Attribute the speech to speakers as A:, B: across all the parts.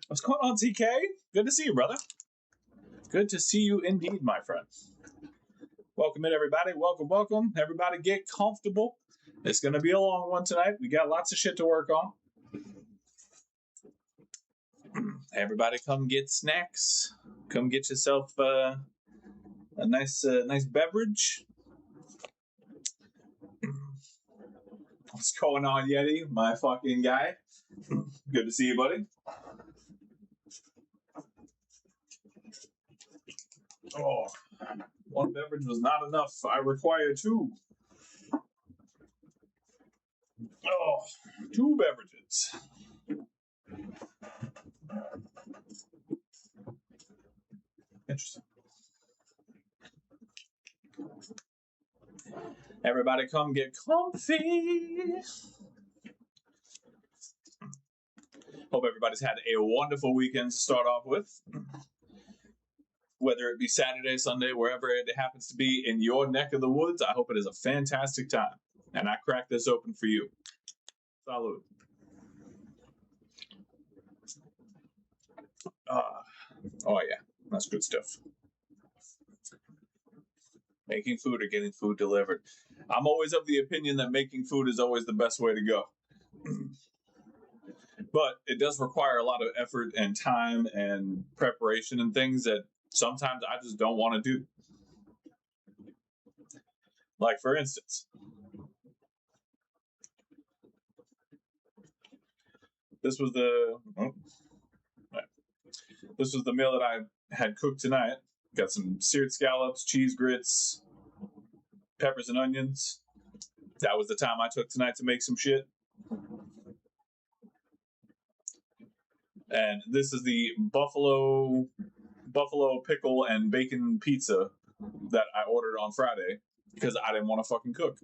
A: What's going on, TK? Good to see you, brother. Good to see you indeed, my friend. Welcome in, everybody. Welcome, welcome. Everybody get comfortable. It's going to be a long one tonight. We got lots of shit to work on. Everybody come get snacks. Come get yourself a nice beverage. What's going on, Yeti? My fucking guy. Good to see you, buddy. Oh, one beverage was not enough. I require two. Oh, two beverages. Interesting. Everybody come get comfy. Hope everybody's had a wonderful weekend to start off with. Whether it be Saturday, Sunday, wherever it happens to be in your neck of the woods, I hope it is a fantastic time. And I cracked this open for you. Salud. Oh, yeah. That's good stuff. Making food or getting food delivered. I'm always of the opinion that making food is always the best way to go. But it does require a lot of effort and time and preparation and things that sometimes I just don't want to do. Like, for instance, this was the meal that I had cooked tonight. Got some seared scallops, cheese grits, peppers and onions. That was the time I took tonight to make some shit. And this is the buffalo pickle and bacon pizza that I ordered on Friday because I didn't want to fucking cook.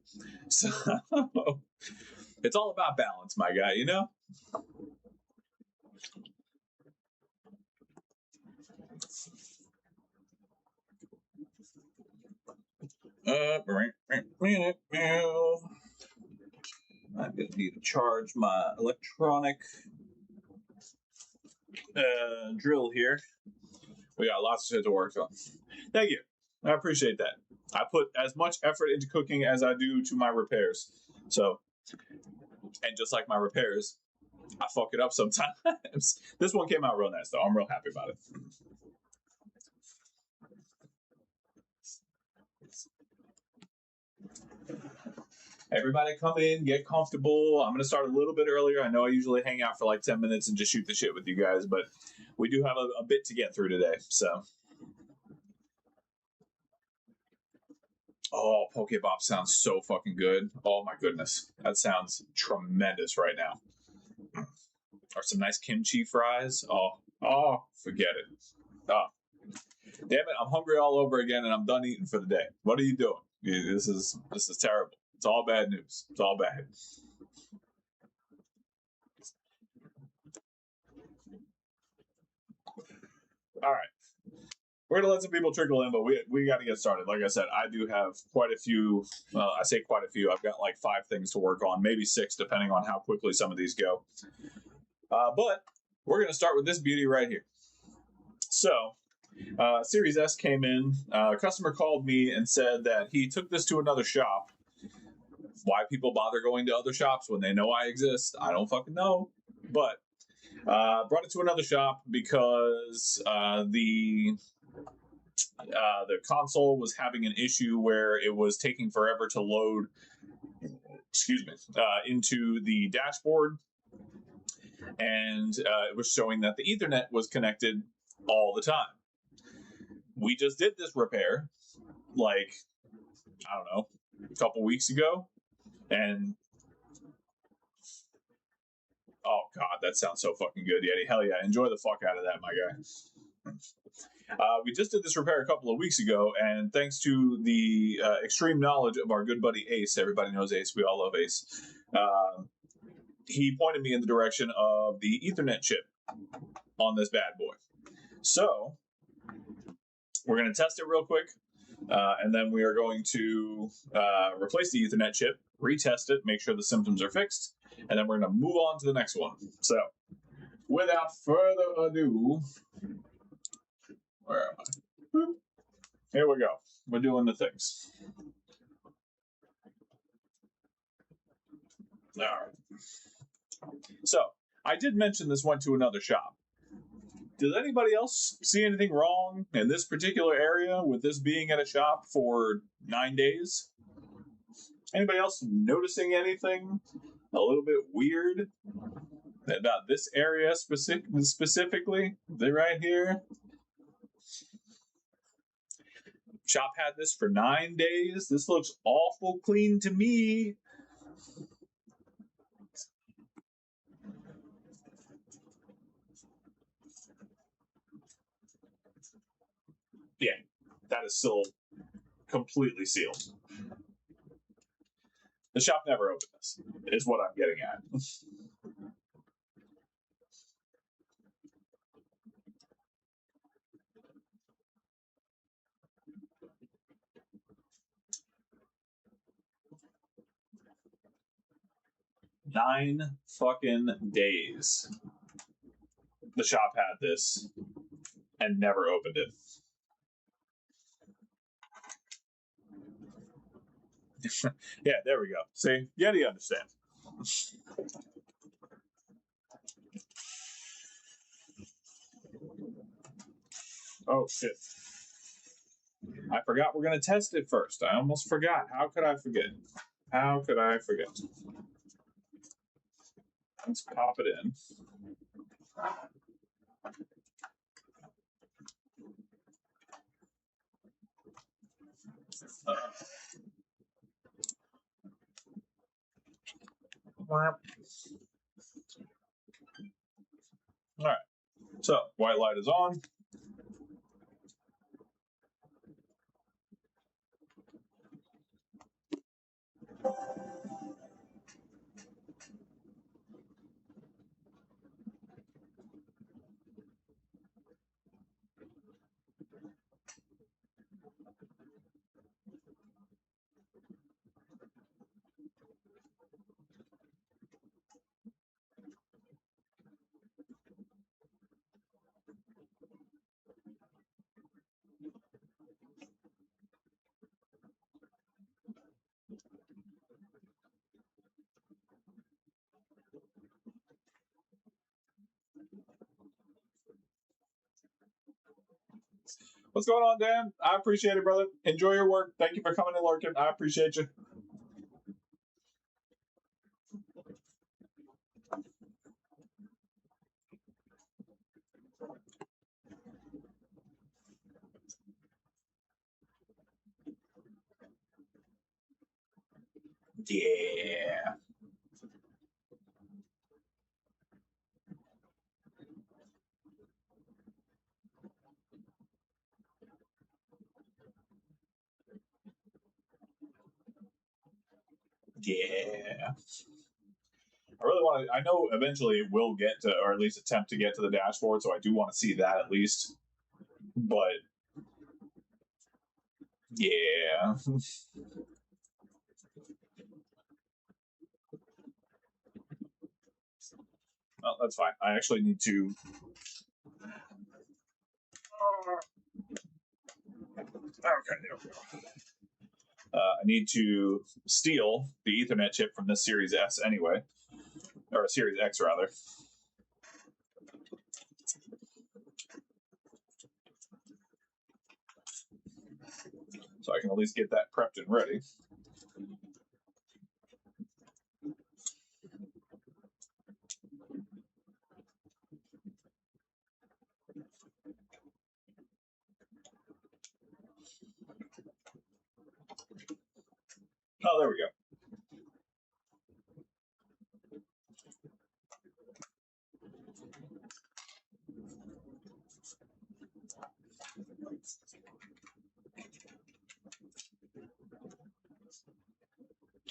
A: So it's all about balance, my guy, you know? I need to charge my electronic drill here. We got lots of shit to work on. Thank you. I appreciate that. I put as much effort into cooking as I do to my repairs. So, and just like my repairs, I fuck it up sometimes. This one came out real nice, though. I'm real happy about it. Everybody come in, get comfortable. I'm going to start a little bit earlier. I know I usually hang out for like 10 minutes and just shoot the shit with you guys, but we do have a bit to get through today, so. Oh, Pokebop sounds so fucking good. Oh my goodness. That sounds tremendous right now. Or some nice kimchi fries. Oh, forget it. Oh, damn it. I'm hungry all over again and I'm done eating for the day. What are you doing? This is terrible. It's all bad news. It's all bad. All right. We're going to let some people trickle in, but we got to get started. Like I said, I do have quite a few. Well, I say quite a few. I've got like 5 things to work on, maybe 6, depending on how quickly some of these go. But we're going to start with this beauty right here. So, Series S came in. A customer called me and said that he took this to another shop. Why people bother going to other shops when they know I exist, I don't fucking know. But brought it to another shop because the The console was having an issue where it was taking forever to load, into the dashboard, and it was showing that the Ethernet was connected all the time. We just did this repair, like, I don't know, a couple weeks ago, and oh god, that sounds so fucking good, Yeti. Hell yeah, enjoy the fuck out of that, my guy. We just did this repair a couple of weeks ago, and thanks to the extreme knowledge of our good buddy Ace, everybody knows Ace, we all love Ace, he pointed me in the direction of the Ethernet chip on this bad boy. So, we're going to test it real quick, and then we are going to replace the Ethernet chip, retest it, make sure the symptoms are fixed, and then we're going to move on to the next one. So, without further ado, where am I? Boop. Here we go. We're doing the things. All right. So, I did mention this went to another shop. Does anybody else see anything wrong in this particular area with this being at a shop for 9 days? Anybody else noticing anything a little bit weird about this area specifically? They're right here. Shop had this for 9 days. This looks awful clean to me. Yeah, that is still completely sealed. The shop never opened this, is what I'm getting at. Nine fucking days. The shop had this and never opened it. Yeah, there we go. See? Yeti understands. Oh, shit. I forgot we're going to test it first. I almost forgot. How could I forget? How could I forget? Let's pop it in. All right. So, white light is on. What's going on, Dan? I appreciate it, brother. Enjoy your work. Thank you for coming and lurking. I appreciate you. Yeah. Yeah. I really want to. I know eventually it will get to, or at least attempt to get to the dashboard, so I do want to see that at least. But yeah. Well, that's fine. I actually need to. Okay, there we go. I need to steal the Ethernet chip from this Series S anyway, or Series X rather. So I can at least get that prepped and ready. Oh, there we go.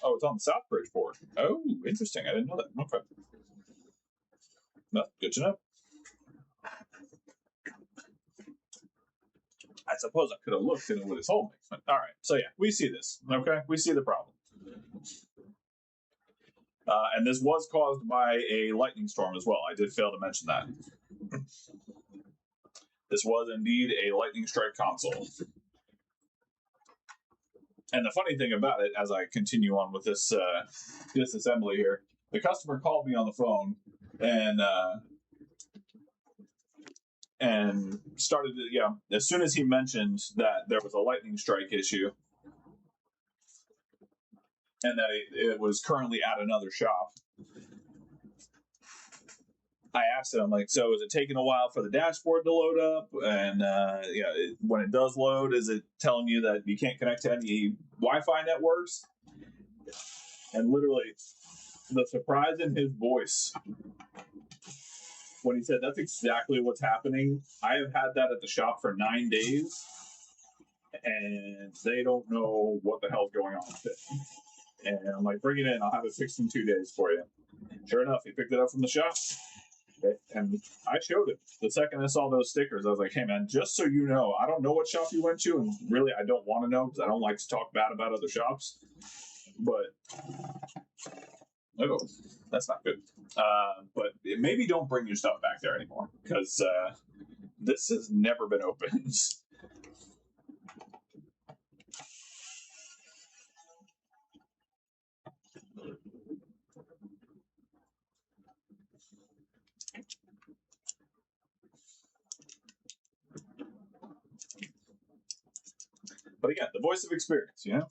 A: Oh, it's on the Southbridge board. Oh, interesting. I didn't know that. Okay. Well, good to know. I suppose I could have looked and it would have told me. But, all right. So, yeah, we see this. Okay. We see the problem. And this was caused by a lightning storm as well. I did fail to mention that. This was indeed a lightning strike console. And the funny thing about it, as I continue on with this disassembly here, the customer called me on the phone and started to, as soon as he mentioned that there was a lightning strike issue and that it was currently at another shop, I asked him, like, so is it taking a while for the dashboard to load up? And when it does load, is it telling you that you can't connect to any Wi-Fi networks? And literally, the surprise in his voice when he said, that's exactly what's happening. I have had that at the shop for 9 days, and they don't know what the hell's going on with it. And I'm like, bring it in. I'll have it fixed in 2 days for you. Sure enough, he picked it up from the shop. And I showed it. The second I saw those stickers, I was like, hey, man, just so you know, I don't know what shop you went to, and really, I don't want to know because I don't like to talk bad about other shops. But, oh, that's not good. But maybe don't bring your stuff back there anymore because this has never been opened. But again, the voice of experience, you know?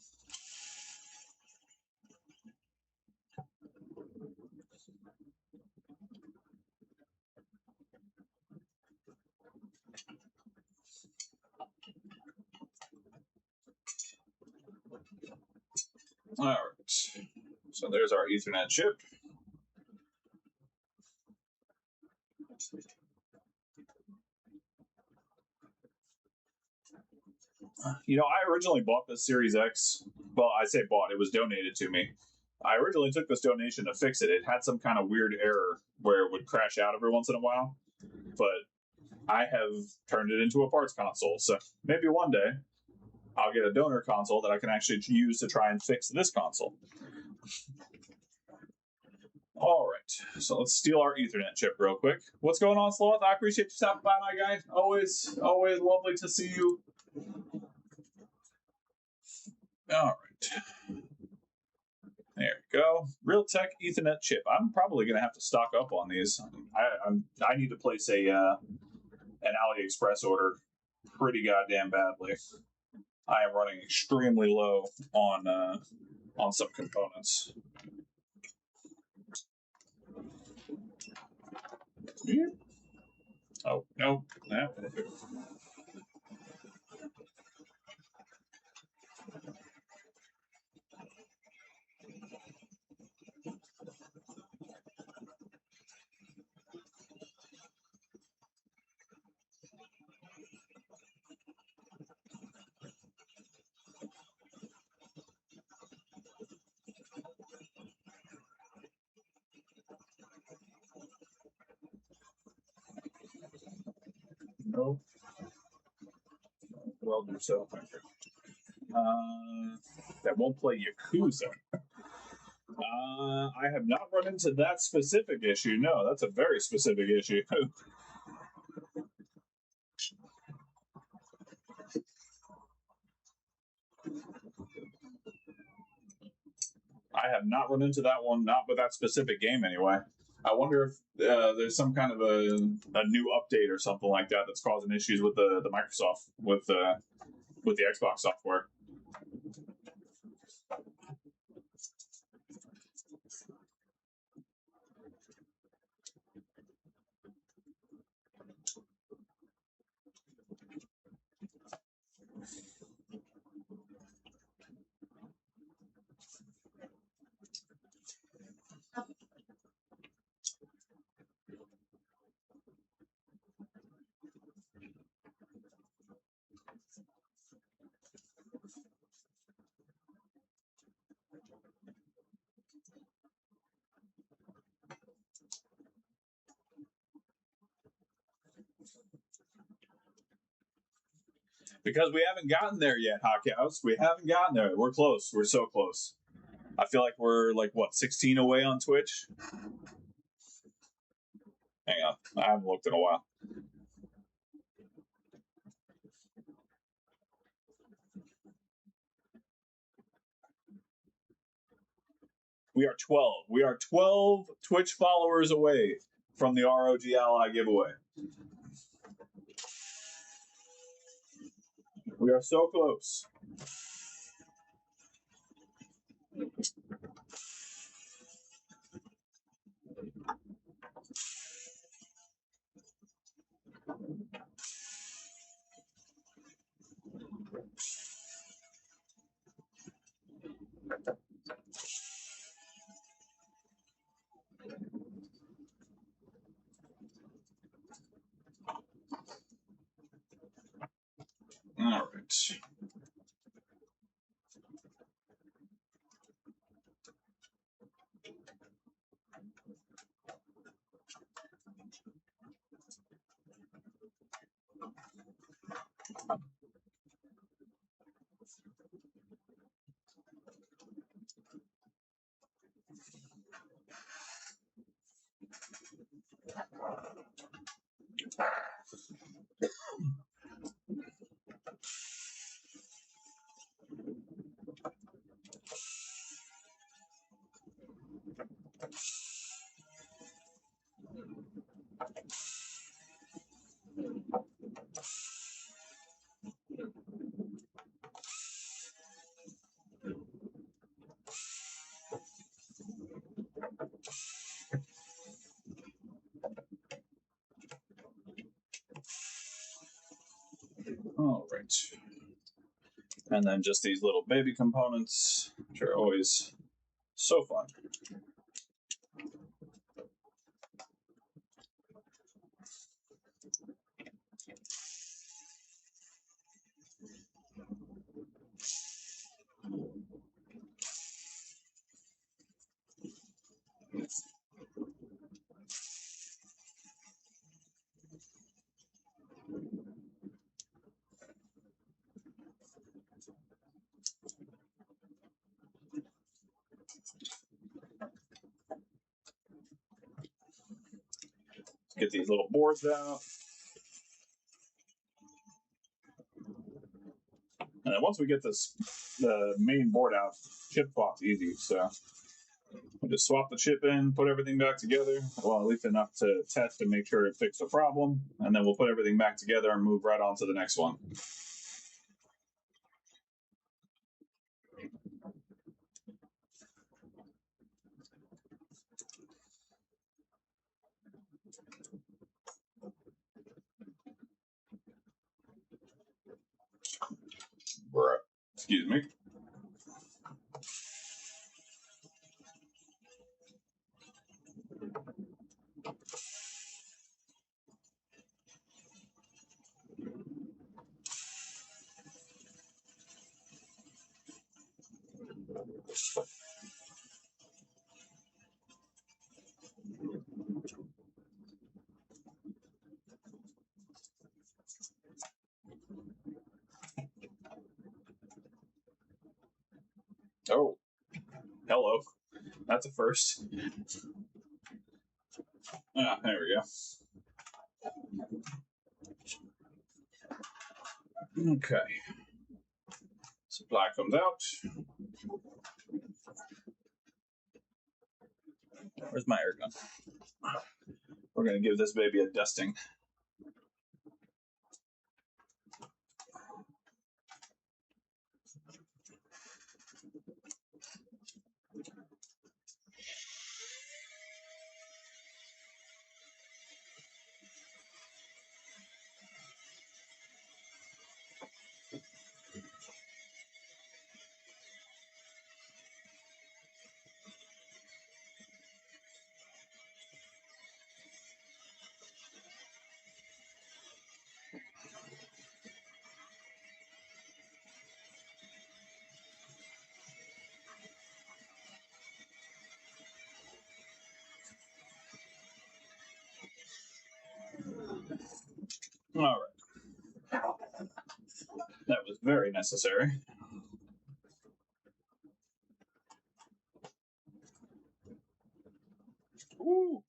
A: All right. So there's our Ethernet chip. You know, I originally bought this Series X. Well, I say bought, it was donated to me. I originally took this donation to fix it. It had some kind of weird error where it would crash out every once in a while. But I have turned it into a parts console. So maybe one day I'll get a donor console that I can actually use to try and fix this console. All right, so let's steal our Ethernet chip real quick. What's going on, Sloth? I appreciate you stopping by, my guy. Always lovely to see you. All right. There we go. Realtek Ethernet chip. I'm probably going to have to stock up on these. I need to place an AliExpress order pretty goddamn badly. I am running extremely low on some components. Oh, no. Yeah. No. Weld yourself. That won't play Yakuza. I have not run into that specific issue. No, that's a very specific issue. I have not run into that one, not with that specific game anyway. I wonder if there's some kind of a new update or something like that that's causing issues with the Microsoft with the Xbox software. Because we haven't gotten there yet, Hawkhouse. We haven't gotten there. We're close. We're so close. I feel like we're like what 16 away on Twitch. Hang on, I haven't looked in a while. We are 12. We are 12 Twitch followers away from the ROG Ally giveaway. We are so close. All right. All right. And then just these little baby components, which are always so fun. Get these little boards out. And then once we get the main board out, chip swap's easy. So we'll just swap the chip in, put everything back together. Well, at least enough to test and make sure it fixed the problem. And then we'll put everything back together and move right on to the next one. Excuse me. Oh, hello. That's a first. Ah, there we go. Okay. Supply comes out. Where's my air gun? We're going to give this baby a dusting. All right. That was very necessary. Ooh.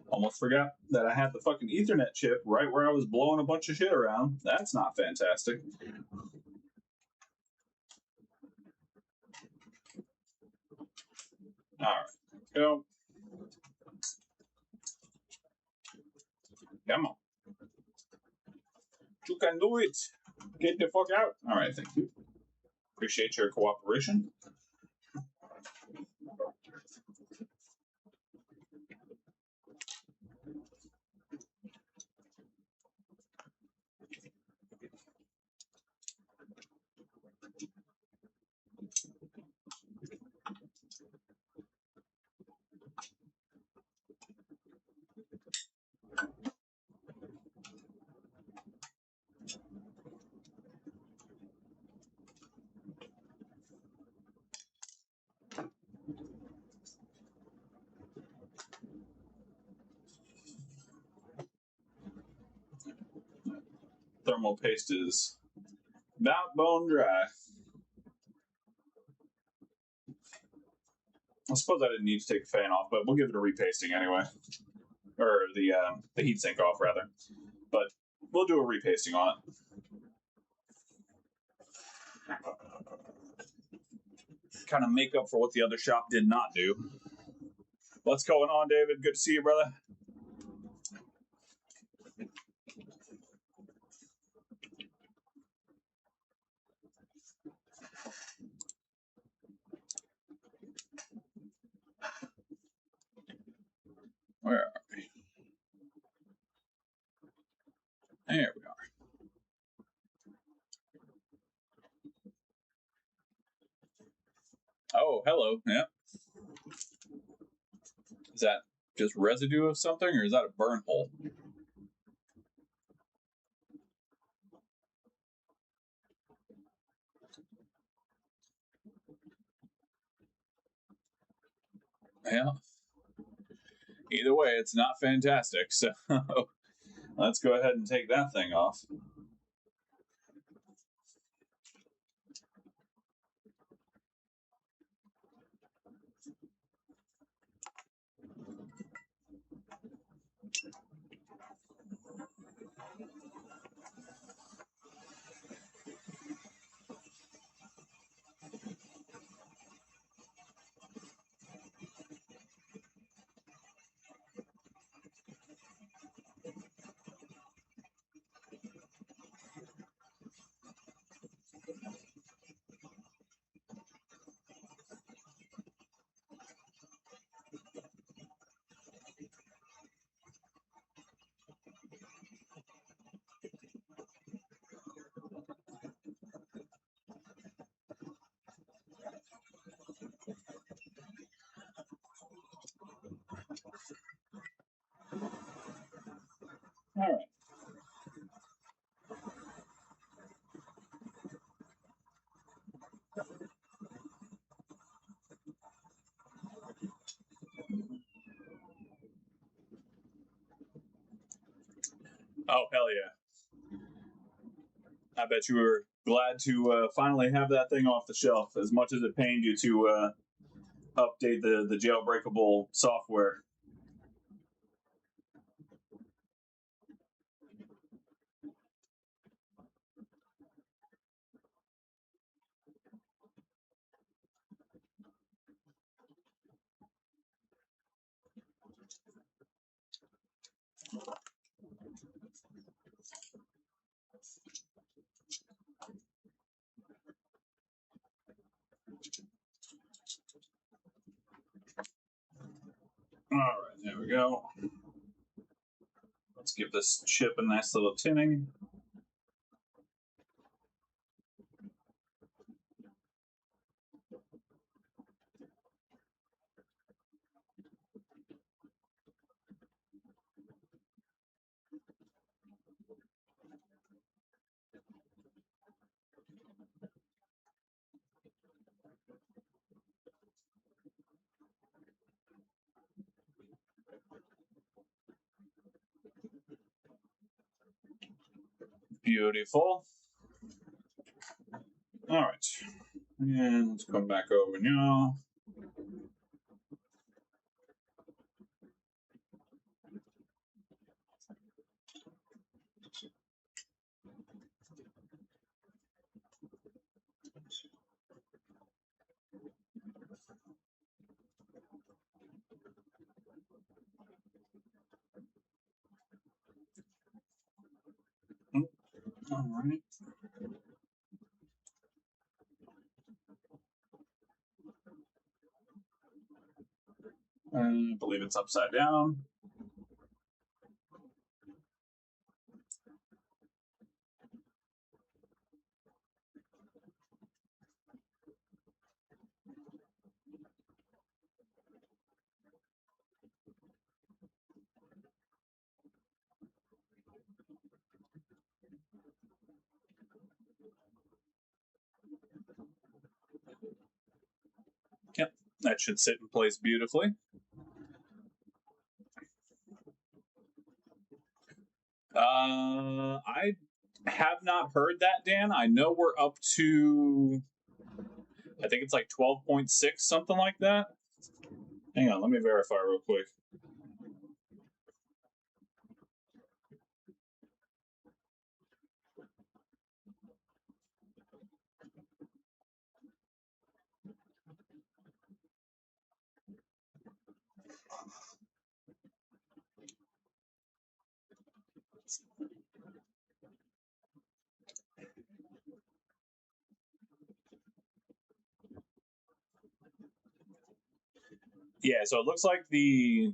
A: Almost forgot that I had the fucking Ethernet chip right where I was blowing a bunch of shit around. That's not fantastic. All right. Go. Come on. You can do it. Get the fuck out. All right. Thank you. Appreciate your cooperation. Thermal paste is about bone dry. I suppose I didn't need to take the fan off, but we'll give it a repasting anyway, or the heatsink off rather. But we'll do a repasting on it. Kind of make up for what the other shop did not do. What's going on, David? Good to see you, brother. Where are we? There we are. Oh, hello. Yep. Is that just residue of something, or is that a burn hole? Yeah. Either way, it's not fantastic. So let's go ahead and take that thing off. All right. Oh, hell yeah. I bet you were glad to finally have that thing off the shelf, as much as it pained you to update the jailbreakable software. All right, there we go. Let's give this chip a nice little tinning. Beautiful. All right. And let's come back over now. All right. I believe it's upside down. Yep, that should sit in place beautifully. I have not heard that, Dan. I know we're up to, I think it's like 12.6, something like that. Hang on, let me verify real quick. Yeah, so it looks like the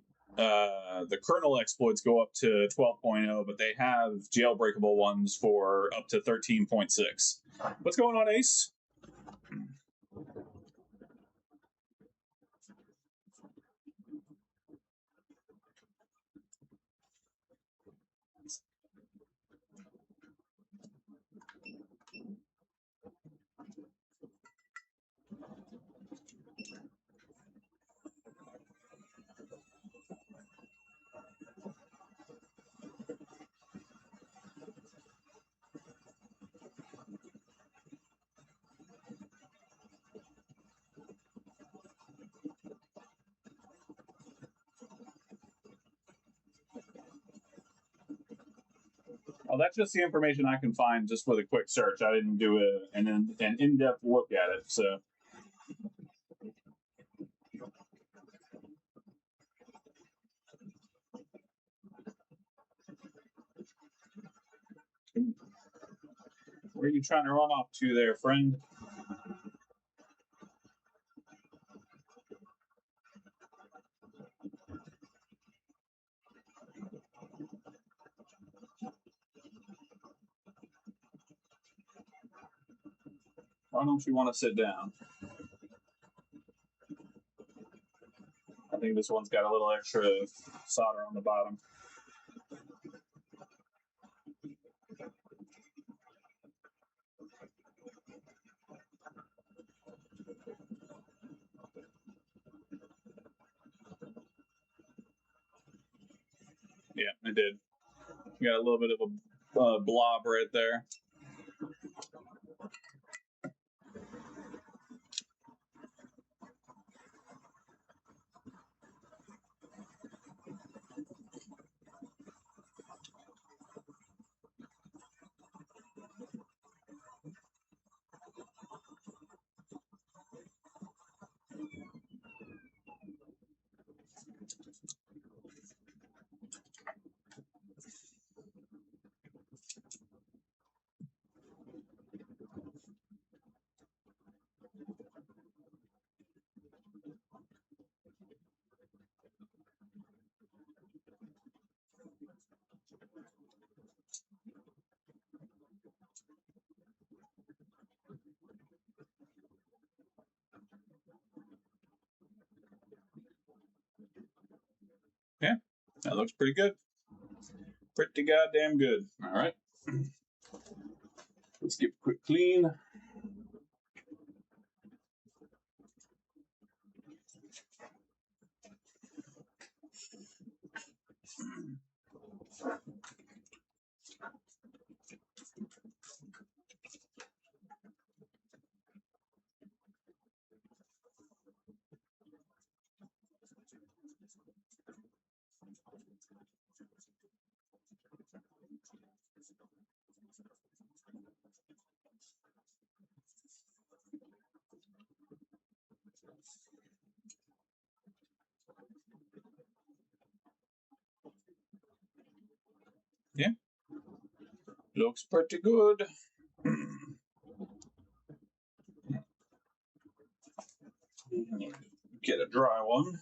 A: kernel exploits go up to 12.0, but they have jailbreakable ones for up to 13.6. What's going on, Ace? Well, that's just the information I can find just with a quick search. I didn't do an in-depth look at it, so. Where are you trying to run off to there, friend? Why don't you want to sit down? I think this one's got a little extra solder on the bottom. Yeah, it did. You got a little bit of a blob right there. Yeah, that looks pretty good. Pretty goddamn good. All right. Let's get a quick clean. Looks pretty good. Get a dry one.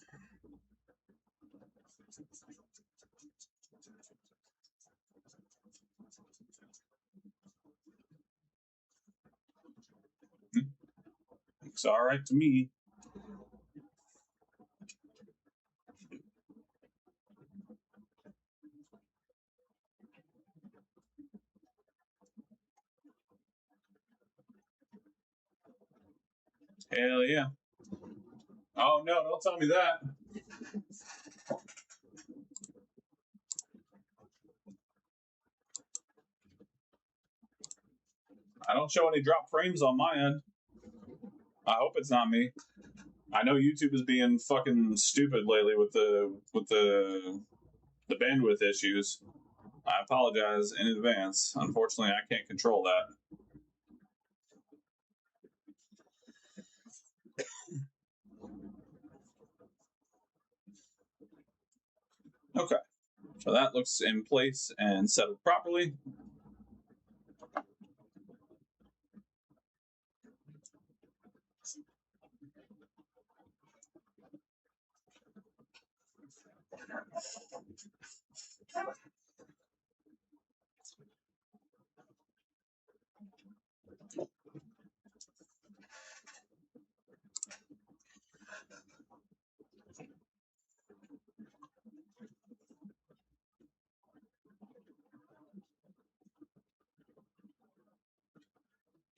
A: Looks all right to me. Hell yeah. Oh no, don't tell me that. I don't show any drop frames on my end. I hope it's not me. I know YouTube is being fucking stupid lately with the bandwidth issues. I apologize in advance. Unfortunately, I can't control that. Okay, so that looks in place and settled properly.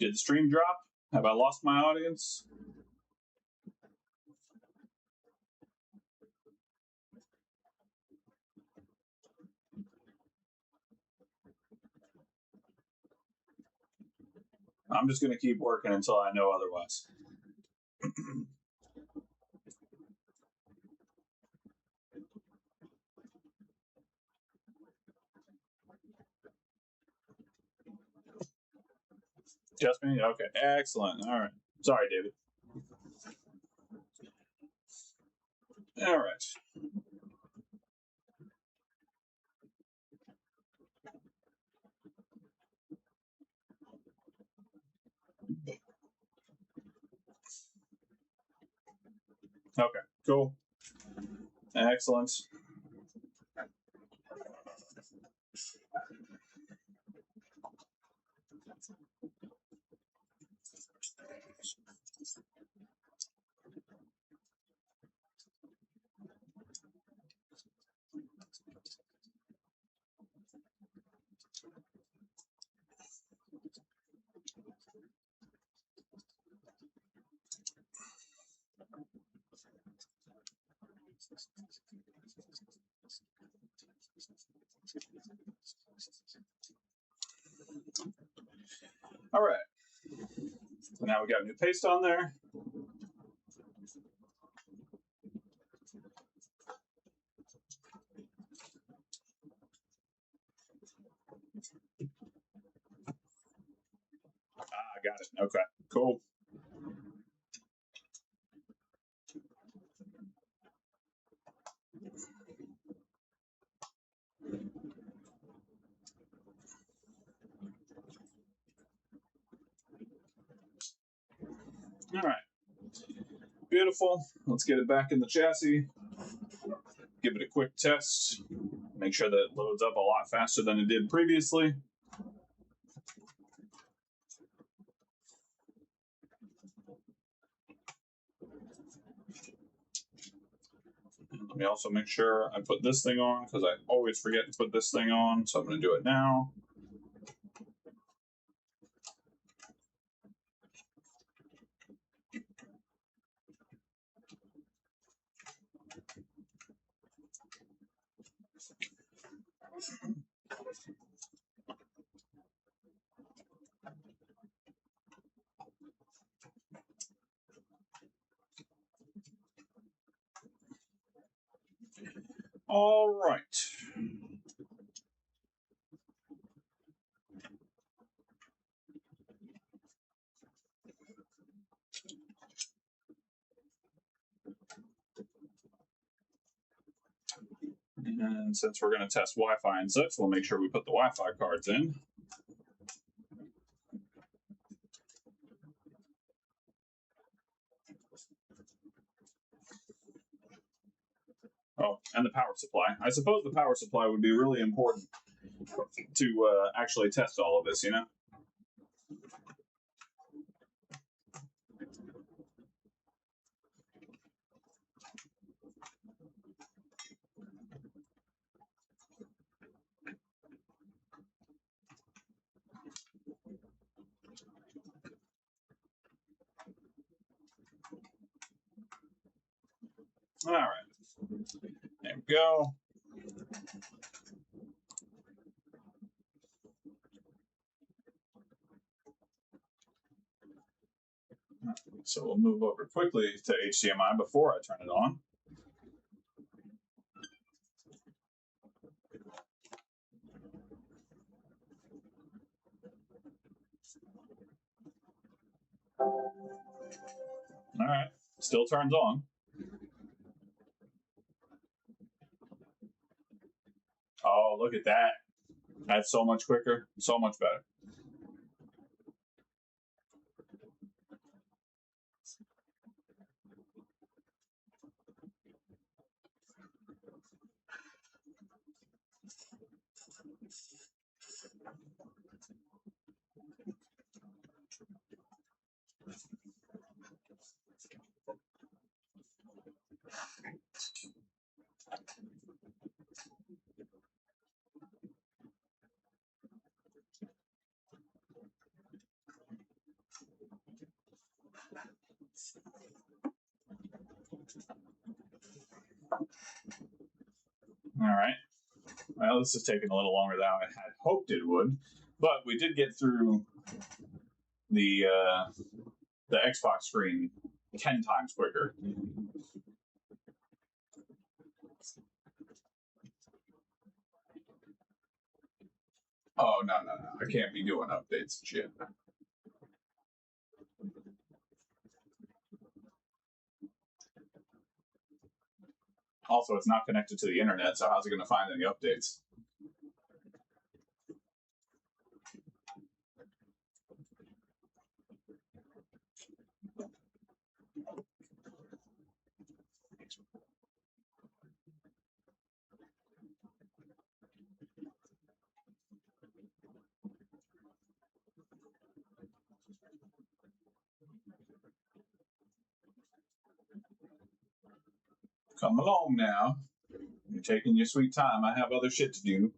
A: Did the stream drop? Have I lost my audience? I'm just going to keep working until I know otherwise. Just me? Okay, excellent. All right. Sorry, David. All right. Okay, cool. Excellent. All right. So now we got new paste on there. Ah, got it. Okay, cool. All right. Beautiful. Let's get it back in the chassis. Give it a quick test. Make sure that it loads up a lot faster than it did previously. Let me also make sure I put this thing on because I always forget to put this thing on. So I'm going to do it now. All right. And since we're going to test Wi-Fi and such, we'll make sure we put the Wi-Fi cards in. Oh, and the power supply. I suppose the power supply would be really important to actually test all of this, you know? All right. There we go. So we'll move over quickly to HDMI before I turn it on. All right, still turns on. Oh, look at that. That's so much quicker, so much better. All right. Well, this is taking a little longer than I had hoped it would, but we did get through the Xbox screen 10 times quicker. Oh, no. I can't be doing updates and shit. Also, it's not connected to the internet, so how's it going to find any updates? Come along now. You're taking your sweet time. I have other shit to do.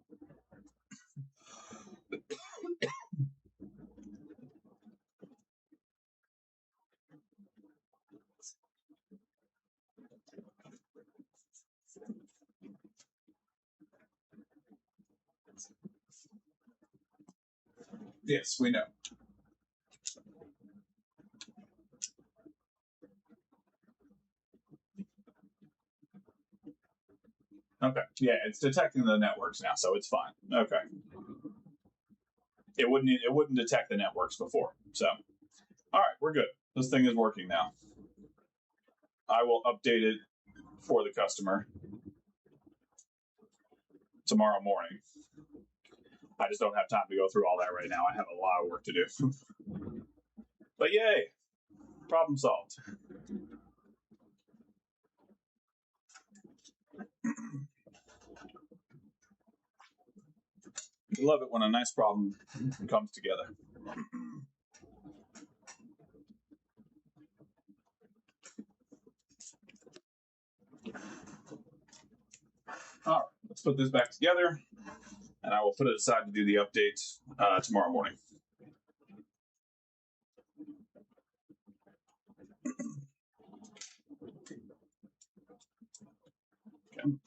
A: Yes, we know. Okay. Yeah, it's detecting the networks now, so it's fine. Okay. It wouldn't detect the networks before. So, all right, we're good. This thing is working now. I will update it for the customer tomorrow morning. I just don't have time to go through all that right now. I have a lot of work to do. But yay, problem solved. Love it when a nice problem comes together. All right, let's put this back together, and I will put it aside to do the update tomorrow morning. Okay.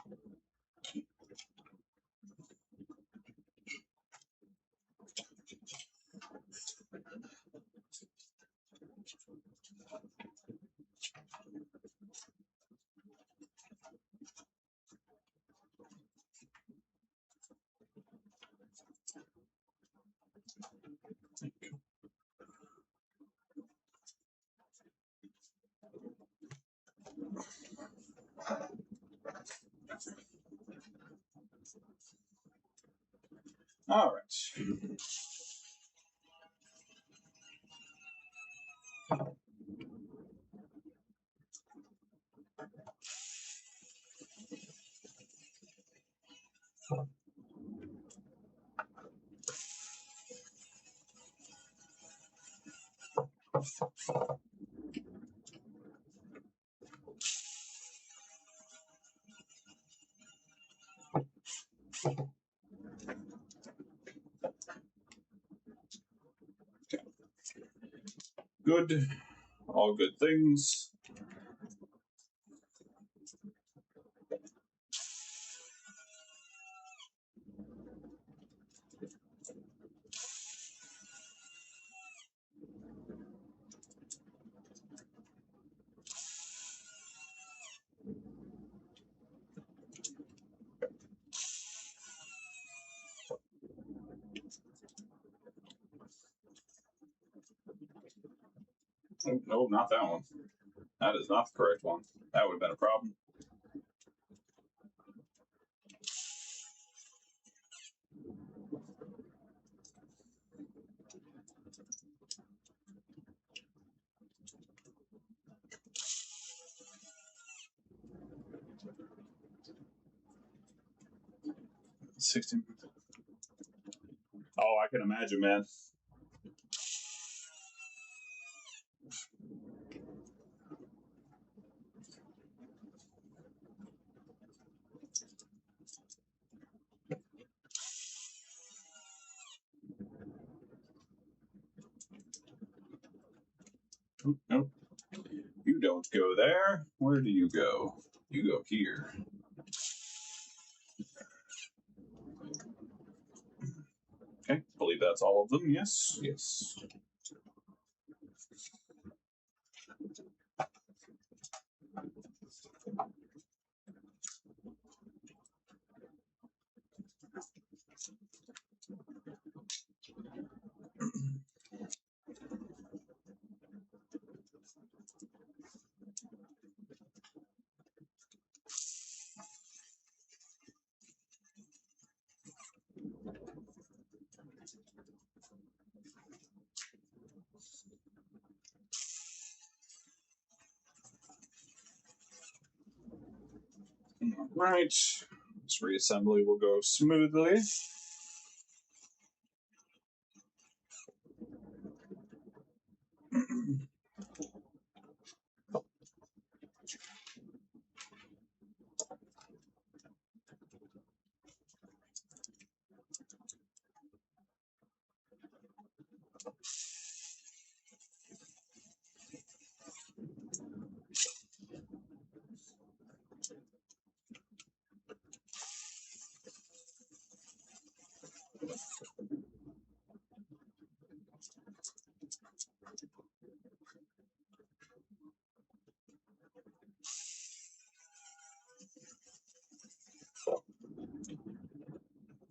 A: All right. Good. All good things. Oh, no, not that one. That is not the correct one. That would have been a problem. $16. Oh, I can imagine, man. Nope. You don't go there. Where do you go? You go here. Okay, believe that's all of them. Yes, yes. All right. This reassembly will go smoothly.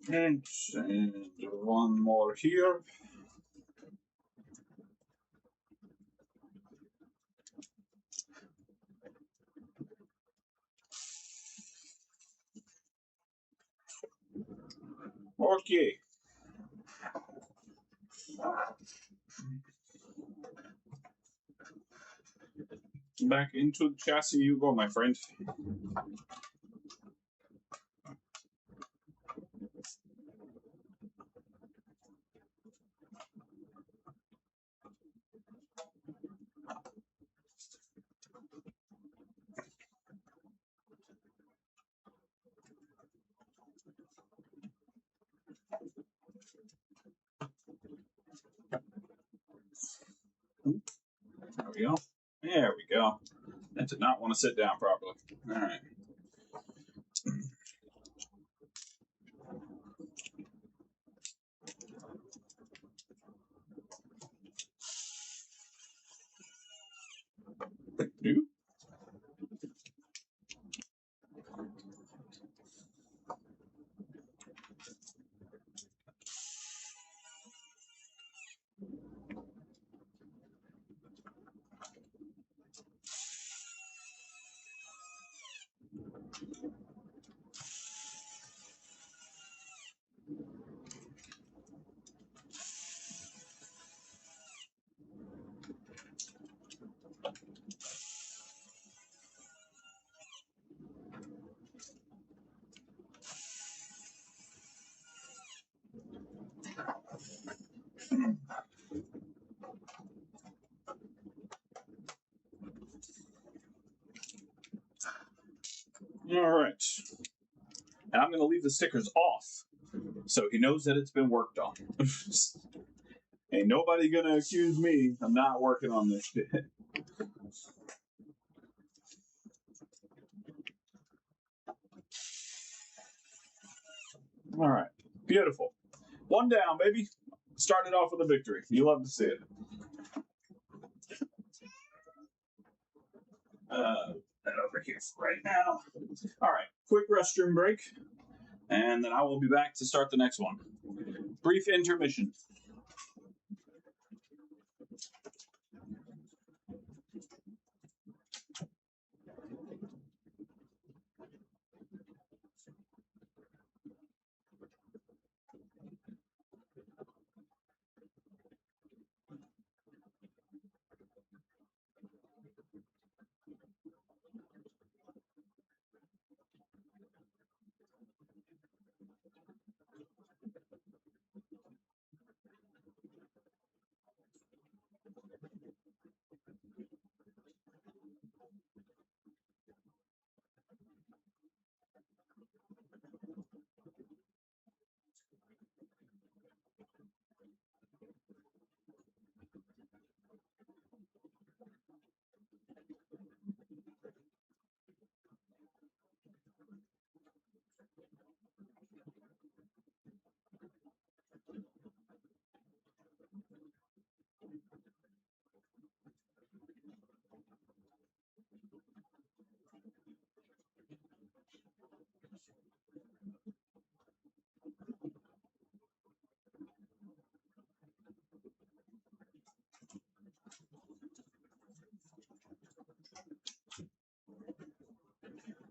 A: And one more here. Okay. Back into the chassis you go, my friend. There we go. There we go. That did not want to sit down properly. All right. Do. All right. And I'm going to leave the stickers off so he knows that it's been worked on. Ain't nobody going to accuse me of not working on this shit. All right. Beautiful. One down, baby. Started off with a victory. You love to see it. That over here right now. All right. Quick restroom break. And then I will be back to start the next one. Brief intermission.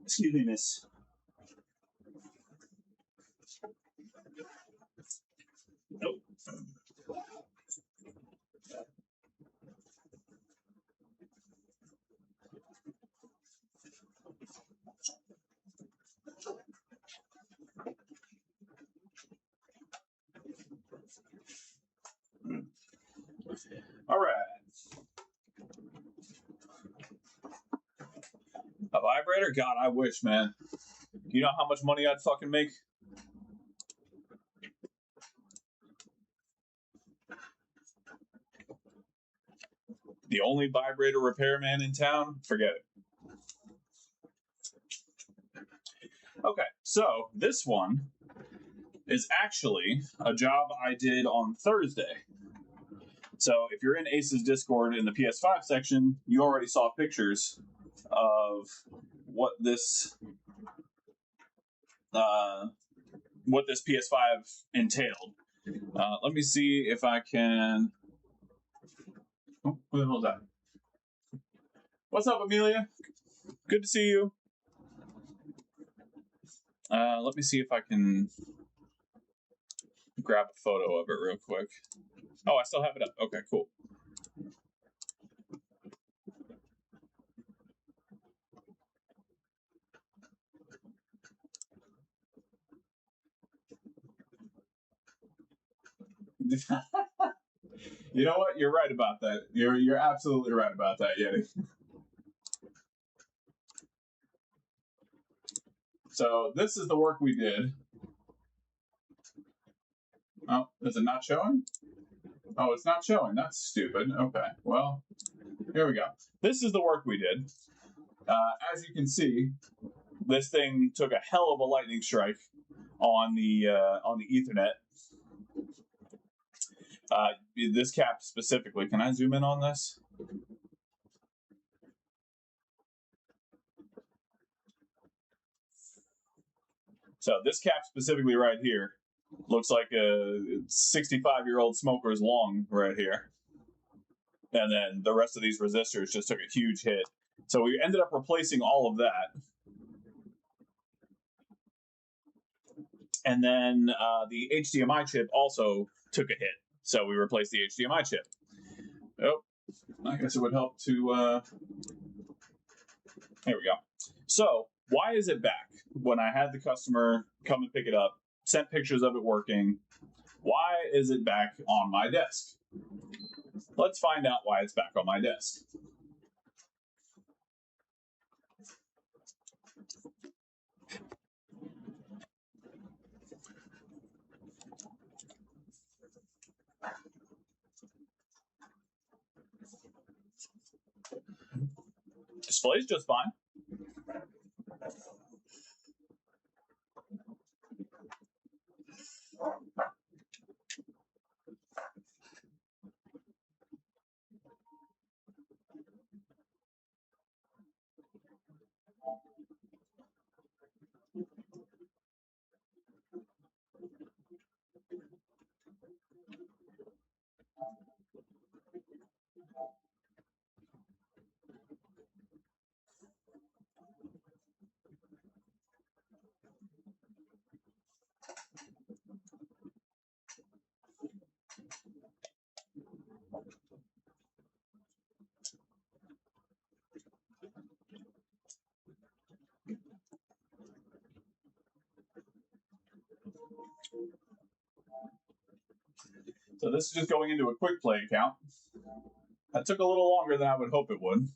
A: Excuse me, miss. Nope. All right. A vibrator? God, I wish, man. You know how much money I'd fucking make? The only vibrator repairman in town? Forget it. Okay, so this one is actually a job I did on Thursday. So if you're in Ace's Discord in the PS5 section, you already saw pictures of what this PS5 entailed. Let me see if I can. Oh, who the hell is that? What's up, Amelia? Good to see you. Let me see if I can grab a photo of it real quick. Oh, I still have it up. Okay, cool. You know what? You're right about that. You're absolutely right about that, Yeti. So this is the work we did. Oh, is it not showing? Oh, it's not showing. That's stupid. Okay, well, here we go. This is the work we did. As you can see, this thing took a hell of a lightning strike on the Ethernet. This cap specifically. Can I zoom in on this? So this cap specifically right here looks like a 65-year-old smoker's lung right here. And then the rest of these resistors just took a huge hit. So we ended up replacing all of that. And then the HDMI chip also took a hit. So we replaced the HDMI chip. Oh, I guess it would help to... There we go. So why is it back? When I had the customer come and pick it up, sent pictures of it working, why is it back on my desk? Let's find out why it's back on my desk. Display's just fine. So this is just going into a quick play account. That took a little longer than I would hope it would.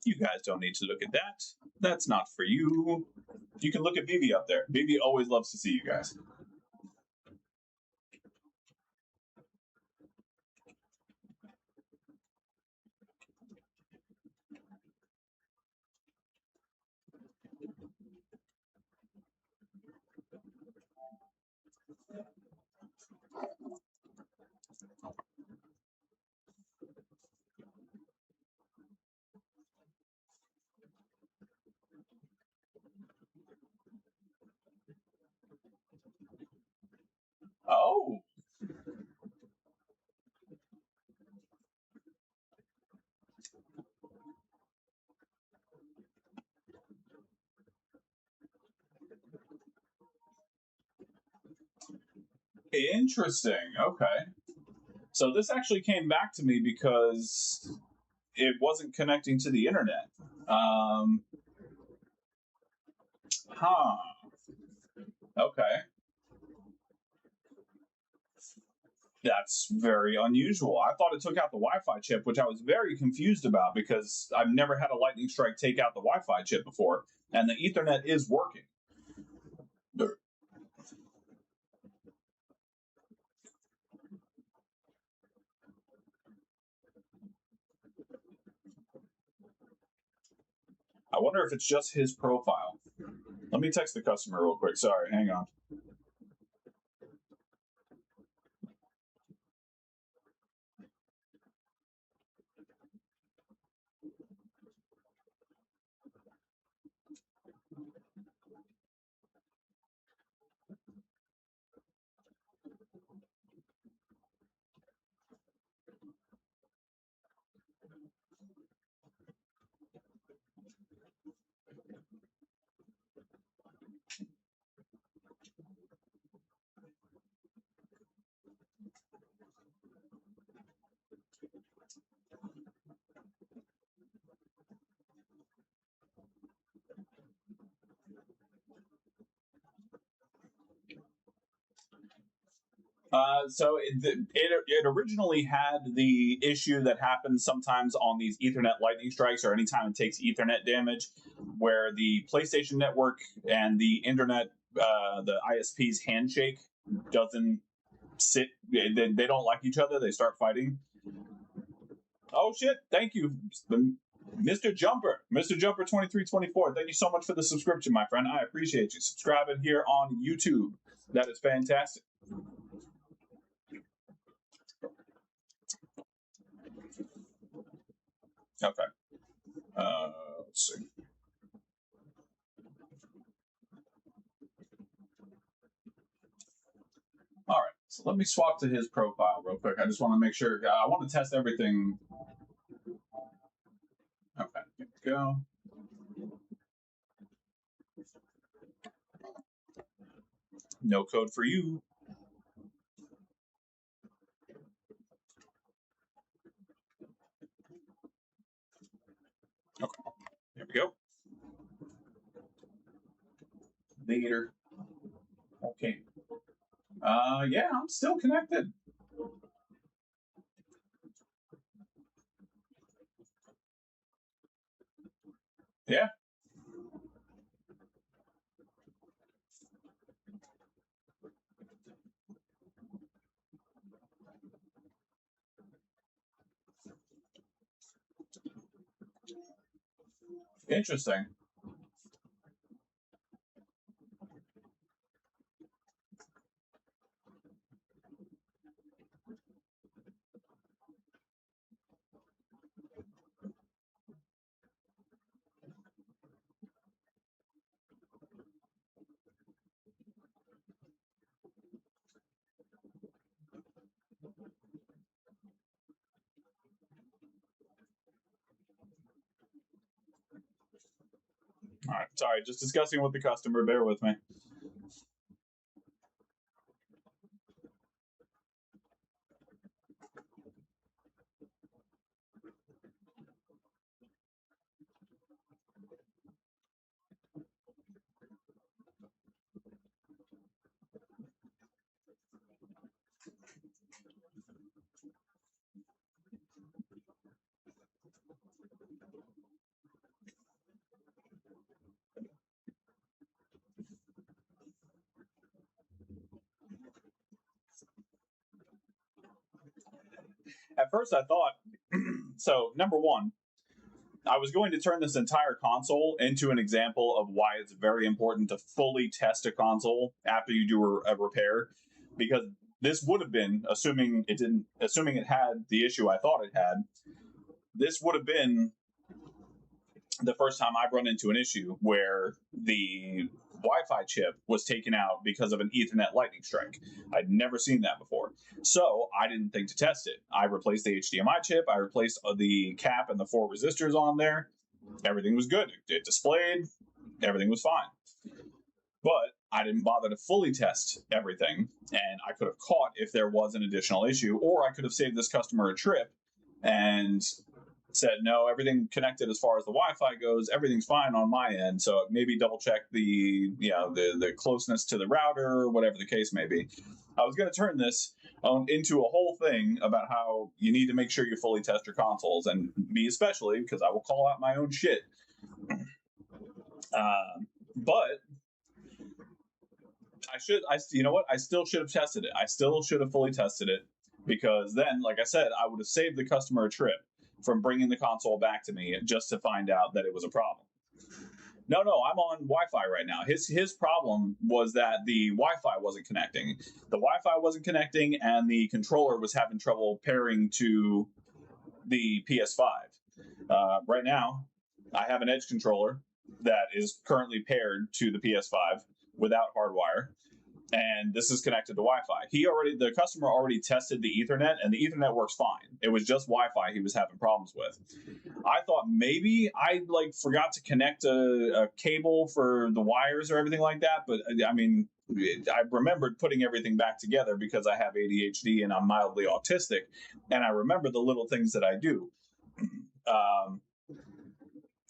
A: You guys don't need to look at that. That's not for you. You can look at Vivi up there. Vivi always loves to see you guys. Oh. Interesting. Okay. So this actually came back to me because it wasn't connecting to the internet. Huh. Okay. That's very unusual. I thought it took out the Wi-Fi chip, which I was very confused about because I've never had a lightning strike take out the Wi-Fi chip before, and the Ethernet is working. I wonder if it's just his profile. Let me text the customer real quick. Sorry, hang on. So it originally had the issue that happens sometimes on these Ethernet lightning strikes or anytime it takes Ethernet damage, where the PlayStation Network and the Internet, the ISP's handshake doesn't sit. They don't like each other. They start fighting. Oh shit! Thank you, Mr. Jumper, Mr. Jumper 2324. Thank you so much for the subscription, my friend. I appreciate you subscribing here on YouTube. That is fantastic. Okay. Let's see. All right. So let me swap to his profile real quick. I just want to make sure. I want to test everything. Okay. Here we go. No code for you. Okay. There we go. Later. Okay. Yeah, I'm still connected. Yeah. Interesting. All right. Sorry, just discussing with the customer. Bear with me. At first, I thought so. Number one, I was going to turn this entire console into an example of why it's very important to fully test a console after you do a repair, because this would have been, assuming it had the issue I thought it had, this would have been the first time I've run into an issue where the Wi-Fi chip was taken out because of an Ethernet lightning strike. I'd never seen that before. So I didn't think to test it. I replaced the HDMI chip, I replaced the cap and the 4 resistors on there. Everything was good. It displayed, everything was fine. But I didn't bother to fully test everything, and I could have caught if there was an additional issue, or I could have saved this customer a trip and said, no, everything connected as far as the Wi-Fi goes, everything's fine on my end. So maybe double check the closeness to the router, or whatever the case may be. I was going to turn this into a whole thing about how you need to make sure you fully test your consoles, and me especially, because I will call out my own shit. But you know what? I still should have tested it. I still should have fully tested it, because then, like I said, I would have saved the customer a trip from bringing the console back to me just to find out that it was a problem. No, I'm on Wi-Fi right now. His problem was that the Wi-Fi wasn't connecting. The Wi-Fi wasn't connecting, and the controller was having trouble pairing to the PS5. Right now, I have an Edge controller that is currently paired to the PS5 without hardwire, and this is connected to Wi-Fi. The customer already tested the Ethernet, and the Ethernet works fine. It was just Wi-Fi he was having problems with. I thought maybe I forgot to connect a cable for the wires or everything like that, but I mean, I remembered putting everything back together because I have ADHD and I'm mildly autistic, and I remember the little things that I do.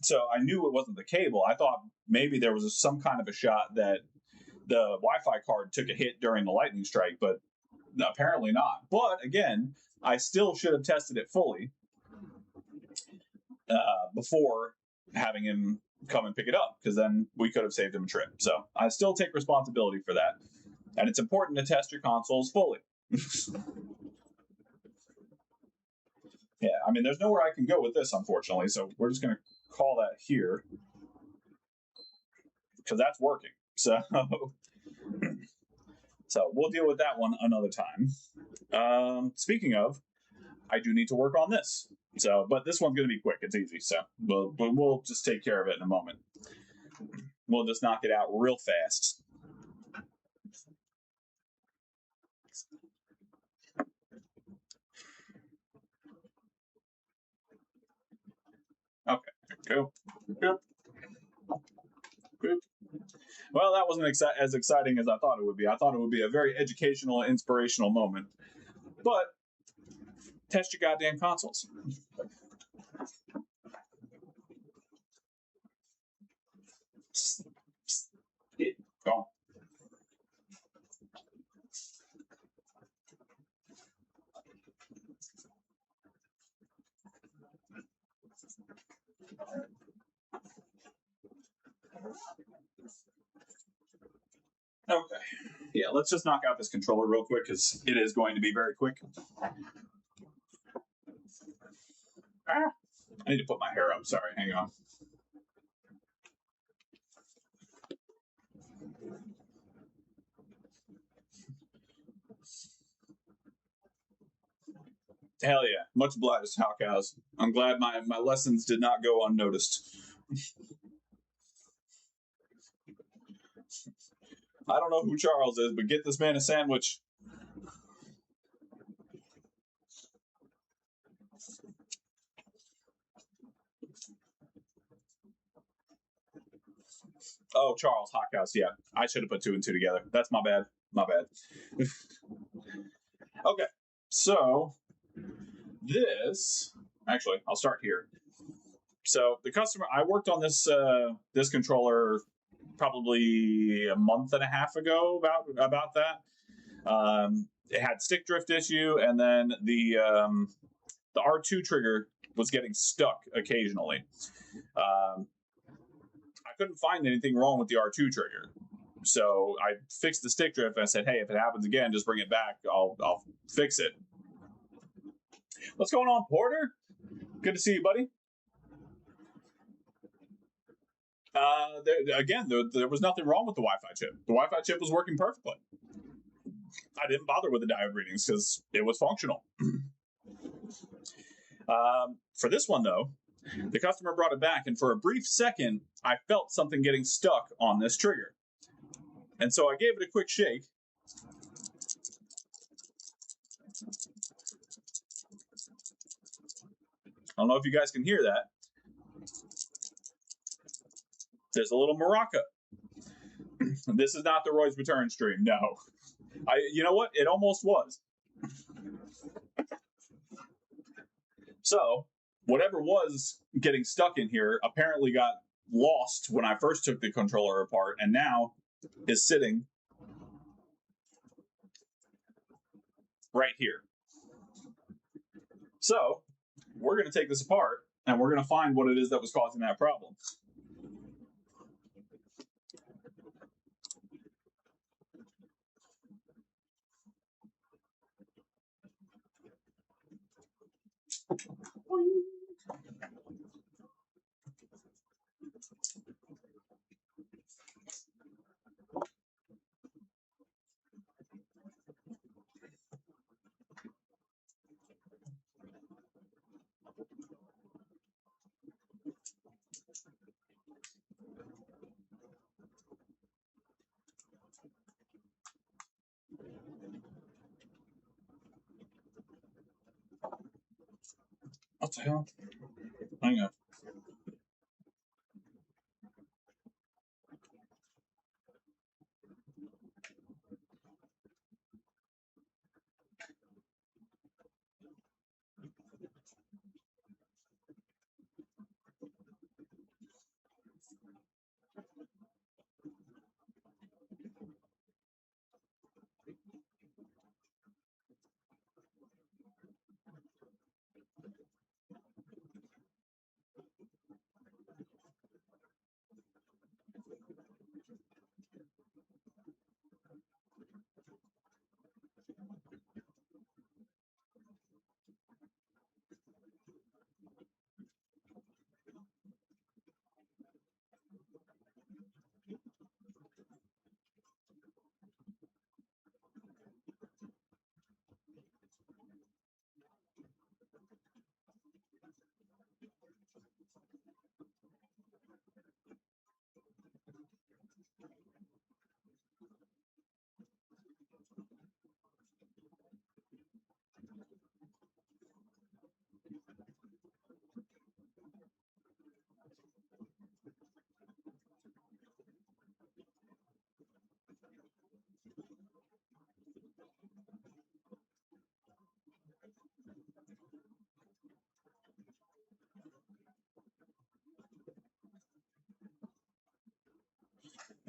A: So I knew it wasn't the cable. I thought maybe there was some kind of a shot that the Wi-Fi card took a hit during the lightning strike, but apparently not. But again, I still should have tested it fully before having him come and pick it up, because then we could have saved him a trip. So I still take responsibility for that. And it's important to test your consoles fully. Yeah, I mean, there's nowhere I can go with this, unfortunately. So we're just going to call that here, because that's working. So we'll deal with that one another time. Speaking of, I do need to work on this. So, but this one's going to be quick. It's easy. So we'll just take care of it in a moment. We'll just knock it out real fast. Okay. Cool. Boop. Boop. Well, that wasn't as exciting as I thought it would be. I thought it would be a very educational, inspirational moment. But test your goddamn consoles. Go. Yeah, let's just knock out this controller real quick because it is going to be very quick. Ah, I need to put my hair up. Sorry, hang on. Hell yeah. Much obliged, Hawkhouse. I'm glad my lessons did not go unnoticed. I don't know who Charles is, but get this man a sandwich. Oh, Charles, Hawkhouse. Yeah, I should have put 2 and 2 together. That's my bad. My bad. Okay, so this actually, I'll start here. So the customer, I worked on this controller probably a month and a half ago about that. It had stick drift issue, and then the R2 trigger was getting stuck occasionally. I couldn't find anything wrong with the R2 trigger, so I fixed the stick drift. And I said, "Hey, if it happens again, just bring it back. I'll fix it." What's going on, Porter? Good to see you, buddy. There was nothing wrong with the Wi-Fi chip. The Wi-Fi chip was working perfectly. I didn't bother with the diode readings because it was functional. For this one, though, the customer brought it back, and for a brief second, I felt something getting stuck on this trigger. And so I gave it a quick shake. I don't know if you guys can hear that. There's a little maraca. This is not the Roy's return stream. No. You know what? It almost was. So, whatever was getting stuck in here apparently got lost when I first took the controller apart, and now is sitting right here. So, we're going to take this apart, and we're going to find what it is that was causing that problem. What the hell? Hang on.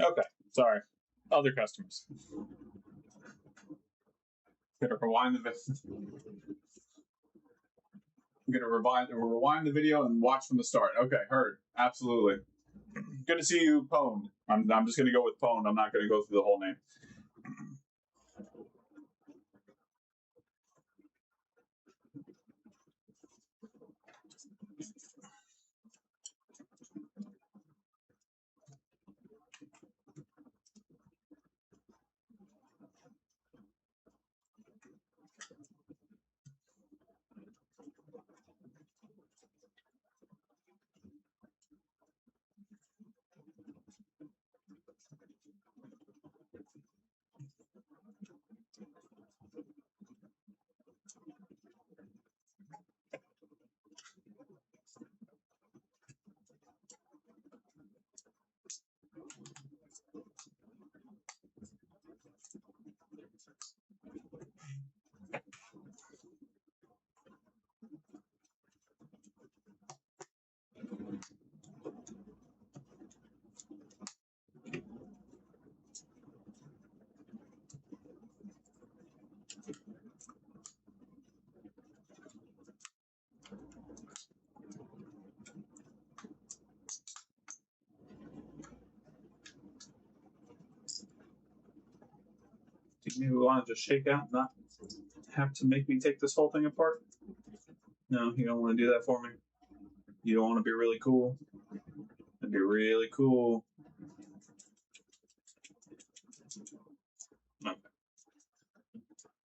A: Okay, sorry. Other customers. Gonna rewind the I'm gonna rewind the video and watch from the start. Okay, heard. Absolutely. Good to see you, Pwned. I'm just gonna go with Pwned. I'm not gonna go through the whole name. Maybe we want to just shake out and not have to make me take this whole thing apart. No, you don't want to do that for me. You don't want to be really cool. It'd be really cool. Okay.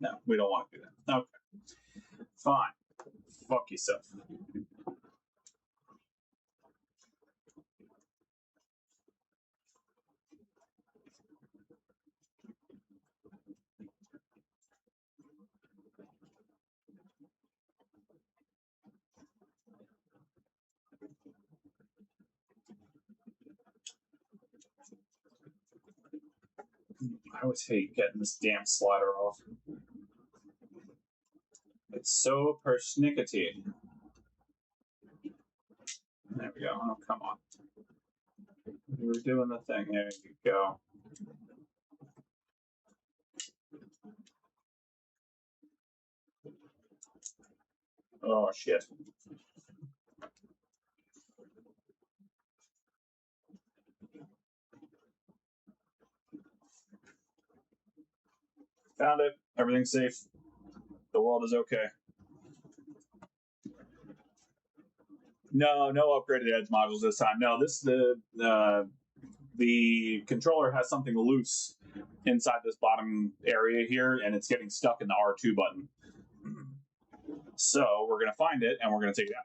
A: No, we don't want to do that. Okay. Fine. Fuck yourself. I always hate getting this damn slider off. It's so persnickety. There we go. Oh, come on. We were doing the thing. There you go. Oh, shit. Found it. Everything's safe. The world is okay. No upgraded edge modules this time. No, the controller has something loose inside this bottom area here, and it's getting stuck in the R2 button. So we're gonna find it and we're gonna take it out.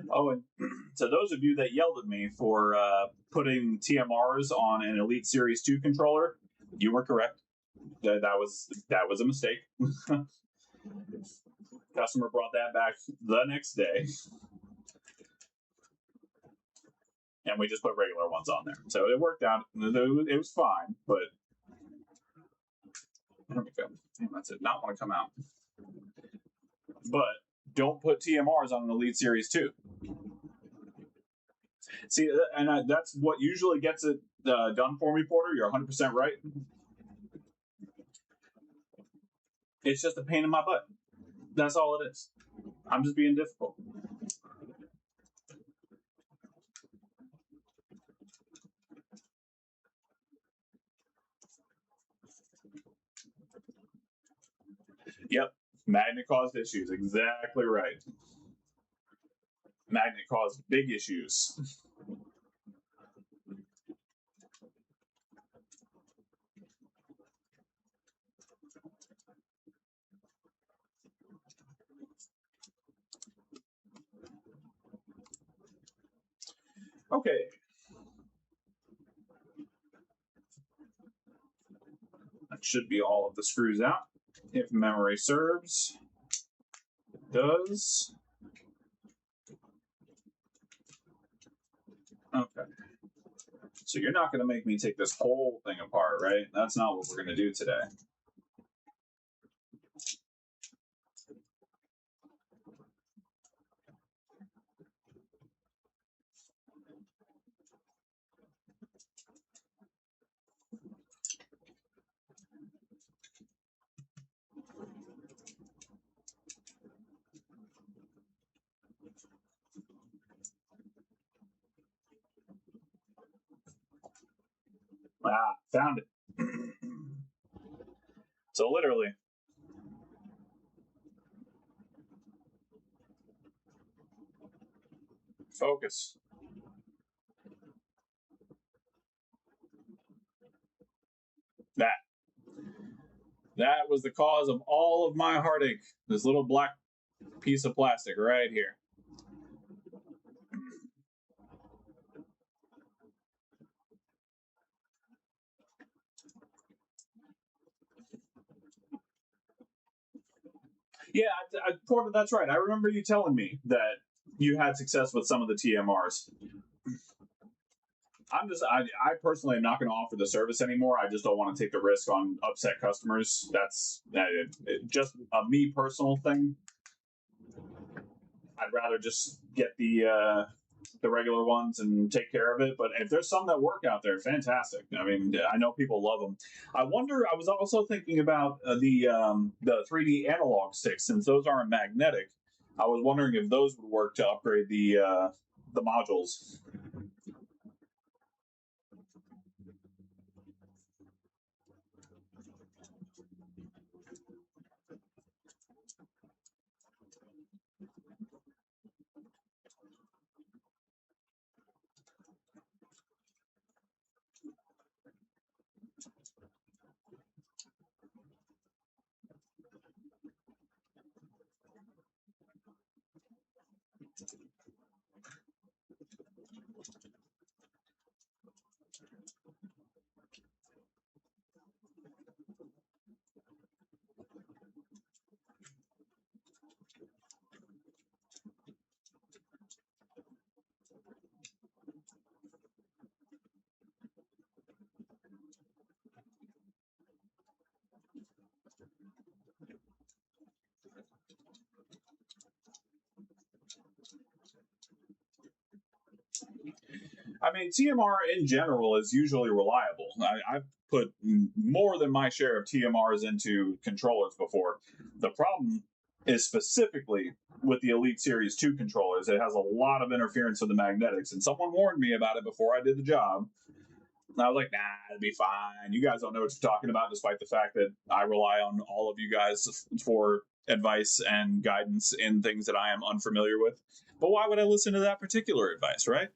A: Oh, and to those of you that yelled at me for putting TMRs on an Elite Series 2 controller, you were correct. That was a mistake. Customer brought that back the next day, and we just put regular ones on there. So it worked out. It was fine, but there we go. Damn, that did not want to come out. But don't put TMRs on an Elite Series 2. See, and that's what usually gets it done for me, Porter. You're 100% right. It's just a pain in my butt. That's all it is. I'm just being difficult. Yep, magnet caused issues. Exactly right. Magnet caused big issues. Okay. That should be all of the screws out. If memory serves, it does. Okay. So you're not going to make me take this whole thing apart, right? That's not what we're going to do today. Ah, found it. So literally, focus. That was the cause of all of my heartache. This little black piece of plastic right here. Yeah, Porter, that's right. I remember you telling me that you had success with some of the TMRs. I personally am not going to offer the service anymore. I just don't want to take the risk on upset customers. That's just a me personal thing. I'd rather just get the regular ones and take care of it. But if there's some that work out there, fantastic. I mean, I know people love them. I wonder. I was also thinking about the 3D analog sticks, since those aren't magnetic. I was wondering if those would work to upgrade the modules. I mean, TMR in general is usually reliable. I've put more than my share of TMRs into controllers before. The problem is specifically with the Elite Series 2 controllers. It has a lot of interference with the magnetics, and someone warned me about it before I did the job. And I was like, nah, it'll be fine. You guys don't know what you're talking about, despite the fact that I rely on all of you guys for advice and guidance in things that I am unfamiliar with. But why would I listen to that particular advice, right?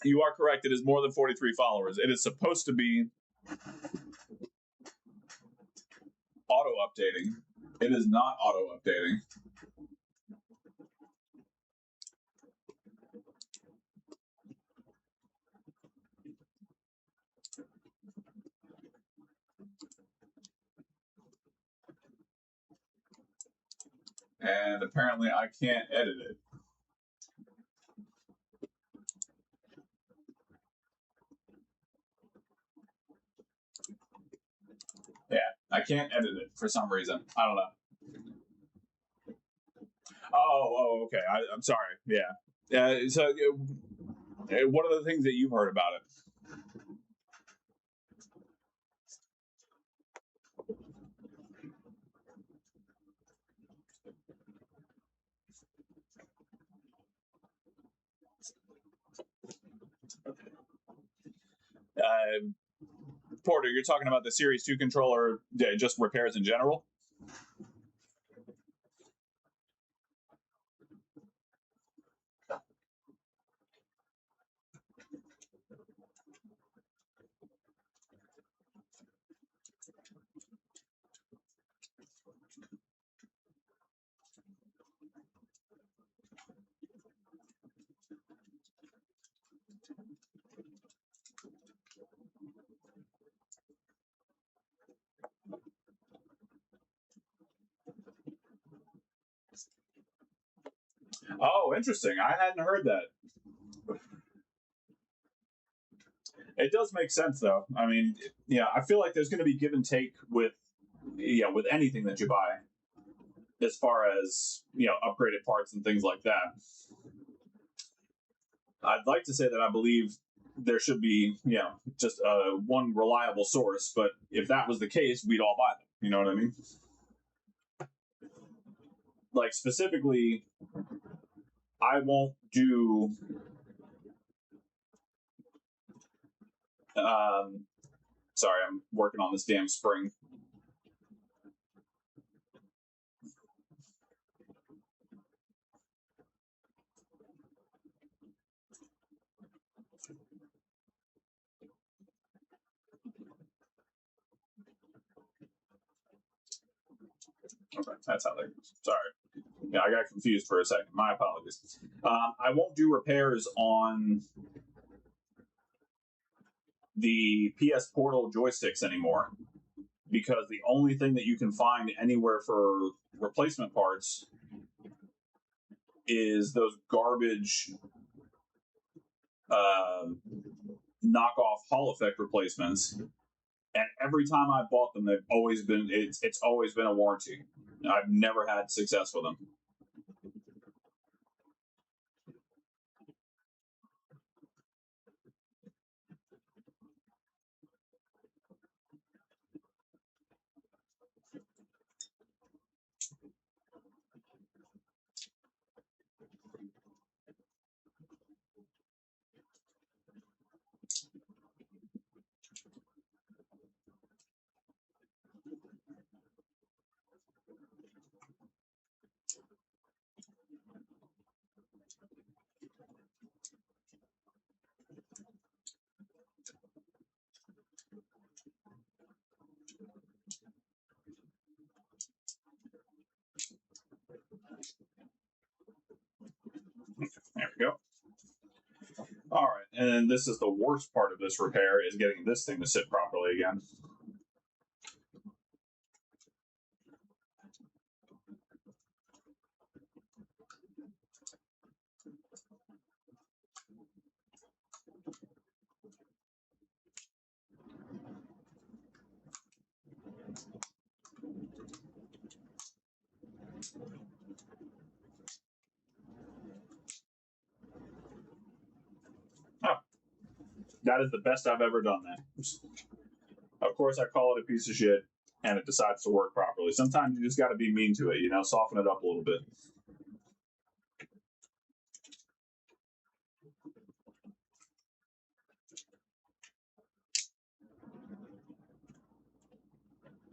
A: You are correct. It is more than 43 followers. It is supposed to be auto updating. It is not auto updating. And apparently I can't edit it. Yeah, I can't edit it for some reason. I don't know. Okay. I'm sorry. Yeah. So, what are the things that you've heard about it? Uh, Porter, you're talking about the Series 2 controller, just repairs in general? Oh, interesting. I hadn't heard that. It does make sense, though. I mean, yeah, I feel like there's going to be give and take with anything that you buy, as far as upgraded parts and things like that. I'd like to say that I believe there should be just one reliable source, but if that was the case, we'd all buy them. You know what I mean? Like specifically, I won't do. Sorry, I'm working on this damn spring. Okay, that's how they. Sorry. Yeah, I got confused for a second. My apologies. I won't do repairs on the PS Portal joysticks anymore because the only thing that you can find anywhere for replacement parts is those garbage knockoff Hall effect replacements. And every time I bought them, they've always been it's always been a warranty. I've never had success with them. There we go. All right, and then this is the worst part of this repair is getting this thing to sit properly again. Oh, that is the best I've ever done that. Of course, I call it a piece of shit, and it decides to work properly. Sometimes you just got to be mean to it, soften it up a little bit.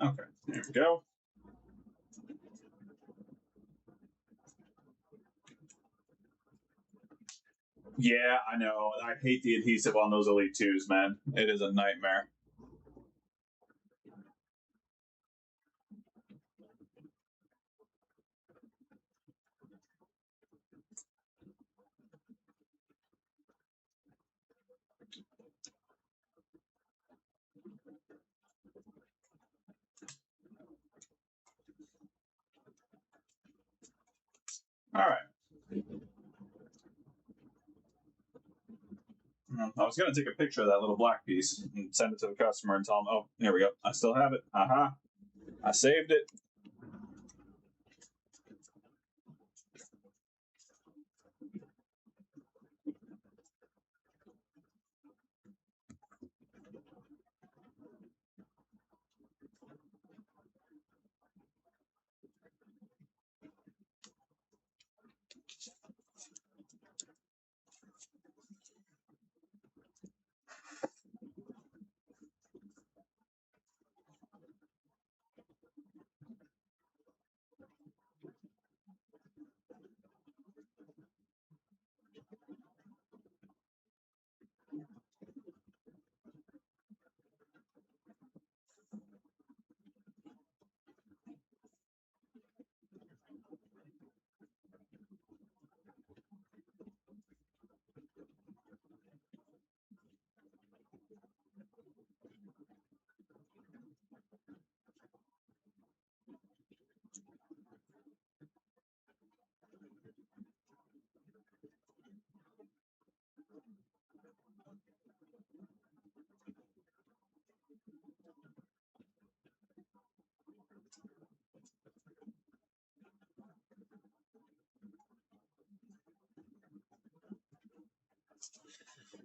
A: Okay, there we go. Yeah, I know. I hate the adhesive on those Elite 2s, man. It is a nightmare. All right. I was going to take a picture of that little black piece and send it to the customer and tell them, oh, here we go. I still have it. Aha. I saved it.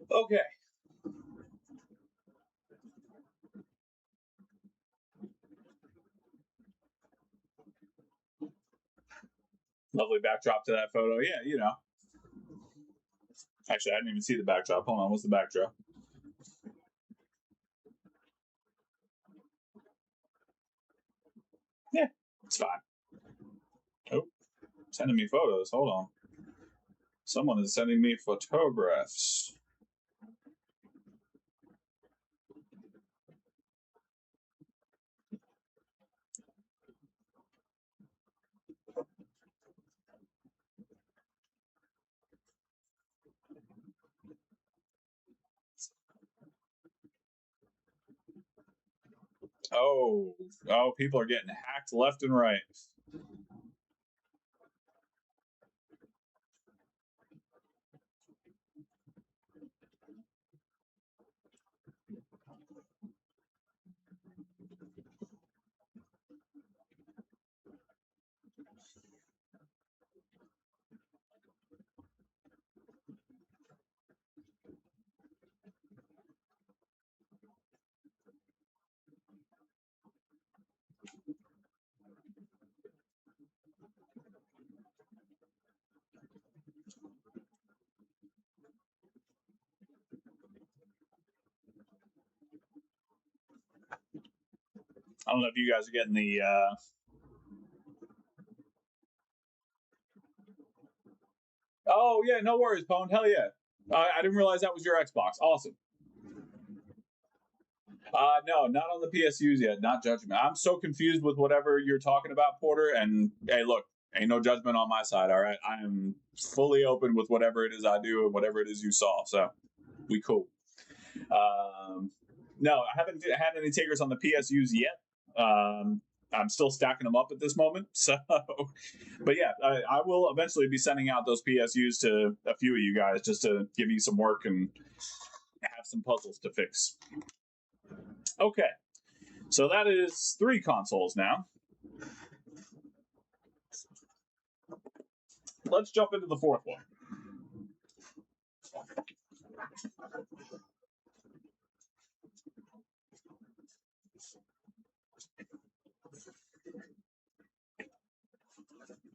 A: Okay. Lovely backdrop to that photo. Yeah. Actually, I didn't even see the backdrop. Hold on. What's the backdrop? Yeah, it's fine. Oh, sending me photos. Hold on. Someone is sending me photographs. Oh, people are getting hacked left and right. I don't know if you guys are getting the. Oh yeah, no worries, Pwn. Hell yeah. I didn't realize that was your Xbox. Awesome. No, not on the PSUs yet. Not judgment. I'm so confused with whatever you're talking about, Porter. And hey, look, ain't no judgment on my side. All right, I am fully open with whatever it is I do and whatever it is you saw. So we cool. No, I haven't had any takers on the PSUs yet. I'm still stacking them up at this moment. So, but yeah, I will eventually be sending out those PSUs to a few of you guys just to give you some work and have some puzzles to fix. Okay, so that is 3 consoles now. Let's jump into the 4th one.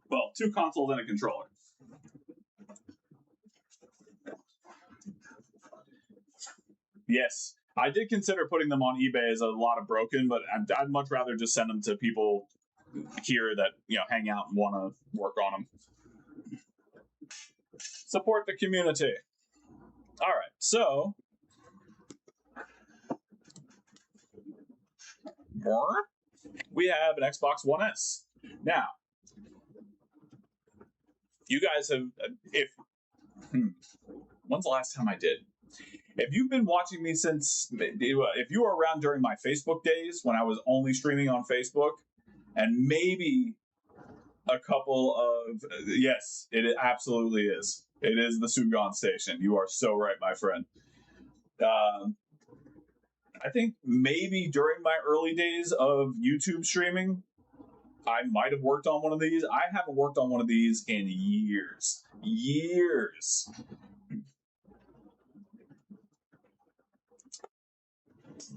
A: Well, 2 consoles and a controller. Yes, I did consider putting them on eBay as a lot of broken, but I'd much rather just send them to people here that hang out and want to work on them. Support the community. All right, so we have an Xbox One S. Now, you guys have, when's the last time I did? If you've been watching me since, if you were around during my Facebook days when I was only streaming on Facebook, and maybe a couple of, yes, it absolutely is. It is the Sugon station. You are so right, my friend. I think maybe during my early days of YouTube streaming, I might have worked on one of these. I haven't worked on one of these in years. Years.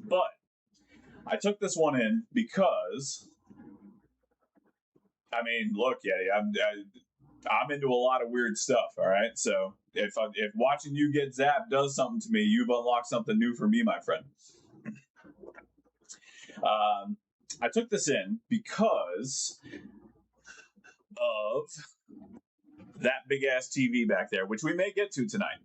A: But I took this one in because, I mean, look, yeah, I'm into a lot of weird stuff. All right, so if watching you get zapped does something to me, you've unlocked something new for me, my friend. I took this in because of that big ass TV back there, which we may get to tonight.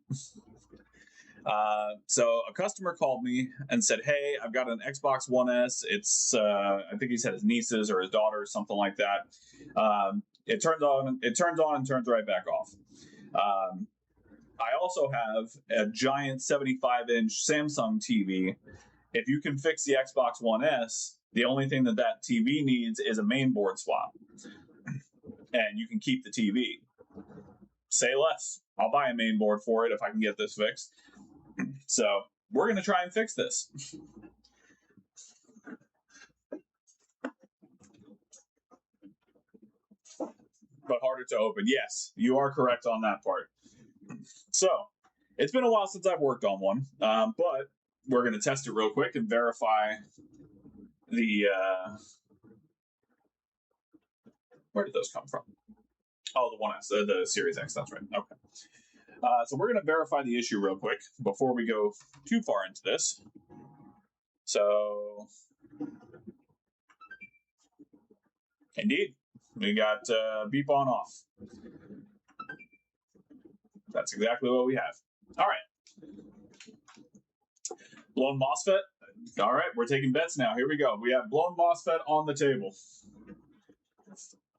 A: So a customer called me and said, "Hey, I've got an Xbox One S. It's I think he said his nieces or his daughter or something like that. It turns on and turns right back off. I also have a giant 75-inch Samsung TV. If you can fix the Xbox One S, the only thing that TV needs is a mainboard swap, and you can keep the TV. Say less. I'll buy a mainboard for it if I can get this fixed." So we're going to try and fix this. But harder to open. Yes, you are correct on that part. So it's been a while since I've worked on one, but we're going to test it real quick and verify the. Where did those come from? Oh, the One S, the Series X. That's right. Okay. So we're going to verify the issue real quick before we go too far into this. So, indeed, we got beep on off. That's exactly what we have. All right. Blown MOSFET. All right, we're taking bets now. Here we go. We have blown MOSFET on the table.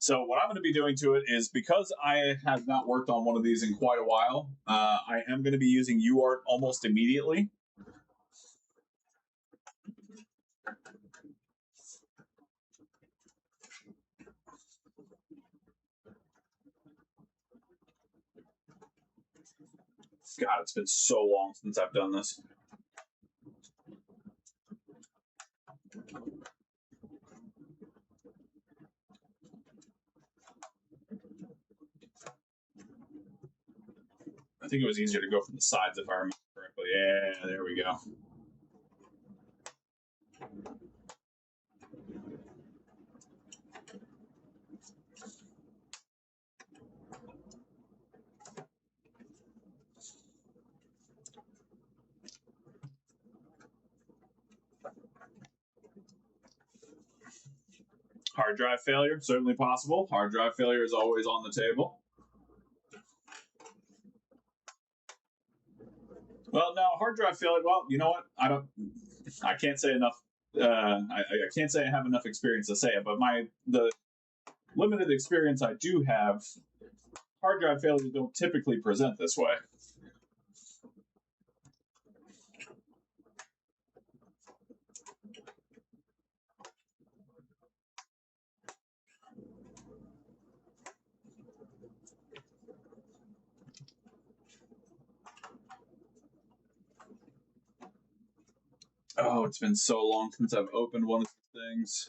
A: So what I'm going to be doing to it is, because I have not worked on one of these in quite a while, I am going to be using UART almost immediately. God, it's been so long since I've done this. I think it was easier to go from the sides if I remember correctly. Yeah, there we go. Hard drive failure, certainly possible. Hard drive failure is always on the table. Well, no, hard drive failure. Well, you know what? I can't say enough. I can't say I have enough experience to say it, but the limited experience I do have, hard drive failures don't typically present this way. Oh, it's been so long since I've opened one of these things.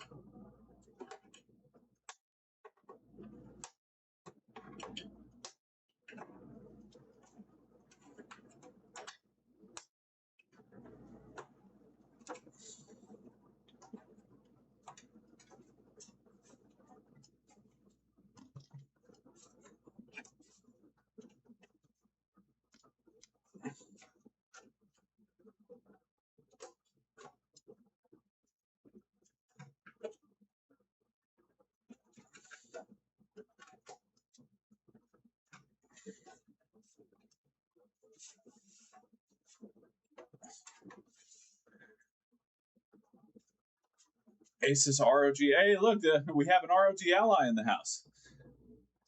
A: Asus ROG. Hey, look, we have an ROG ally in the house.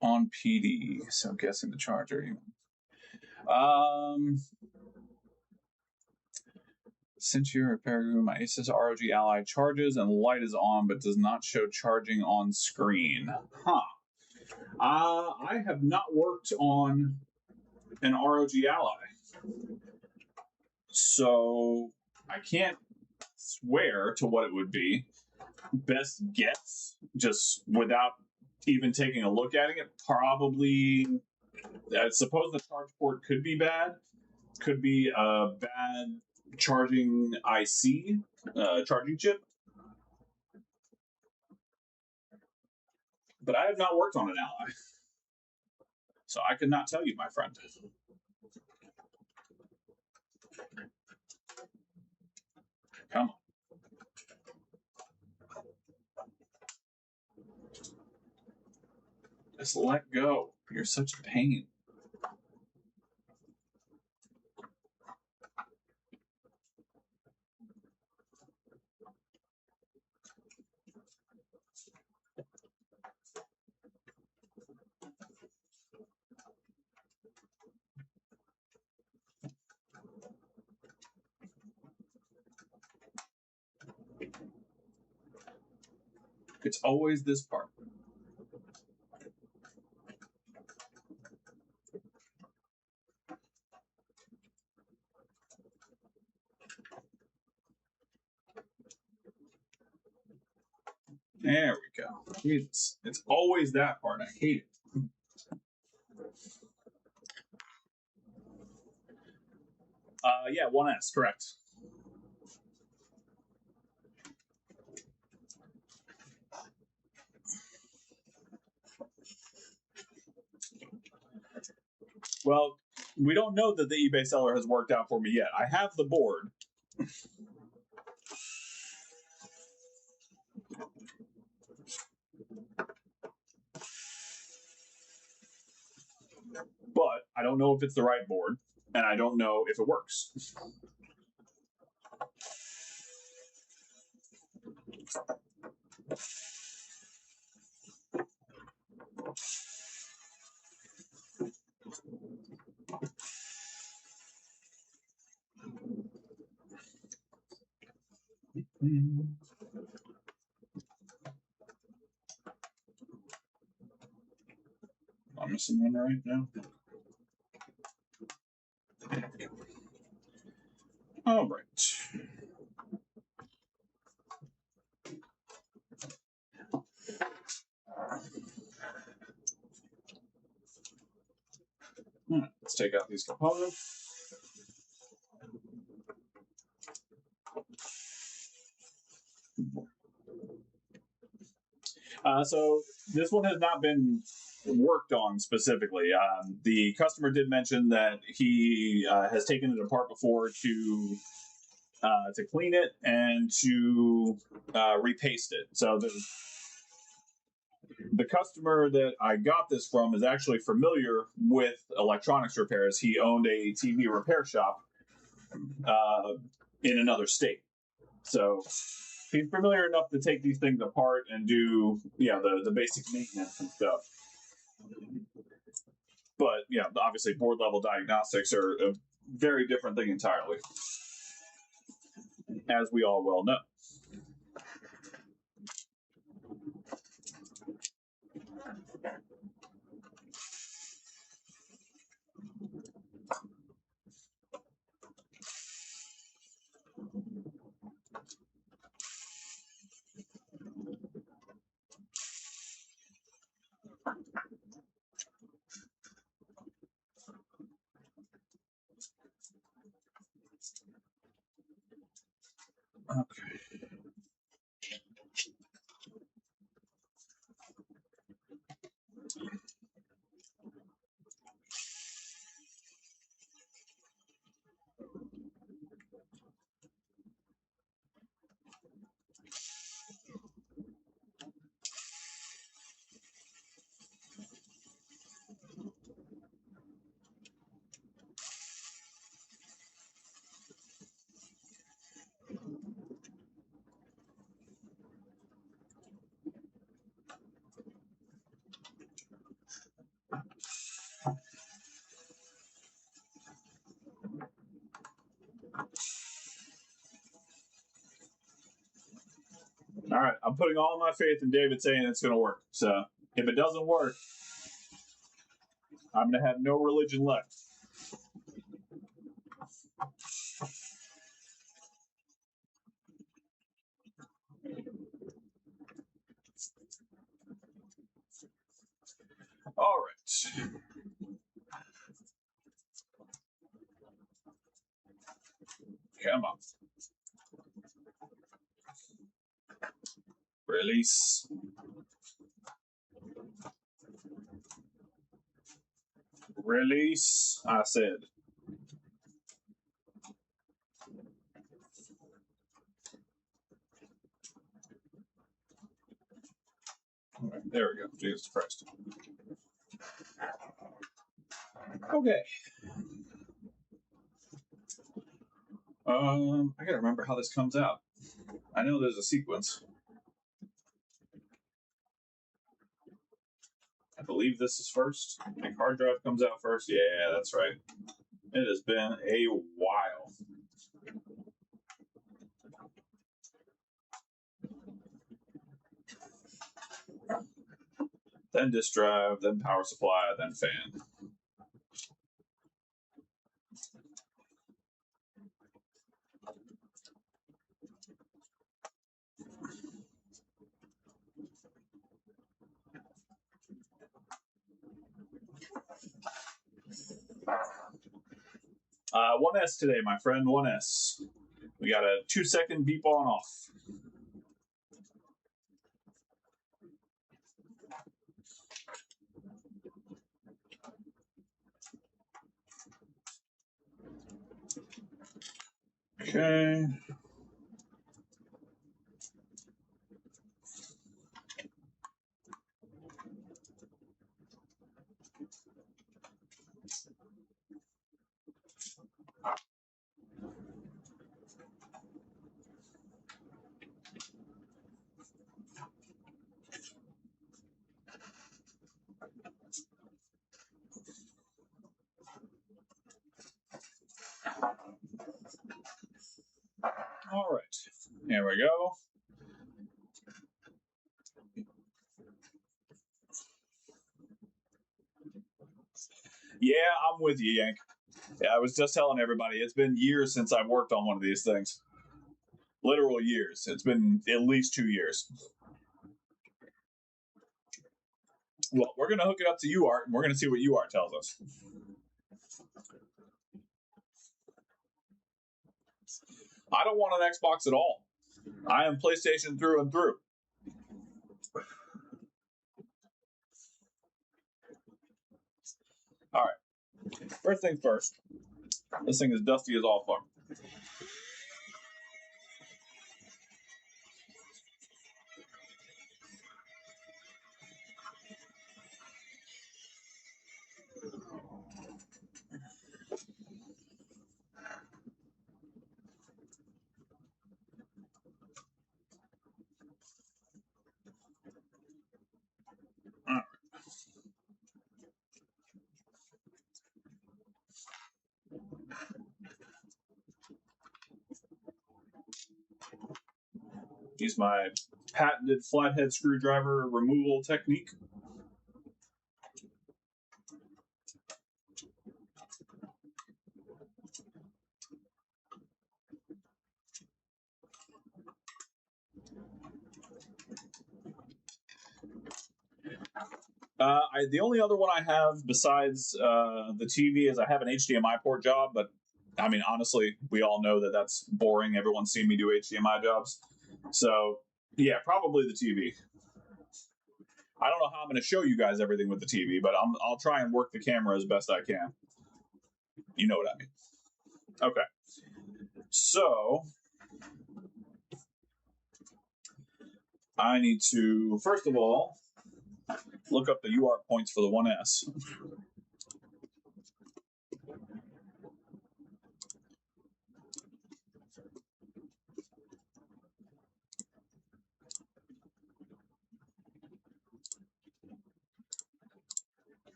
A: On PD, so I'm guessing the charger. Since you're repairing my Asus ROG ally charges and the light is on but does not show charging on screen. Huh. I have not worked on an ROG ally, so I can't swear to what it would be. Best guess, just without even taking a look at it, probably. I suppose the charge port could be bad. Could be a bad charging IC, charging chip. But I have not worked on an ally, so I could not tell you, my friend. Come on. Just let go. You're such a pain. It's always this part. There we go. Jesus. It's always that part. I hate it. Yeah, 1S, correct. Well, we don't know that the eBay seller has worked out for me yet. I have the board. But I don't know if it's the right board, and I don't know if it works. I'm missing one right now. All right. Let's take out these components. So this one has not been worked on specifically. The customer did mention that he has taken it apart before to clean it and to repaste it. So the customer that I got this from is actually familiar with electronics repairs. He owned a TV repair shop in another state. So he's familiar enough to take these things apart and do the basic maintenance and stuff. But obviously board level diagnostics are a very different thing entirely, as we all well know. Okay. All right, I'm putting all my faith in David saying it's going to work. So if it doesn't work, I'm going to have no religion left. All right. Come on. Release. Release, I said. All right, there we go. Jesus Christ. Okay. I gotta remember how this comes out. I know there's a sequence. I believe this is first. My hard drive comes out first. Yeah, that's right. It has been a while. Then disk drive, then power supply, then fan. Uh, 1S today, my friend, 1S. We got a 2-second beep on off. Okay. All right. Here we go. Yeah, I'm with you, Yank. Yeah, I was just telling everybody it's been years since I've worked on one of these things. Literal years. It's been at least 2 years. Well, we're going to hook it up to UART, and we're going to see what UART tells us. I don't want an Xbox at all. I am PlayStation through and through. All right. First thing first. This thing is dusty as all fuck. Use my patented flathead screwdriver removal technique. The only other one I have besides the TV is I have an HDMI port job, but I mean, honestly, we all know that that's boring. Everyone's seen me do HDMI jobs. So, yeah, probably the TV. I don't know how I'm going to show you guys everything with the TV, but I'll try and work the camera as best I can. You know what I mean. Okay. So, I need to, first of all, look up the UART points for the 1S.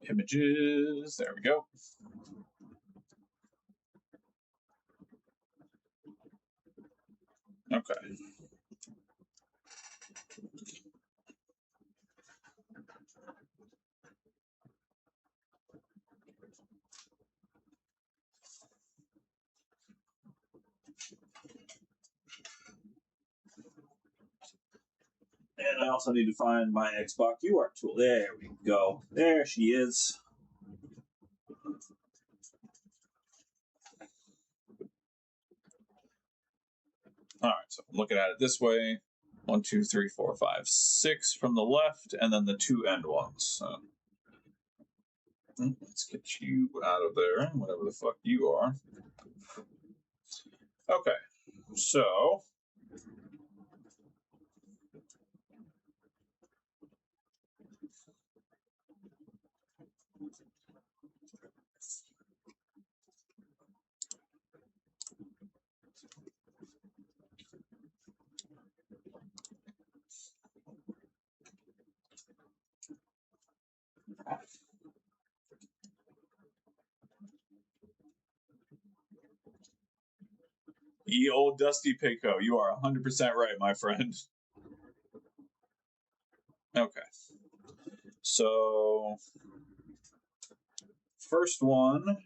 A: Images, there we go. Okay. And I also need to find my Xbox UART tool. There we go. There she is. All right, so I'm looking at it this way. 1, 2, 3, 4, 5, 6 from the left, and then the two end ones. So let's get you out of there, whatever the fuck you are. Okay, so ye old Dusty Pico, you are 100% right, my friend. Okay, so first one.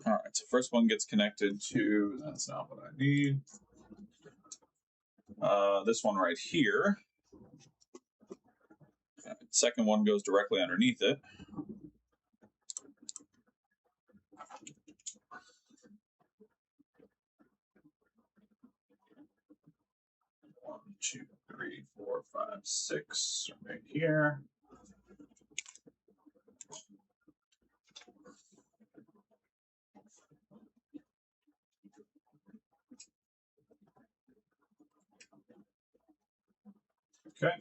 A: All right, so first one gets connected to, that's not what I need. This one right here. Second one goes directly underneath it. One, 2, 3, 4, 5, 6, right here. Okay.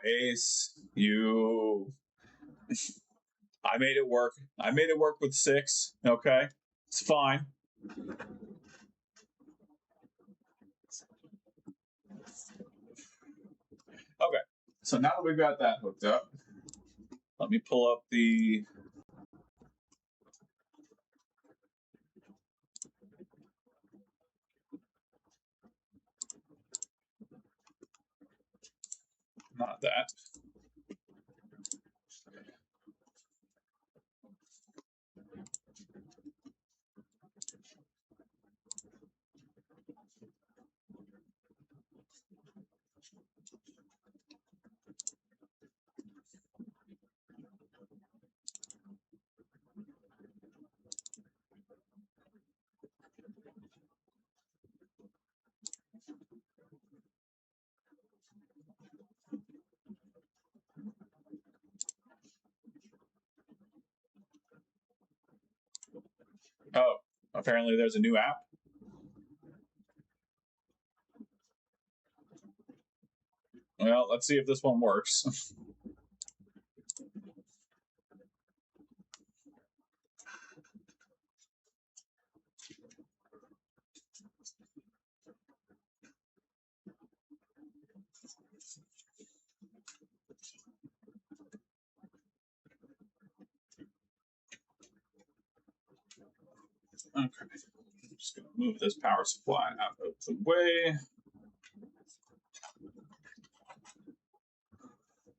A: Ace, you. I made it work. I made it work with 6. Okay, it's fine. Okay, so now that we've got that hooked up, let me pull up the. Not that. Oh, apparently there's a new app. Well, let's see if this one works. Okay, I'm just going to move this power supply out of the way.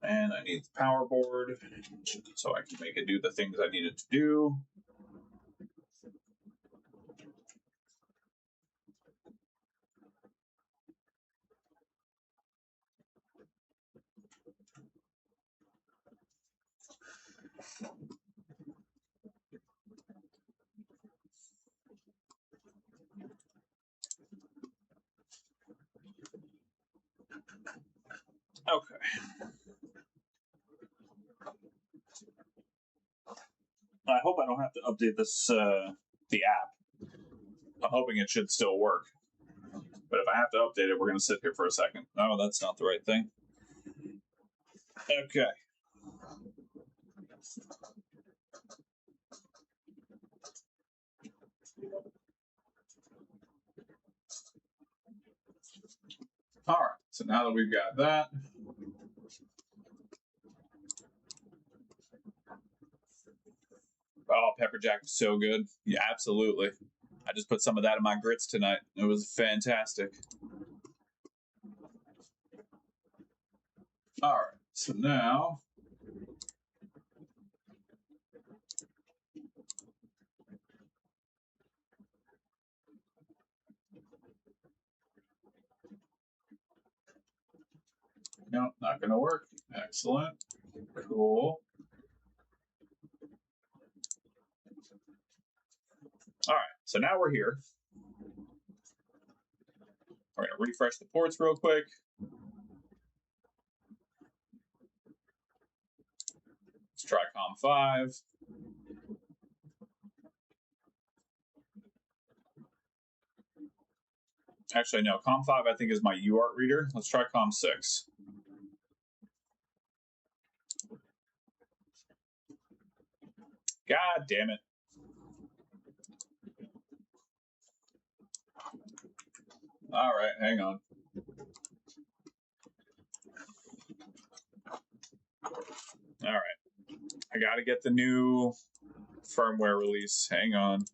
A: And I need the power board so I can make it do the things I need it to do. Okay. I hope I don't have to update this the app. I'm hoping it should still work. But if I have to update it, we're going to sit here for a second. Oh, that's not the right thing. Okay. All right. So now that we've got that, oh, pepper jack was so good. Yeah, absolutely. I just put some of that in my grits tonight. It was fantastic. All right. So now. No, not going to work. Excellent. Cool. All right. So now we're here. We're going to refresh the ports real quick. Let's try COM5. Actually, no, COM5 I think is my UART reader. Let's try COM6. God damn it. All right, hang on. All right. I got to get the new firmware release. Hang on.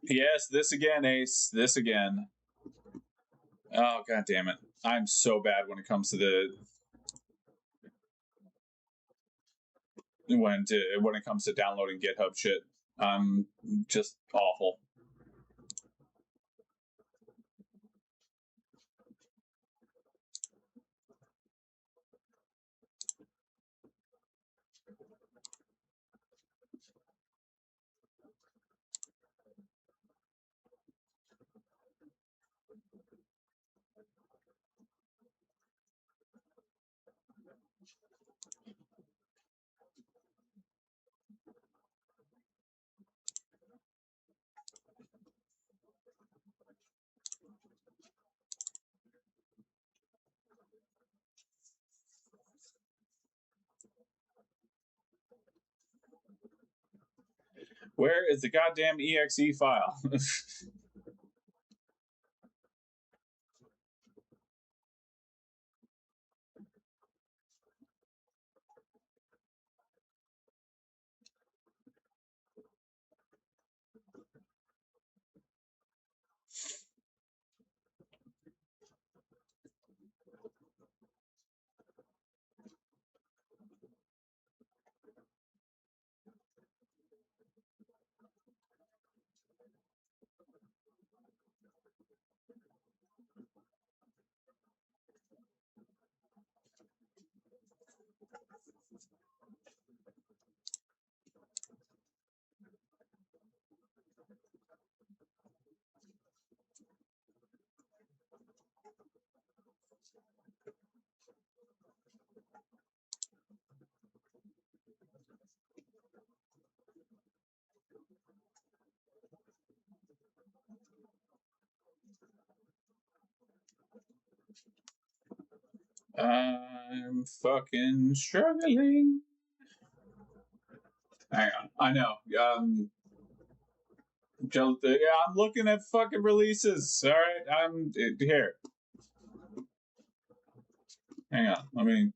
A: Yes, this again, Ace. This again. Oh, god damn it. I'm so bad when it comes to when it comes to downloading GitHub shit. I'm just awful. Where is the goddamn exe file? I'm fucking struggling. Hang on. I know. I'm looking at fucking releases. All right. I'm here. Hang on. Let me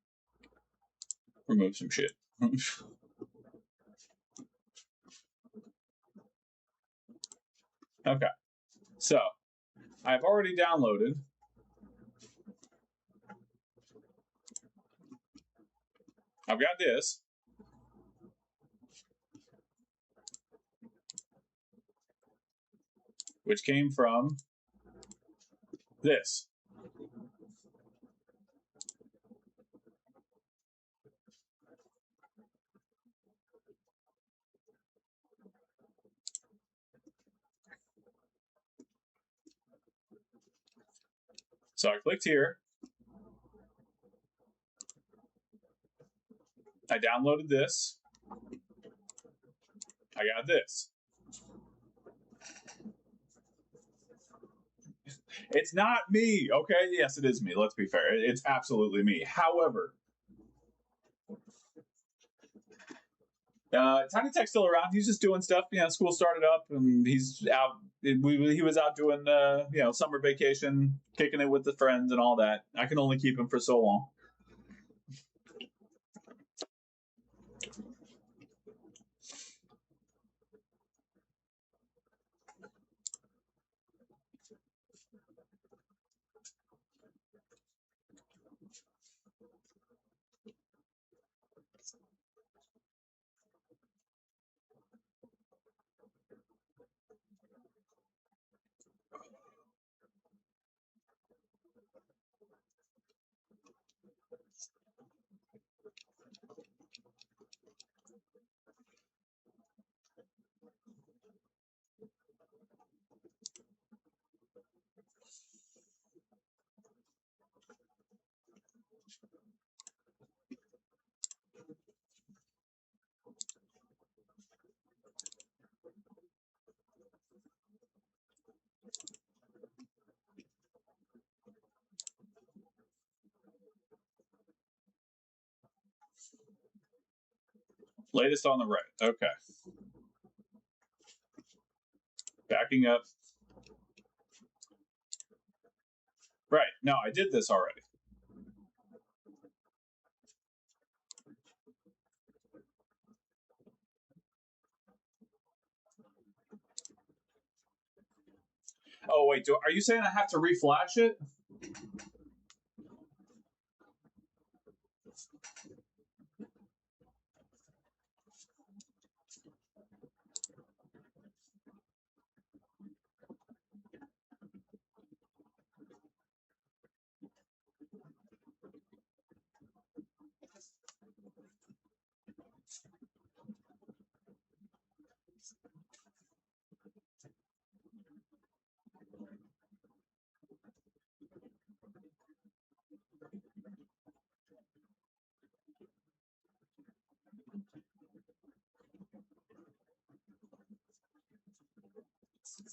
A: remove some shit. Okay. So I've already downloaded. I've got this. Which came from this. So I clicked here. I downloaded this. I got this. It's not me, okay? Yes, it is me. Let's be fair. It's absolutely me. However, Tiny Tech's still around. He's just doing stuff. You know, school started up, and he's out. He was out doing summer vacation, kicking it with the friends and all that. I can only keep him for so long. Latest on the right. Okay. Backing up. Right. No, I did this already. Oh wait, are you saying I have to reflash it?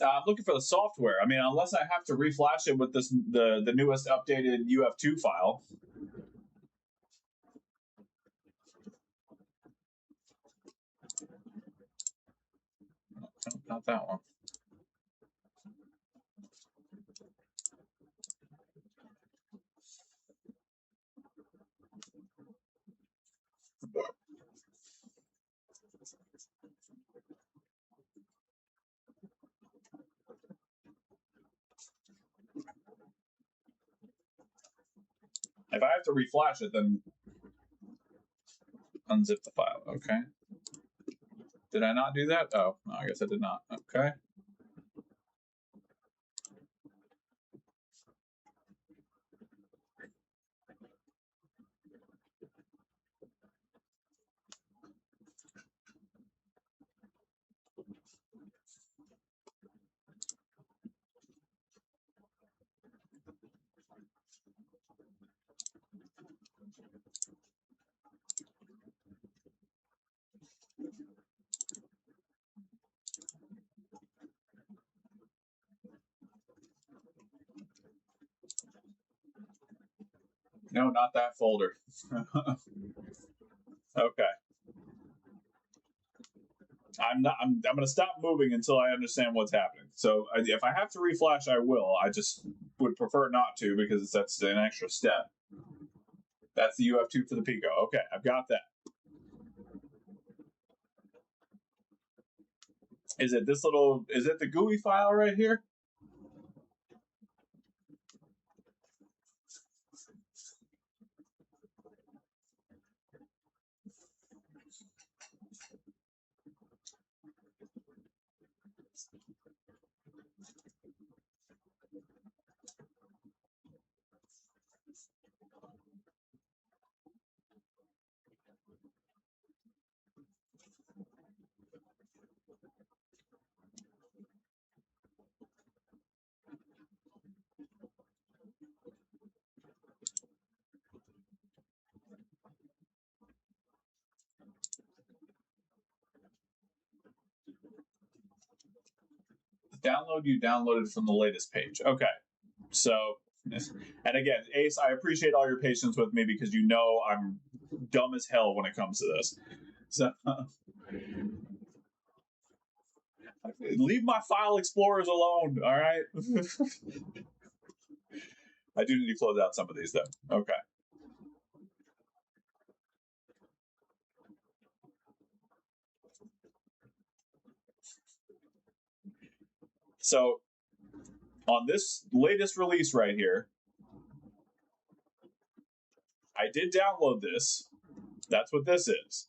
A: I'm looking for the software. I mean, unless I have to reflash it with the newest updated UF2 file. Not that one. If I have to reflash it, then unzip the file. Okay. Did I not do that? Oh, no, I guess I did not. Okay. No, not that folder. Okay. I'm not. I'm going to stop moving until I understand what's happening. So if I have to reflash, I will. I just would prefer not to because that's an extra step. That's the UF2 for the Pico. Okay, I've got that. Is it this little? Is it the GUI file right here? Download you downloaded from the latest page. Okay. So, and again, Ace, I appreciate all your patience with me because you know I'm dumb as hell when it comes to this. So, leave my file explorers alone, all right? I do need to close out some of these, though. Okay. So, on this latest release right here, I did download this. That's what this is.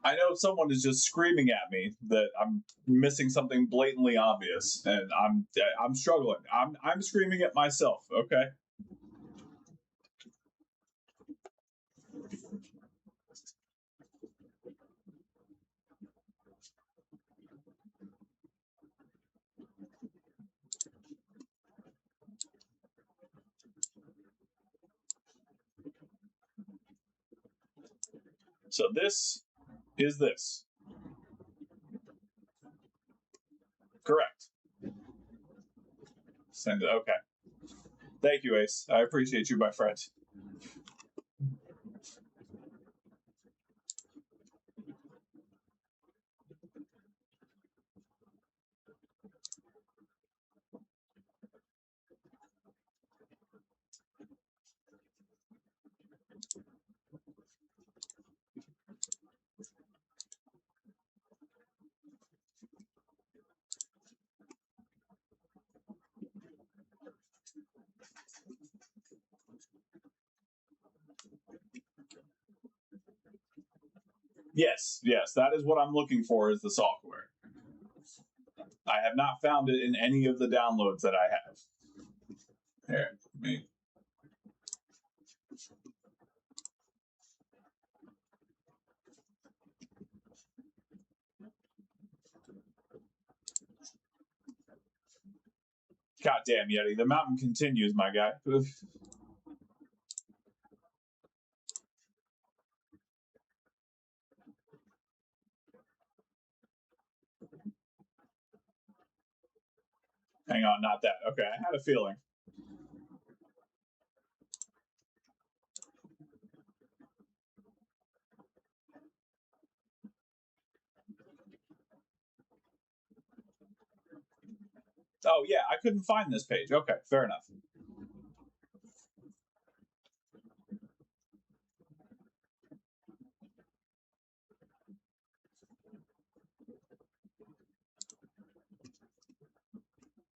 A: I know someone is just screaming at me that I'm missing something blatantly obvious, and I'm struggling. I'm screaming at myself. Okay. So this is this. Correct. Send it. Okay. Thank you, Ace. I appreciate you, my friend. Yes, yes, that is what I'm looking for is the software. I have not found it in any of the downloads that I have. Here, me. Goddamn Yeti, the mountain continues, my guy. Hang on, not that. Okay, I had a feeling. Oh, yeah, I couldn't find this page. Okay, fair enough.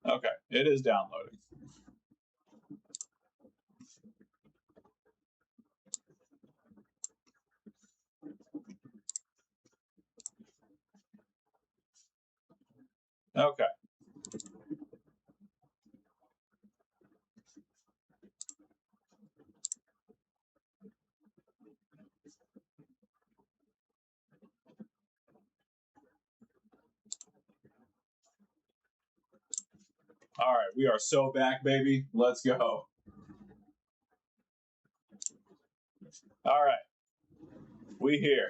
A: Okay, it is downloading. Okay. All right, we are so back, baby. Let's go. All right, we here.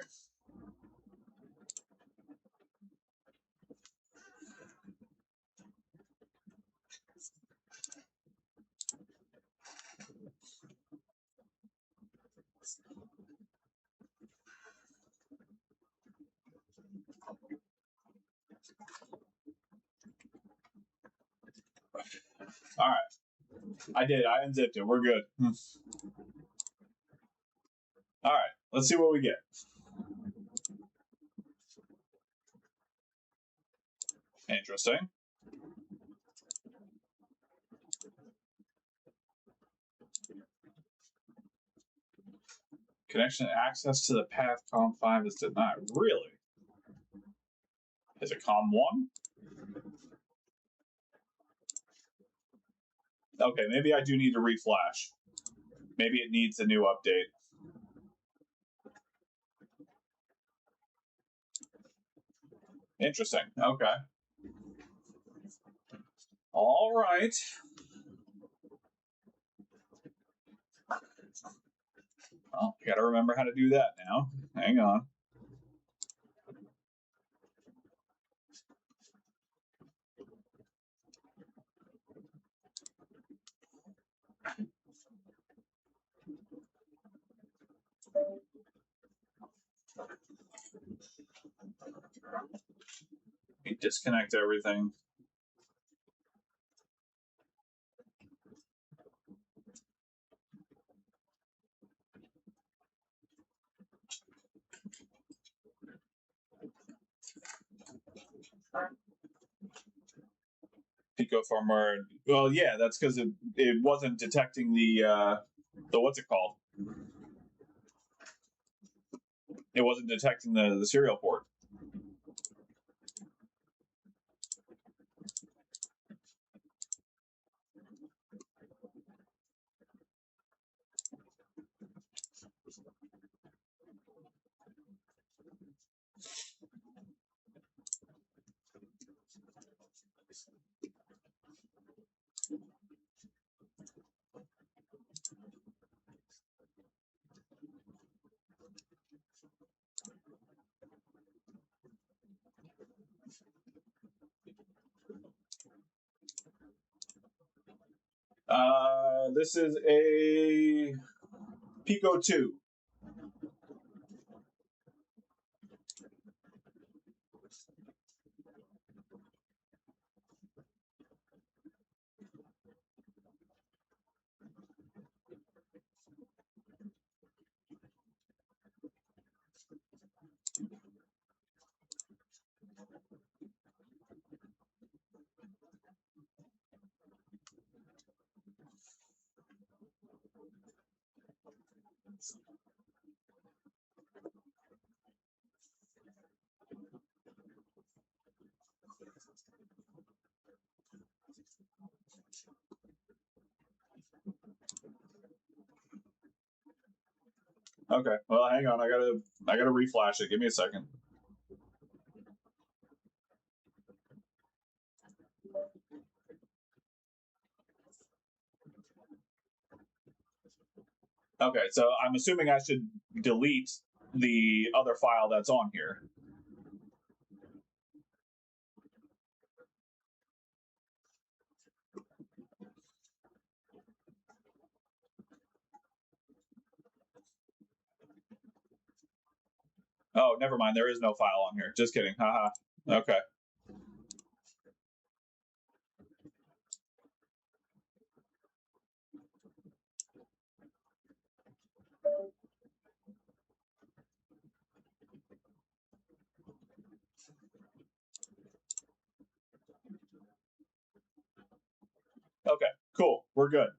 A: All right, I did. I unzipped it. We're good. All right, let's see what we get. Interesting. Connection access to the path COM5 is denied. Really? Is it COM1? Okay, maybe I do need to reflash. Maybe it needs a new update. Interesting. Okay. All right. Well, you got to remember how to do that now. Hang on. You disconnect everything. Pico firmware. Well, yeah, that's because it wasn't detecting the what's it called? It wasn't detecting the serial port. This is a Pico 2. Okay, well, hang on. I gotta reflash it. Give me a second. Okay, so I'm assuming I should delete the other file that's on here. Oh, never mind. There is no file on here. Just kidding. Haha. Okay. Okay, cool. We're good.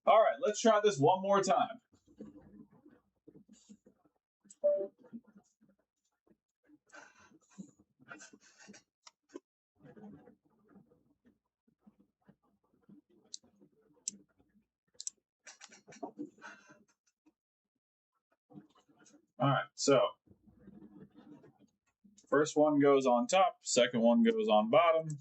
A: All right, let's try this one more time. All right, so first one goes on top, second one goes on bottom.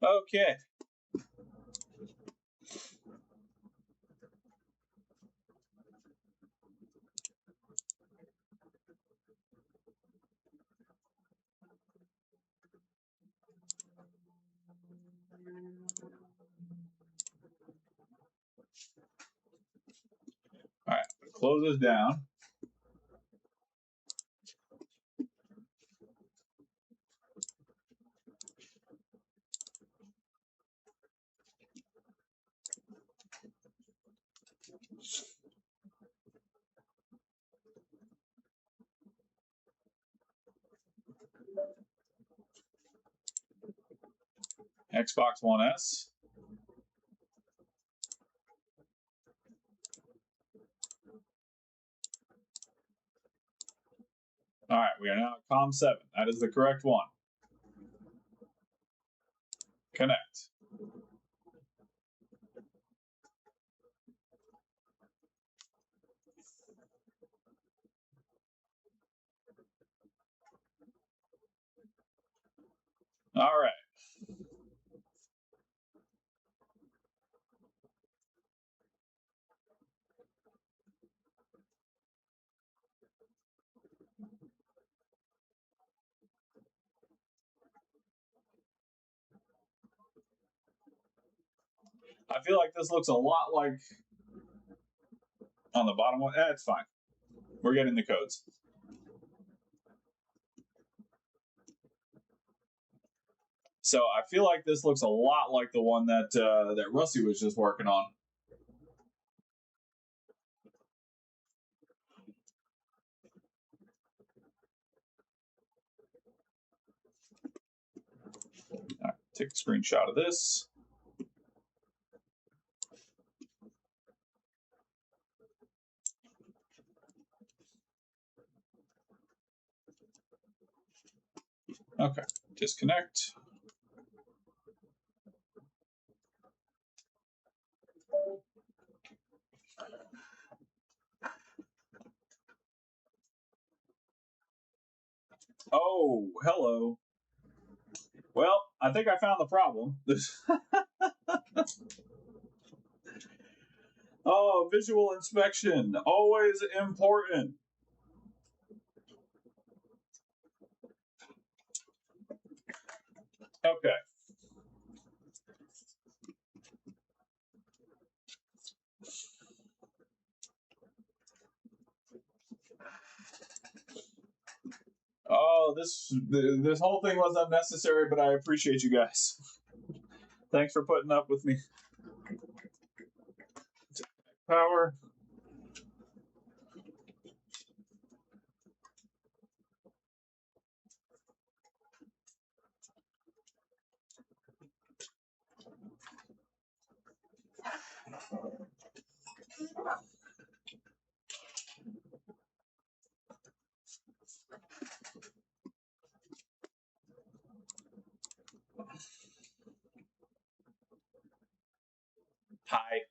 A: Okay. All right, close this down. Xbox One S. All right, we are now at COM7. That is the correct one. Connect. All right. I feel like this looks a lot like on the bottom one. It's fine. We're getting the codes. So I feel like this looks a lot like the one that that Rusty was just working on. All right, take a screenshot of this. Okay, disconnect. Oh, hello. Well, I think I found the problem. Oh, visual inspection, always important. Okay. Oh, this whole thing was unnecessary, but I appreciate you guys. Thanks for putting up with me. Power. Hi.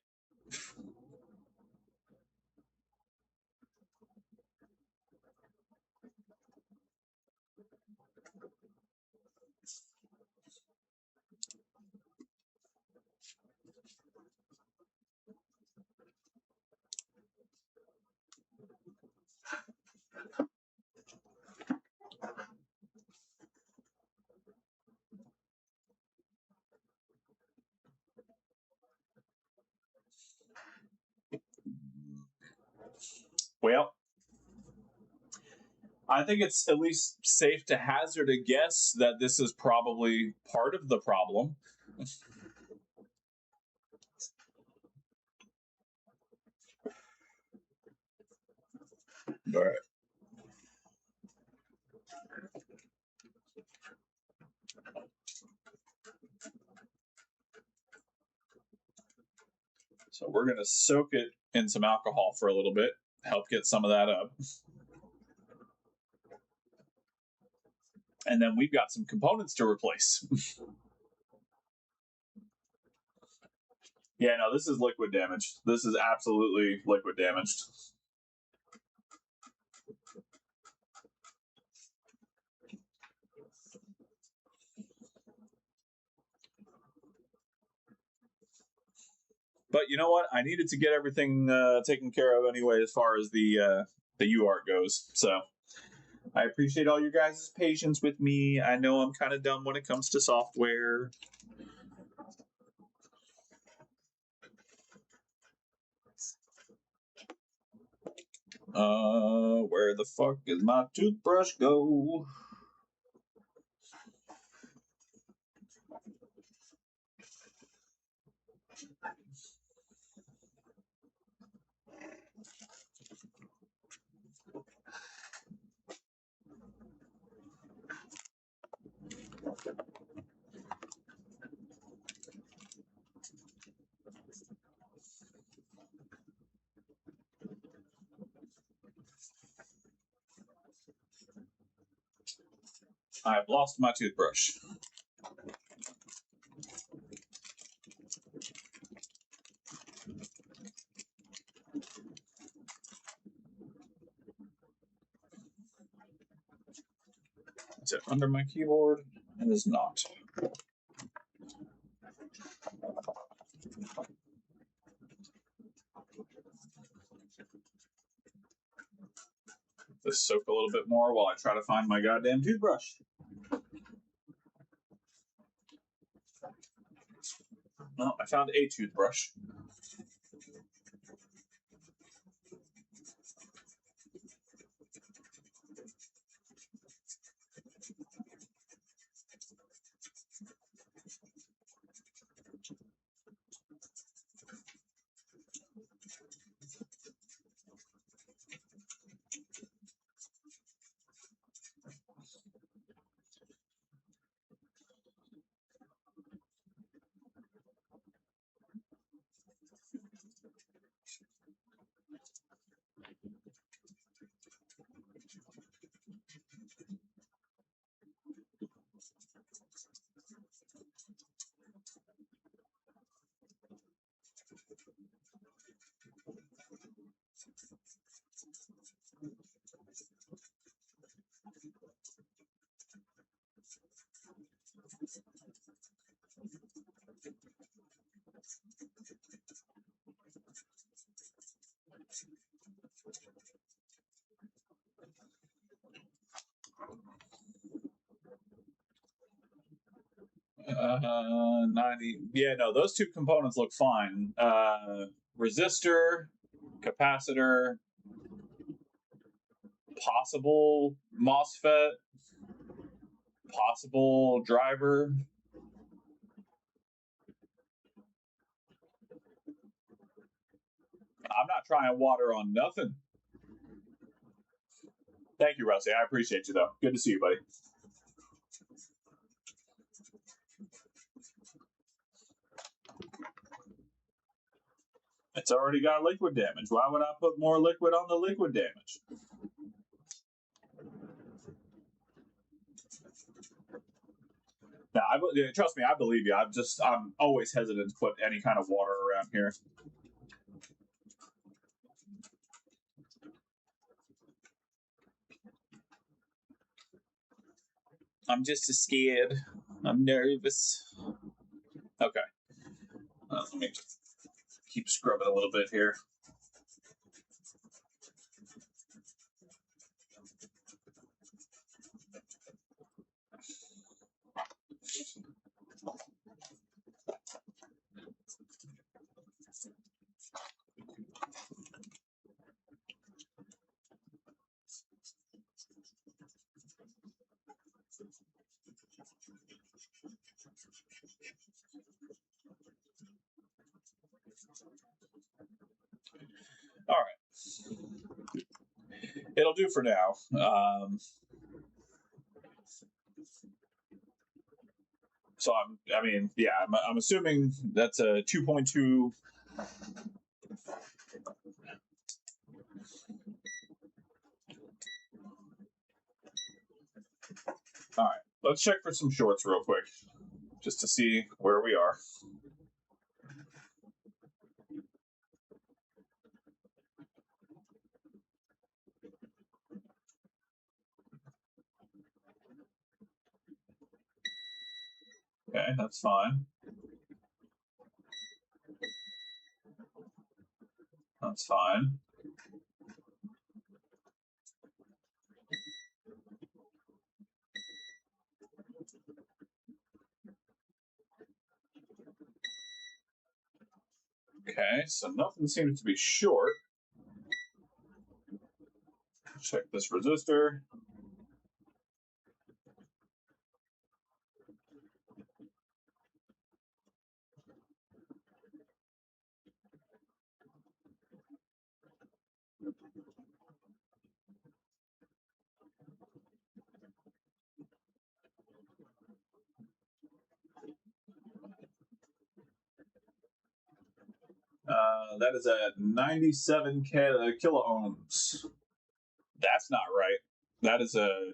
A: Well, I think it's at least safe to hazard a guess that this is probably part of the problem. All right. So we're going to soak it in some alcohol for a little bit, help get some of that up. And then we've got some components to replace. Yeah, no, this is liquid damaged. This is absolutely liquid damaged. But you know what? I needed to get everything taken care of anyway, as far as the UART goes. So I appreciate all your guys' patience with me. I know I'm kind of dumb when it comes to software. Where the fuck is my toothbrush go? I've lost my toothbrush. Is it under my keyboard? It is not. Let's soak a little bit more while I try to find my goddamn toothbrush. Well, I found a toothbrush. 90. Yeah, no, those two components look fine. Resistor, capacitor, possible MOSFET, possible driver. I'm not trying water on nothing. Thank you, Rusty. I appreciate you, though. Good to see you, buddy. It's already got liquid damage. Why would I put more liquid on the liquid damage? Now, trust me, I believe you. I'm always hesitant to put any kind of water around here. I'm just scared. I'm nervous. Okay. Let me just keep scrubbing a little bit here. All right. It'll do for now. So I'm assuming that's a 2.2. All right, let's check for some shorts real quick, just to see where we are. Okay, that's fine. That's fine. Okay, so nothing seems to be short. Check this resistor. That is at 97 kilo ohms. That's not right. That is a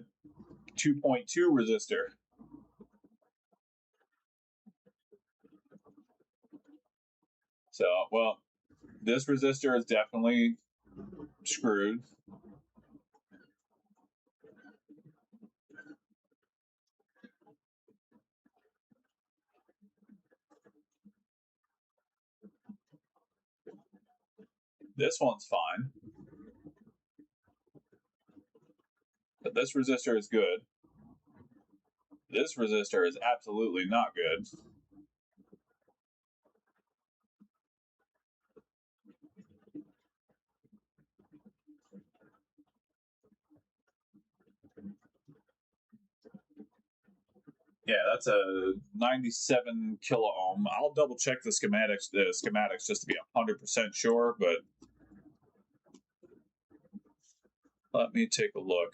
A: 2.2 resistor. So, well, this resistor is definitely screwed. This one's fine. But this resistor is good. This resistor is absolutely not good. Yeah, that's a 97 kilo ohm. I'll double check the schematics just to be 100% sure, but let me take a look.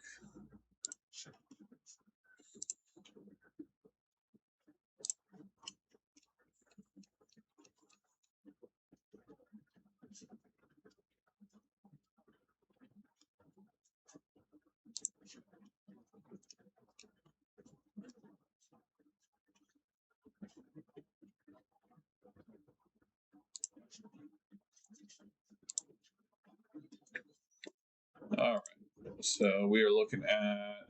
A: All right, so we are looking at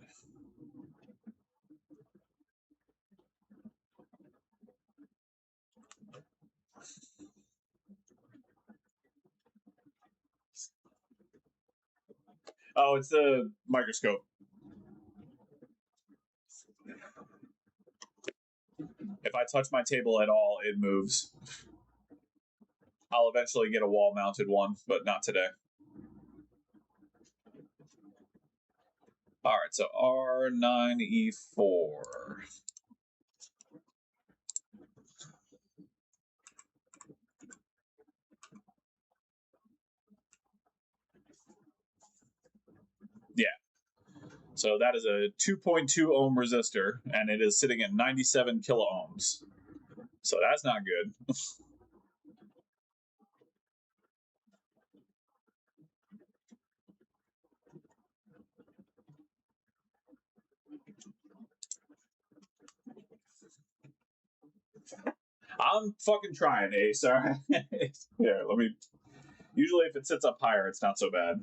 A: it's the microscope. If I touch my table at all, it moves. I'll eventually get a wall-mounted one, but not today. All right, so R9E4. Yeah. So that is a 2.2 ohm resistor, and it is sitting at 97 kilo ohms. So that's not good. I'm fucking trying, Ace. All right. Here, let me. Usually, if it sits up higher, it's not so bad.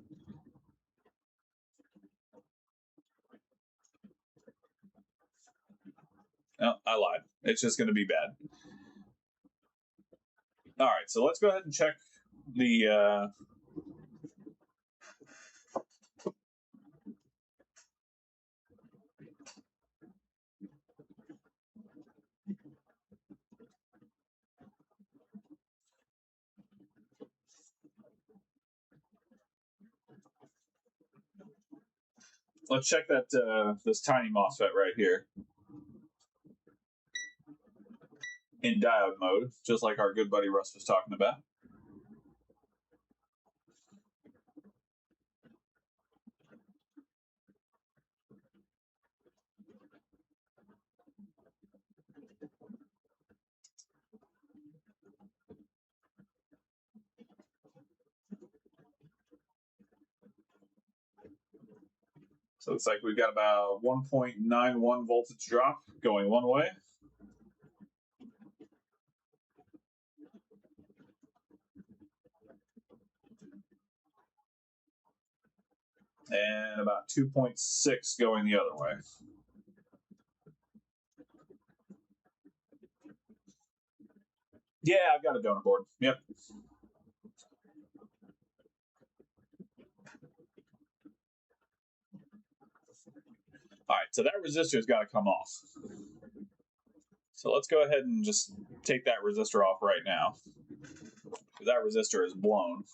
A: No, I lied. It's just going to be bad. All right, so let's go ahead and check the. Let's check that this tiny MOSFET right here in diode mode, just like our good buddy Russ was talking about. So it's like we've got about 1.91 voltage drop going one way. And about 2.6 going the other way. Yeah, I've got a donor board. Yep. All right, so that resistor's got to come off. So let's go ahead and just take that resistor off right now, because that resistor is blown.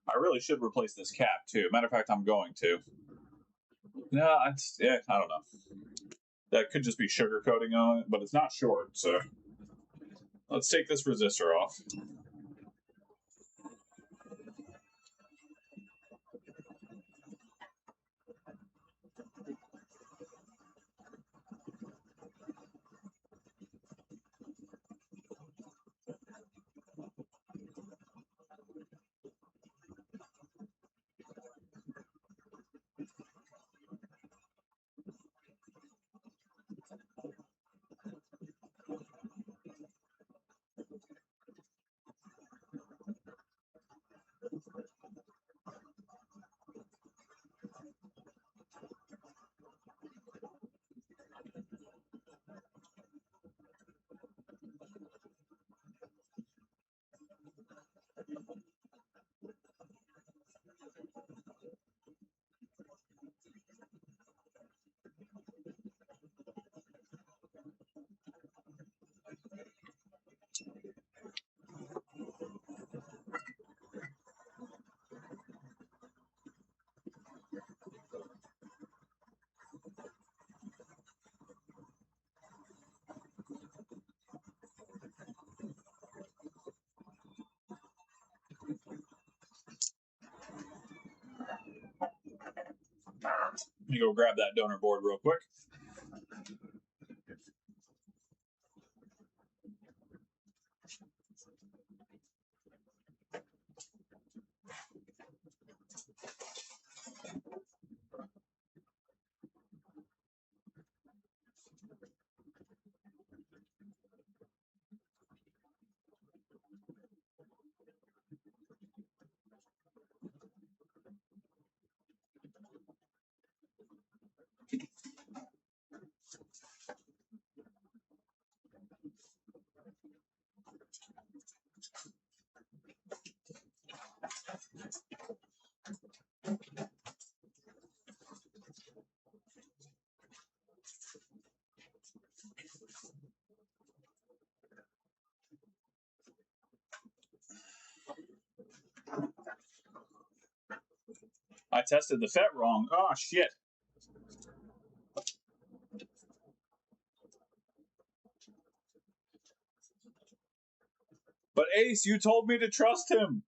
A: I really should replace this cap too. Matter of fact, I'm going to. No, I don't know. That could just be sugar coating on it, but it's not short, so let's take this resistor off. Let me go grab that donor board real quick. I tested the FET wrong. Oh, shit. But Ace, you told me to trust him.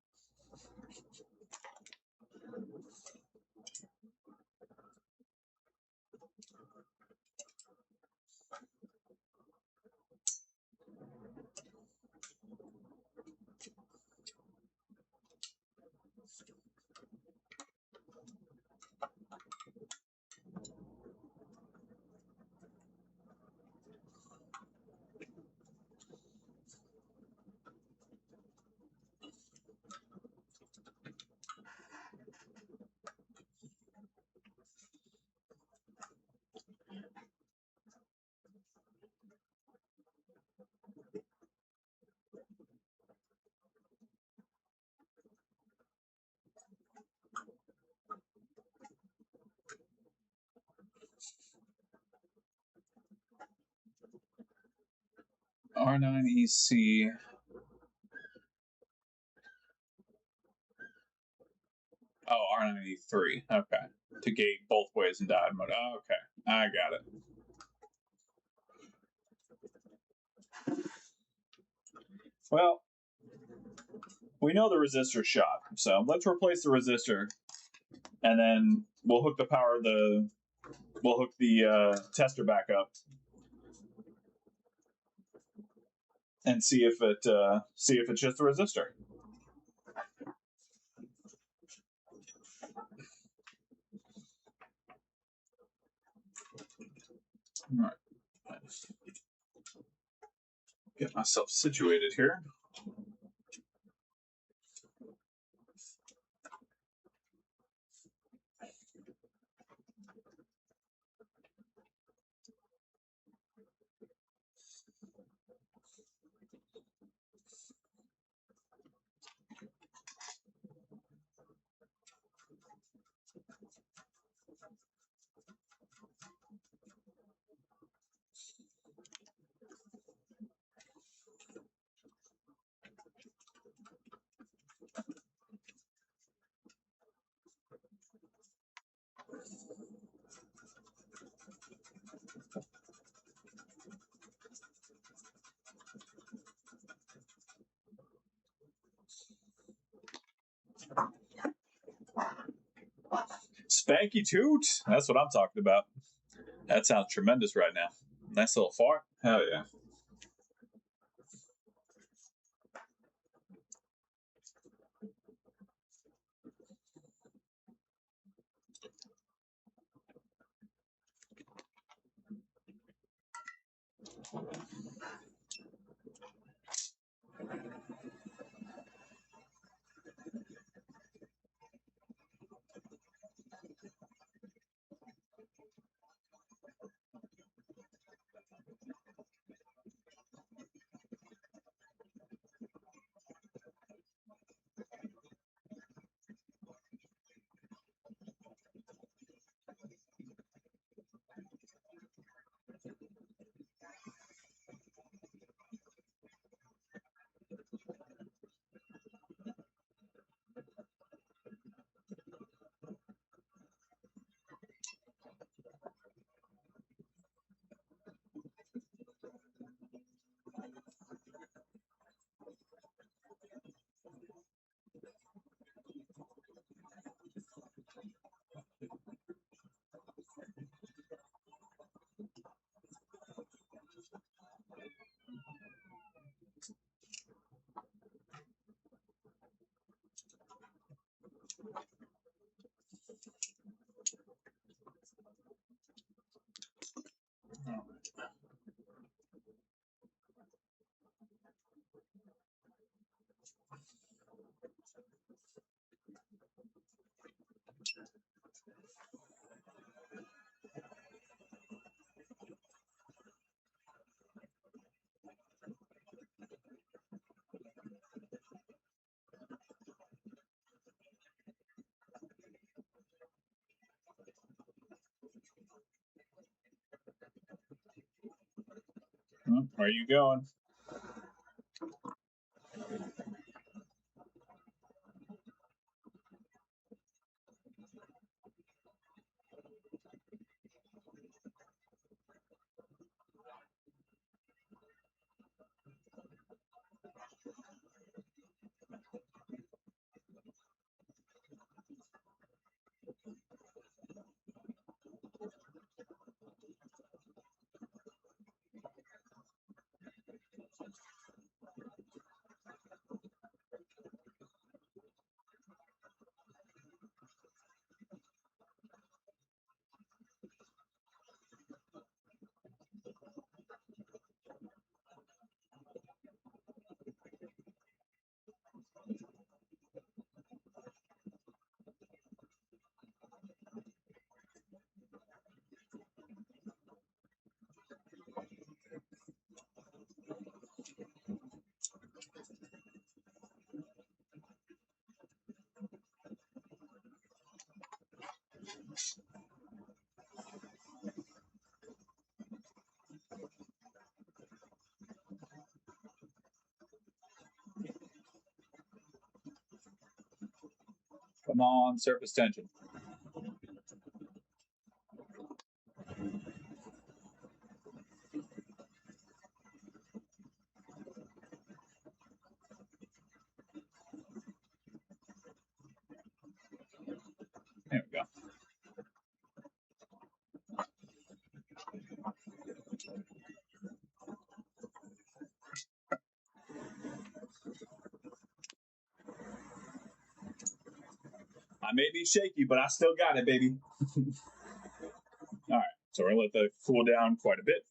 A: R9EC. Oh, R9E3. Okay. To gate both ways in diode mode. Oh, okay. I got it. Well, we know the resistor shot, so let's replace the resistor, and then we'll hook the tester back up, and see if it's just the resistor. All right. Get myself situated here. Spanky toot. That's what I'm talking about. That sounds tremendous right now. Nice little fart. Hell yeah. Where are you going? Come on, surface tension. There we go. I may be shaky, but I still got it, baby. All right, so we're gonna let that cool down quite a bit.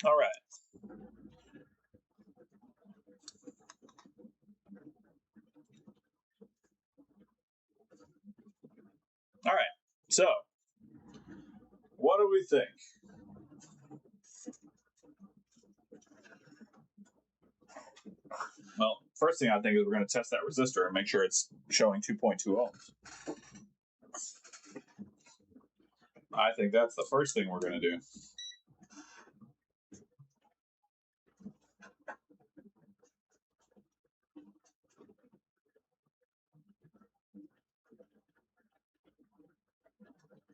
A: All right. All right. So, what do we think? Well, first thing I think is we're going to test that resistor and make sure it's showing 2.2 ohms. I think that's the first thing we're going to do.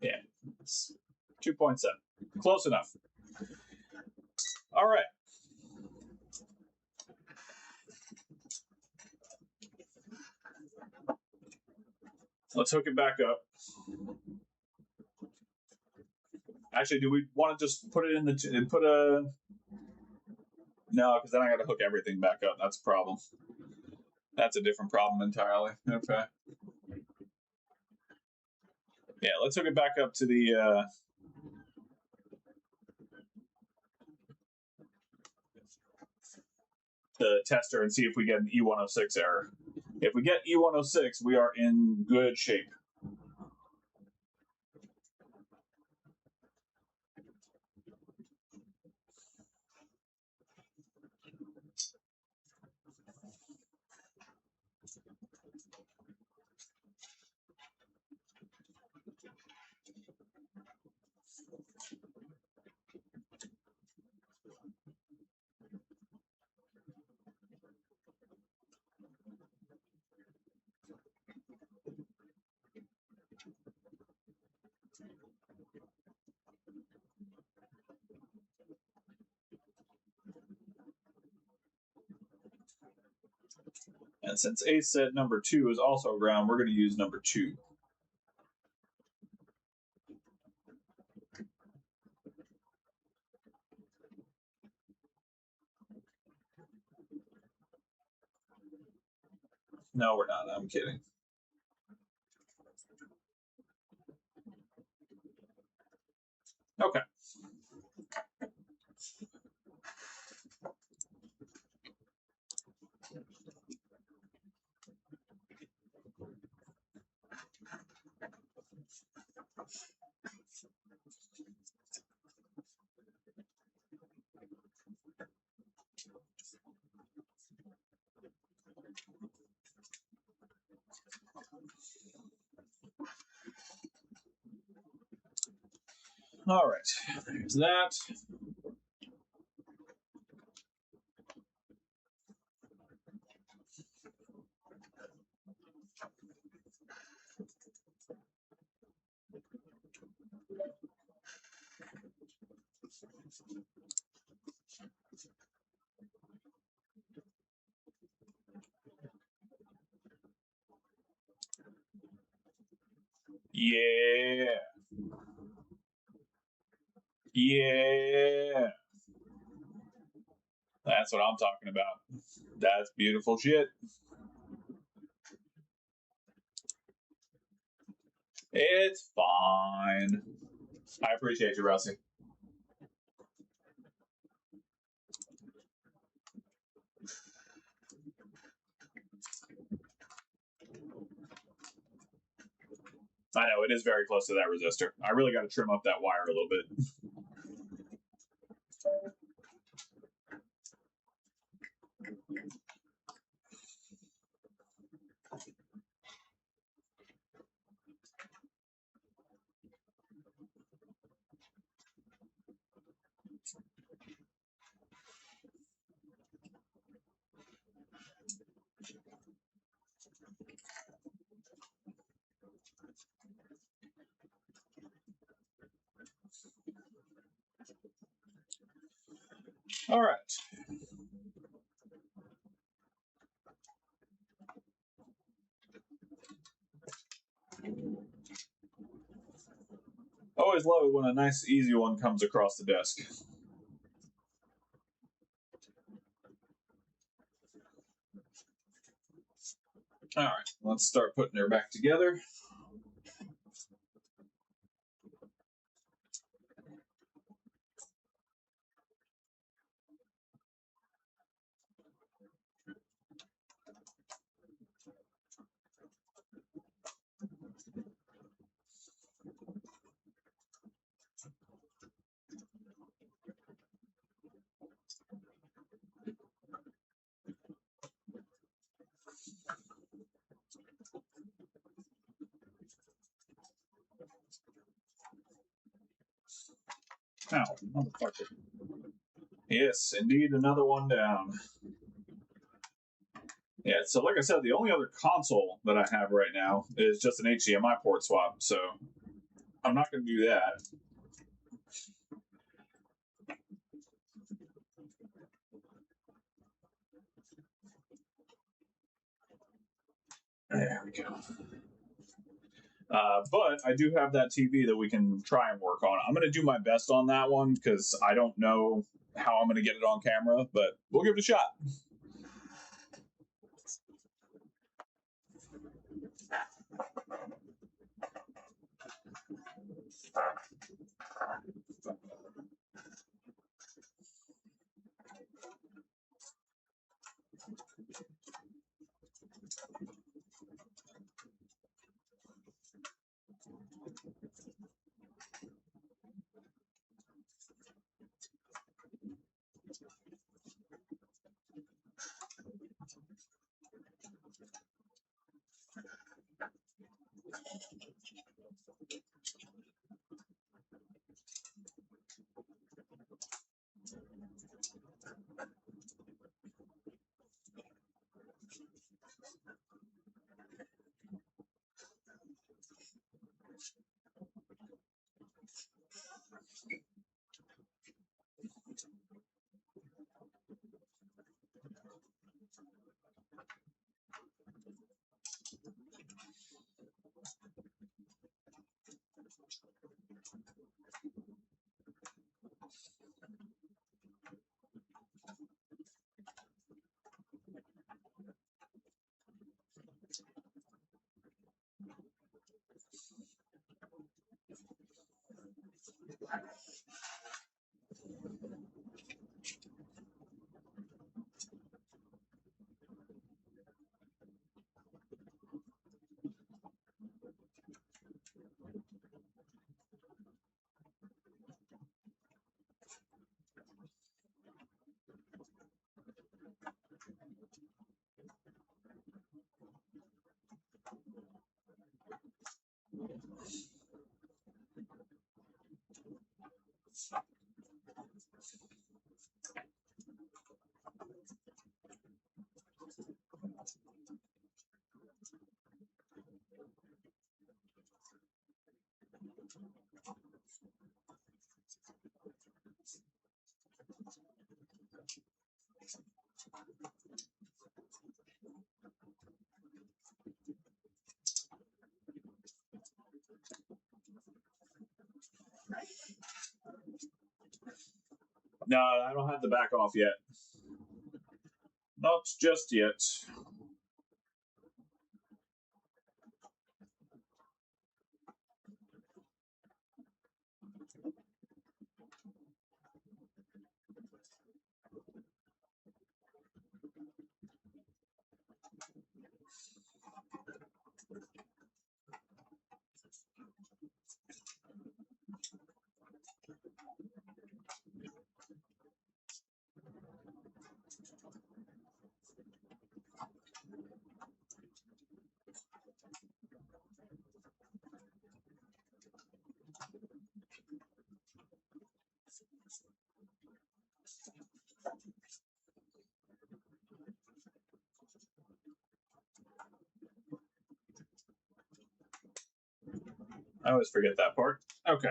A: Yeah, it's 2.7. Close enough. All right. Let's hook it back up. Actually, do we want to just put it in the put a? No, because then I got to hook everything back up. That's a problem. That's a different problem entirely. Okay. Yeah, let's hook it back up to the tester and see if we get an E106 error. If we get E106, we are in good shape. And since A said number 2 is also ground, we're going to use number 2. No, we're not. I'm kidding. Okay. All right, there's that. Yeah. Yeah. That's what I'm talking about. That's beautiful shit. It's fine. I appreciate you, Rusty. I know it is very close to that resistor. I really got to trim up that wire a little bit. All right. Always love it when a nice, easy one comes across the desk. All right, let's start putting her back together. Ow, motherfucker. Yes, indeed, another one down. Yeah, so like I said, the only other console that I have right now is just an HDMI port swap, so I'm not going to do that. There we go. But I do have that TV that we can try and work on. I'm going to do my best on that one because I don't know how I'm going to get it on camera, but we'll give it a shot. No, I don't have the back off yet. Not just yet. I always forget that part. Okay.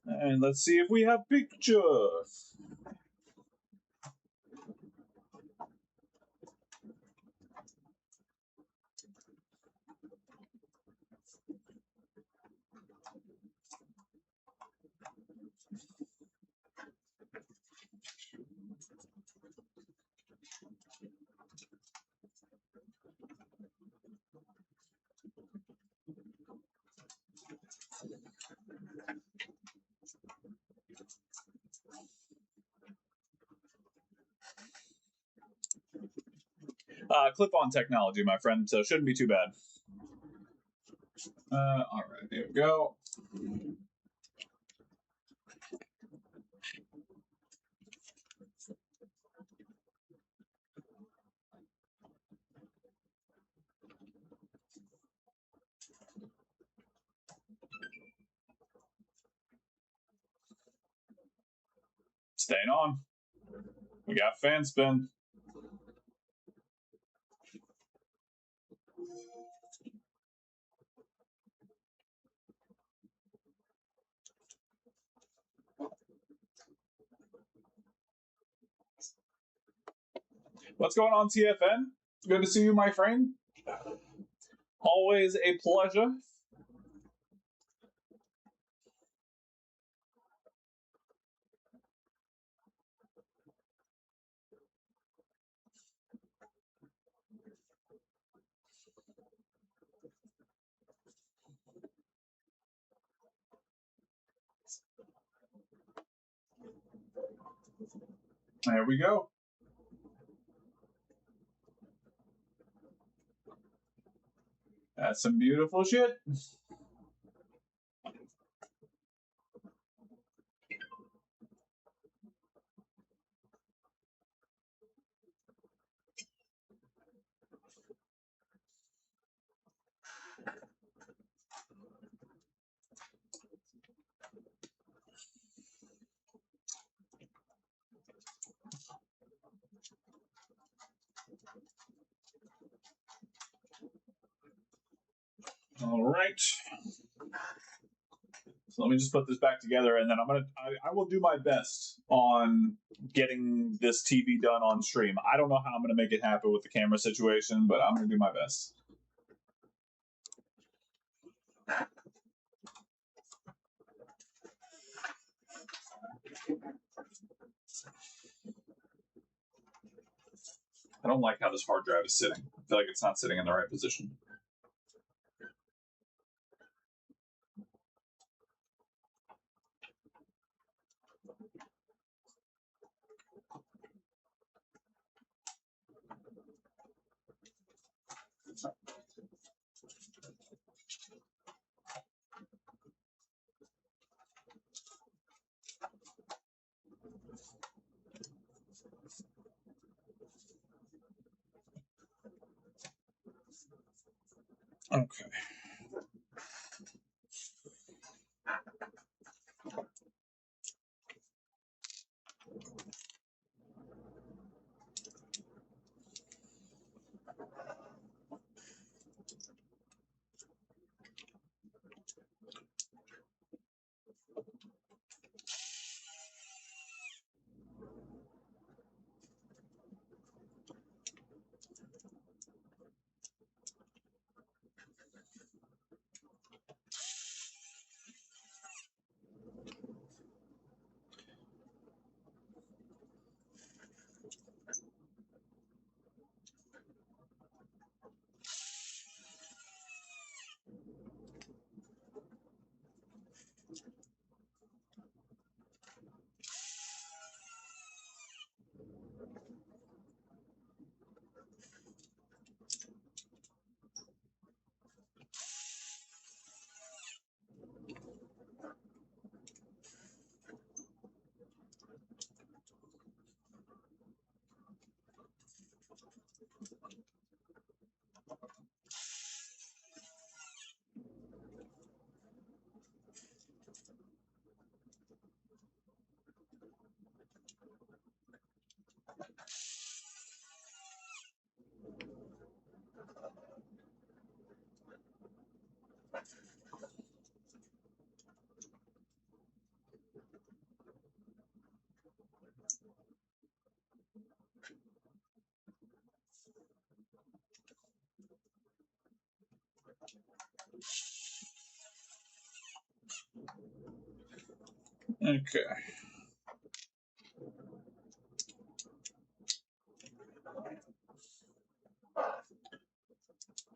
A: And let's see if we have pictures. Clip-on technology, my friend, so shouldn't be too bad. All right, here we go. Staying on. We got fan spin. What's going on, TFN? Good to see you, my friend. Always a pleasure. There we go. That's some beautiful shit. All right. So let me just put this back together, and then I will do my best on getting this TV done on stream. I don't know how I'm gonna make it happen with the camera situation, but I'm gonna do my best. I don't like how this hard drive is sitting. I feel like it's not sitting in the right position. Okay. Okay.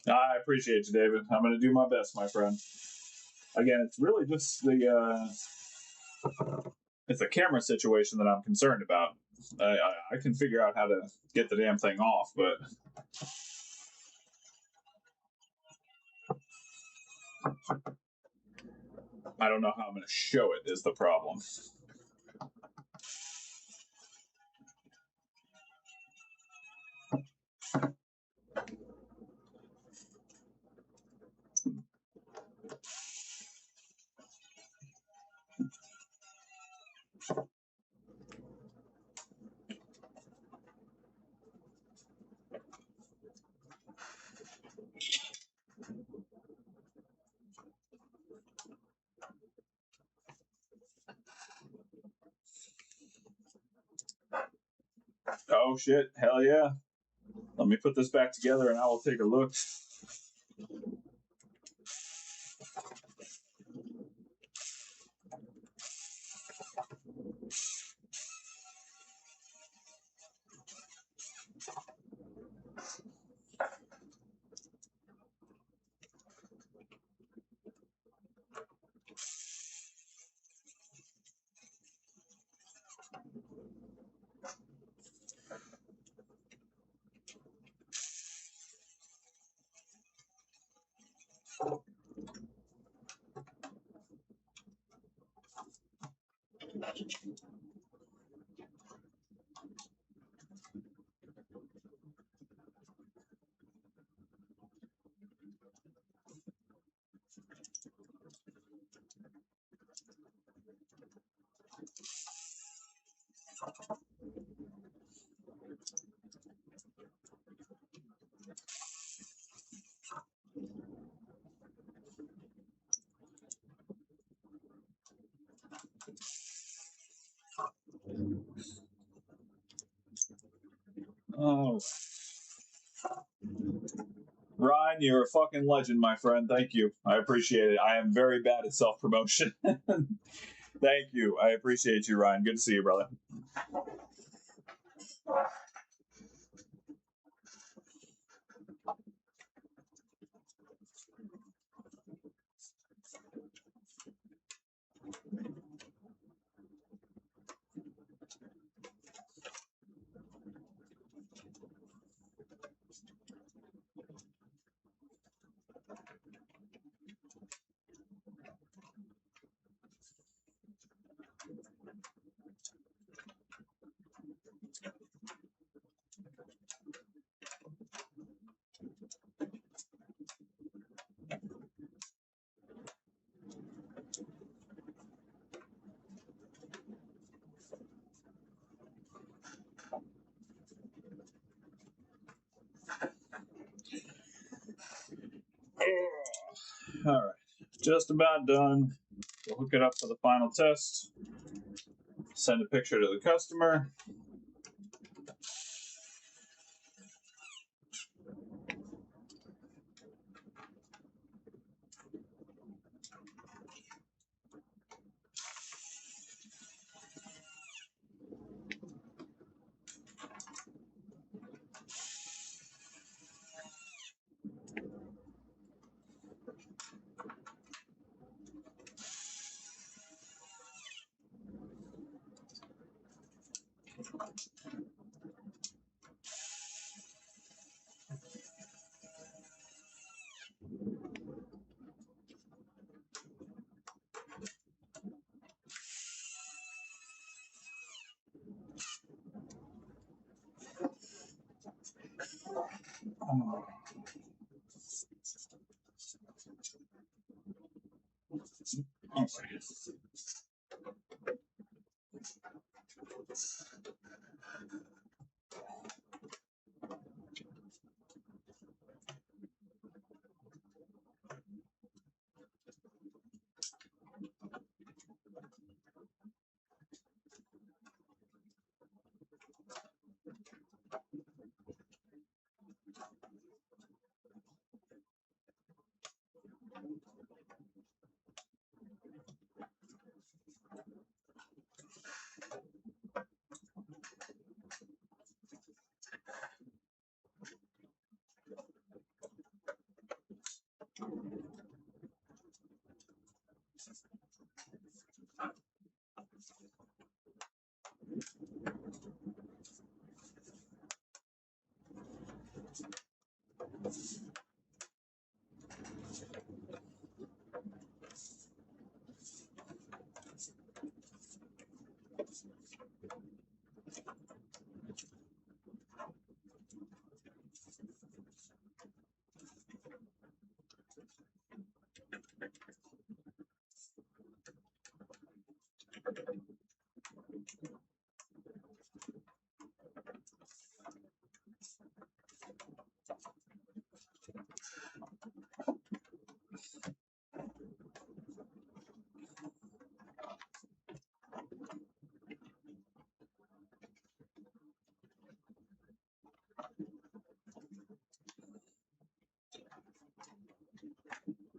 A: I appreciate you, David. I'm going to do my best, my friend. Again, it's really just it's a camera situation that I'm concerned about. I can figure out how to get the damn thing off, but I don't know how I'm going to show it is the problem. Oh shit, hell yeah. Let me put this back together and I will take a look. Oh, Ryan, you're a fucking legend, my friend. Thank you. I appreciate it. I am very bad at self promotion. Thank you. I appreciate you, Ryan. Good to see you, brother. All right. Just about done. We'll hook it up for the final test. Send a picture to the customer.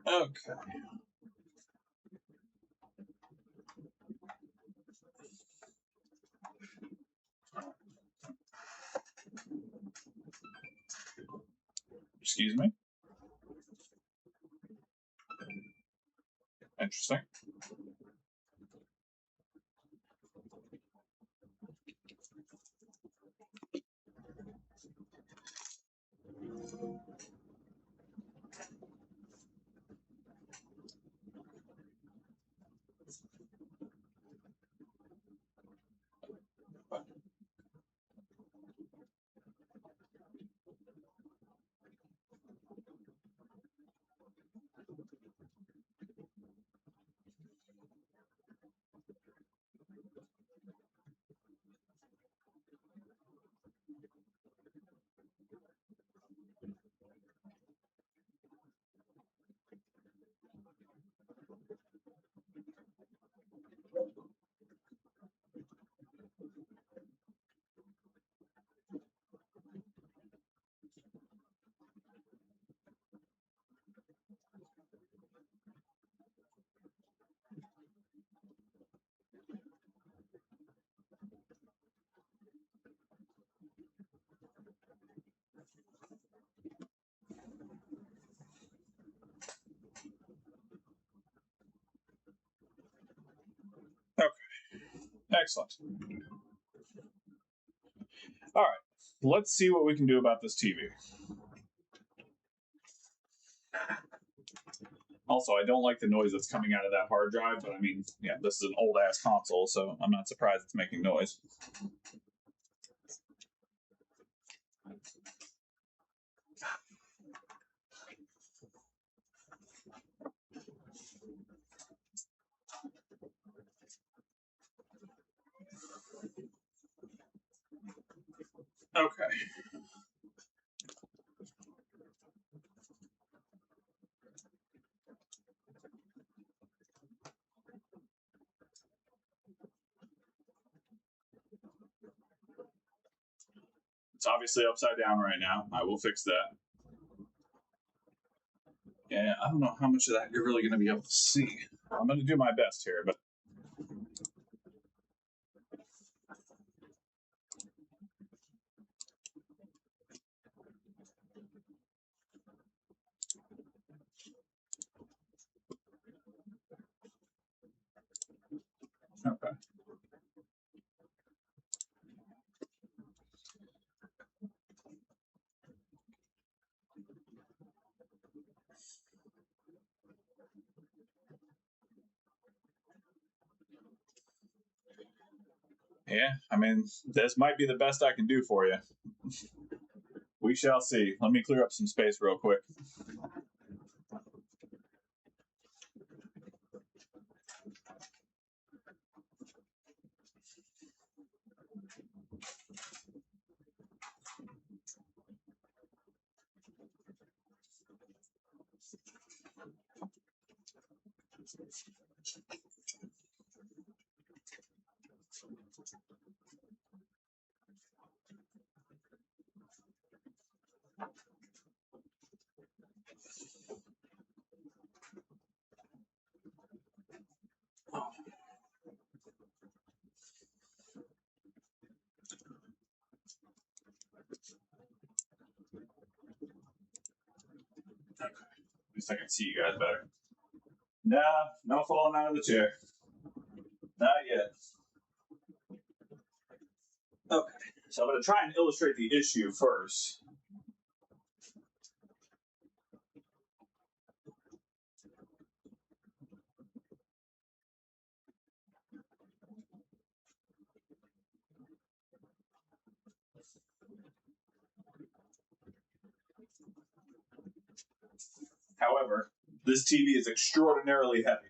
A: Okay. Excuse me. Interesting. Okay. Excellent. All right. Let's see what we can do about this TV. Also, I don't like the noise that's coming out of that hard drive, but I mean, yeah, this is an old ass console, so I'm not surprised it's making noise. Okay. It's obviously upside down right now. I will fix that. Yeah, I don't know how much of that you're really going to be able to see. I'm going to do my best here, but okay. Yeah, I mean, this might be the best I can do for you. We shall see. Let me clear up some space real quick. Okay. At least I can see you guys better. Nah, no falling out of the chair. Not yet. Okay, so I'm going to try and illustrate the issue first. However, this TV is extraordinarily heavy.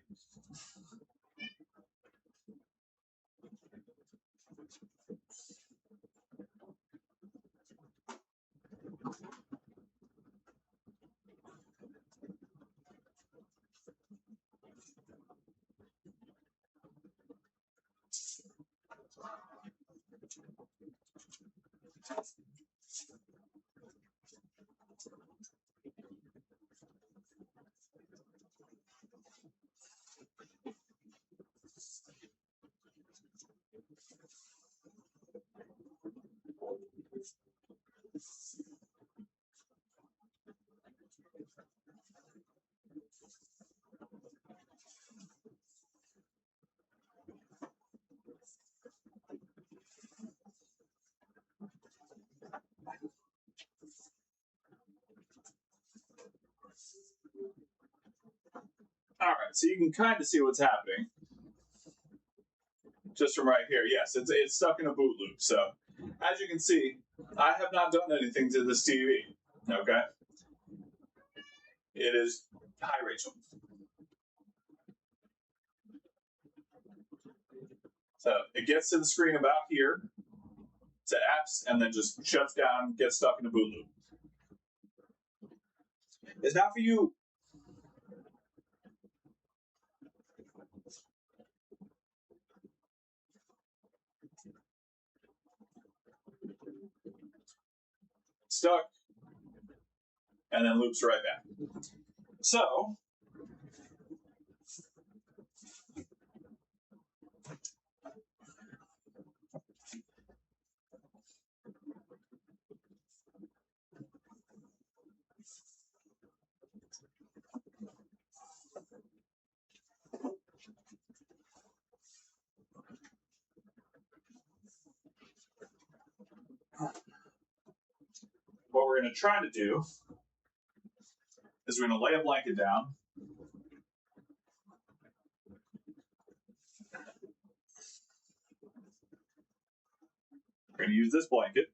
A: All right, so you can kind of see what's happening just from right here. Yes, it's stuck in a boot loop. So as you can see, I have not done anything to this TV. Okay, it is. Hi, Rachel. So it gets to the screen about here, to apps, and then just shuts down, gets stuck in a boot loop. It's not for you. Stuck, and then loops right back. So what we're going to try to do is we're going to lay a blanket down. We're going to use this blanket.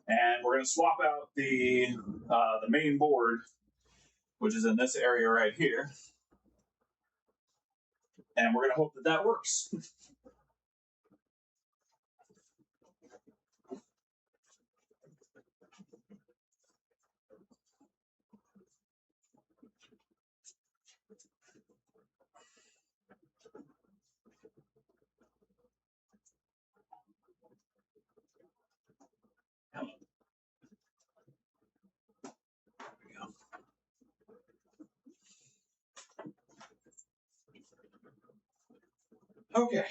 A: And we're going to swap out the main board, which is in this area right here. And we're going to hope that that works. Okay.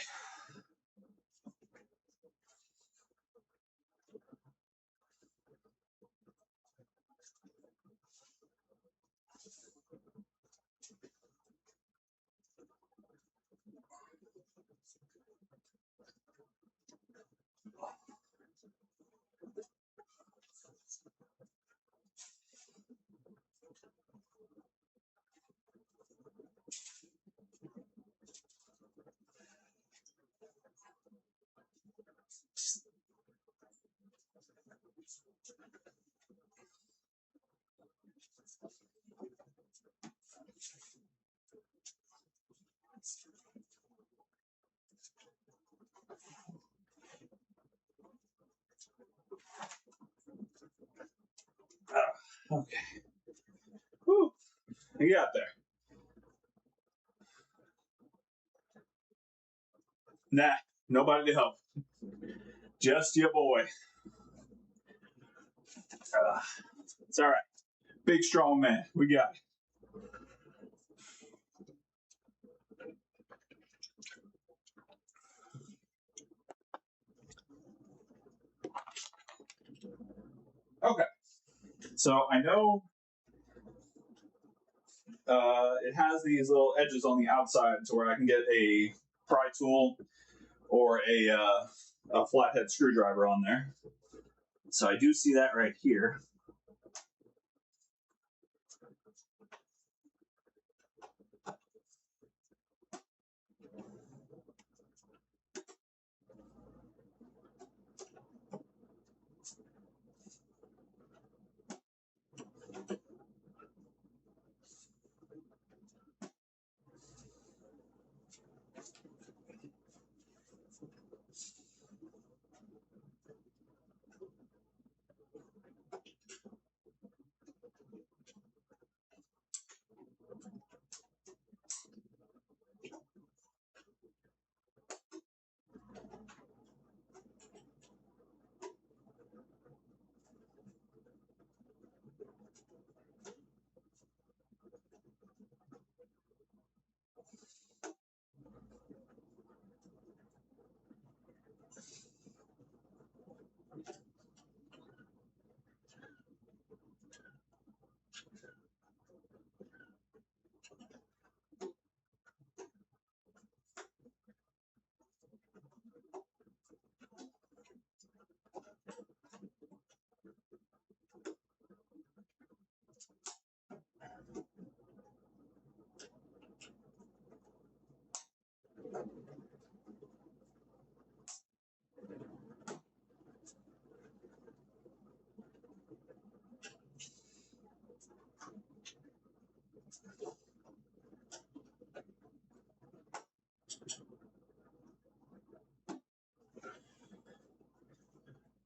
A: Okay. Whew. You got there. Nah, nobody to help. Just your boy. It's all right. Big, strong man. We got it. Okay. So I know it has these little edges on the outside to where I can get a pry tool or a flathead screwdriver on there. So I do see that right here.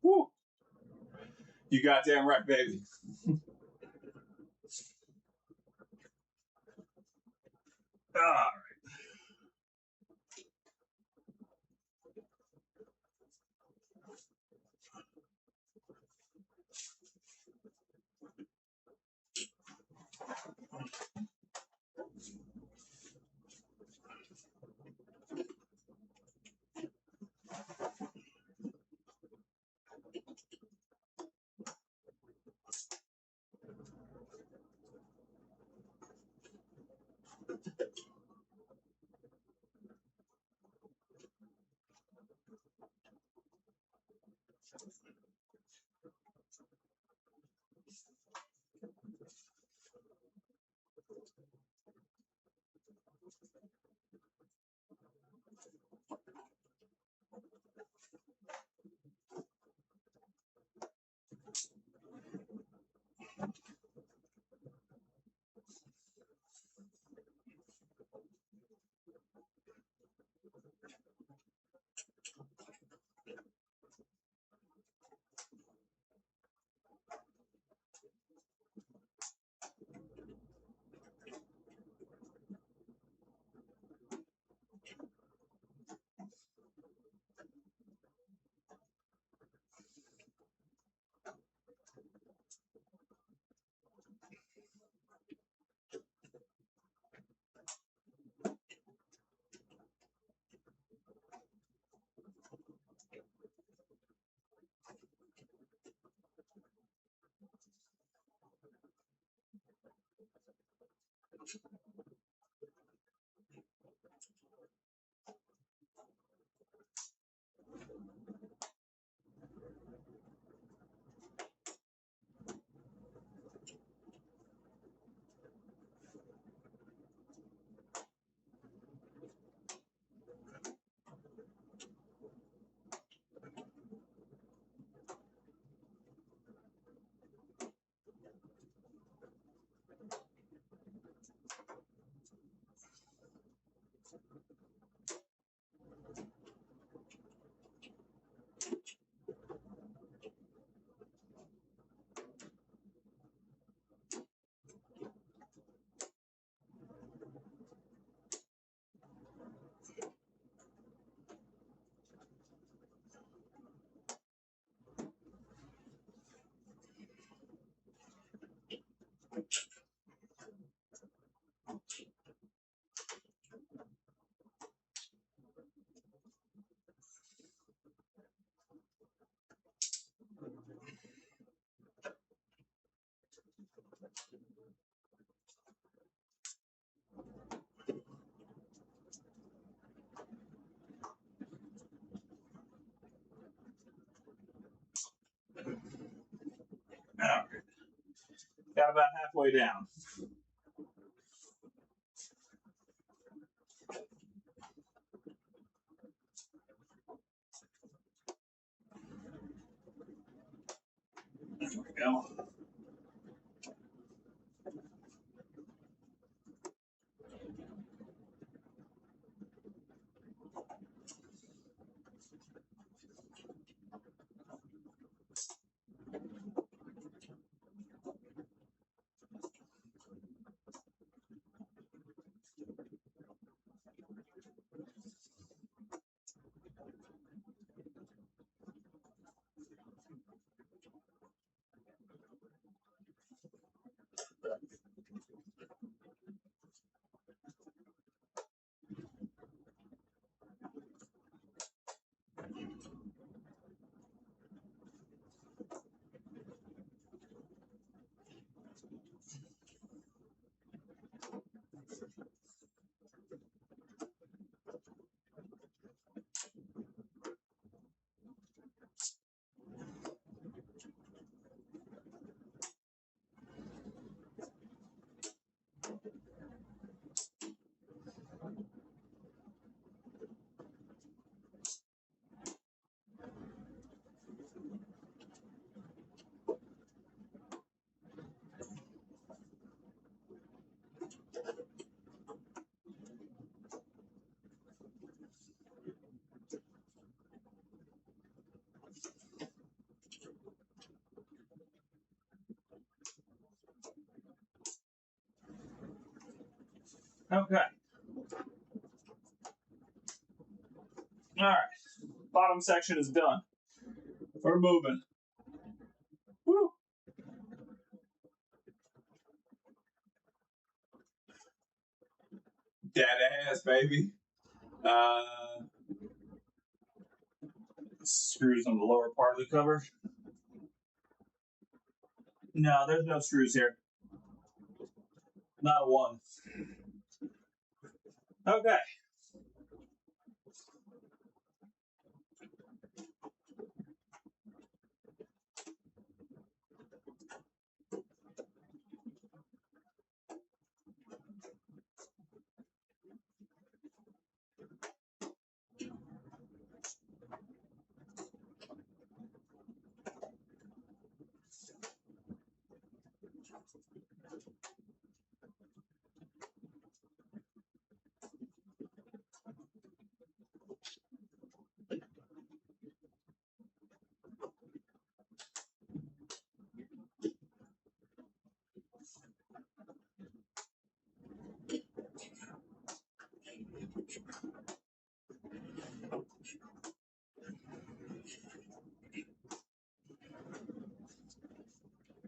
A: Woo. You goddamn right, baby. Ah. All right. Got about halfway down. There we go. Okay. All right. Bottom section is done. We're moving. Woo. Dead ass, baby. Screws on the lower part of the cover. No, there's no screws here. Not a one. Okay.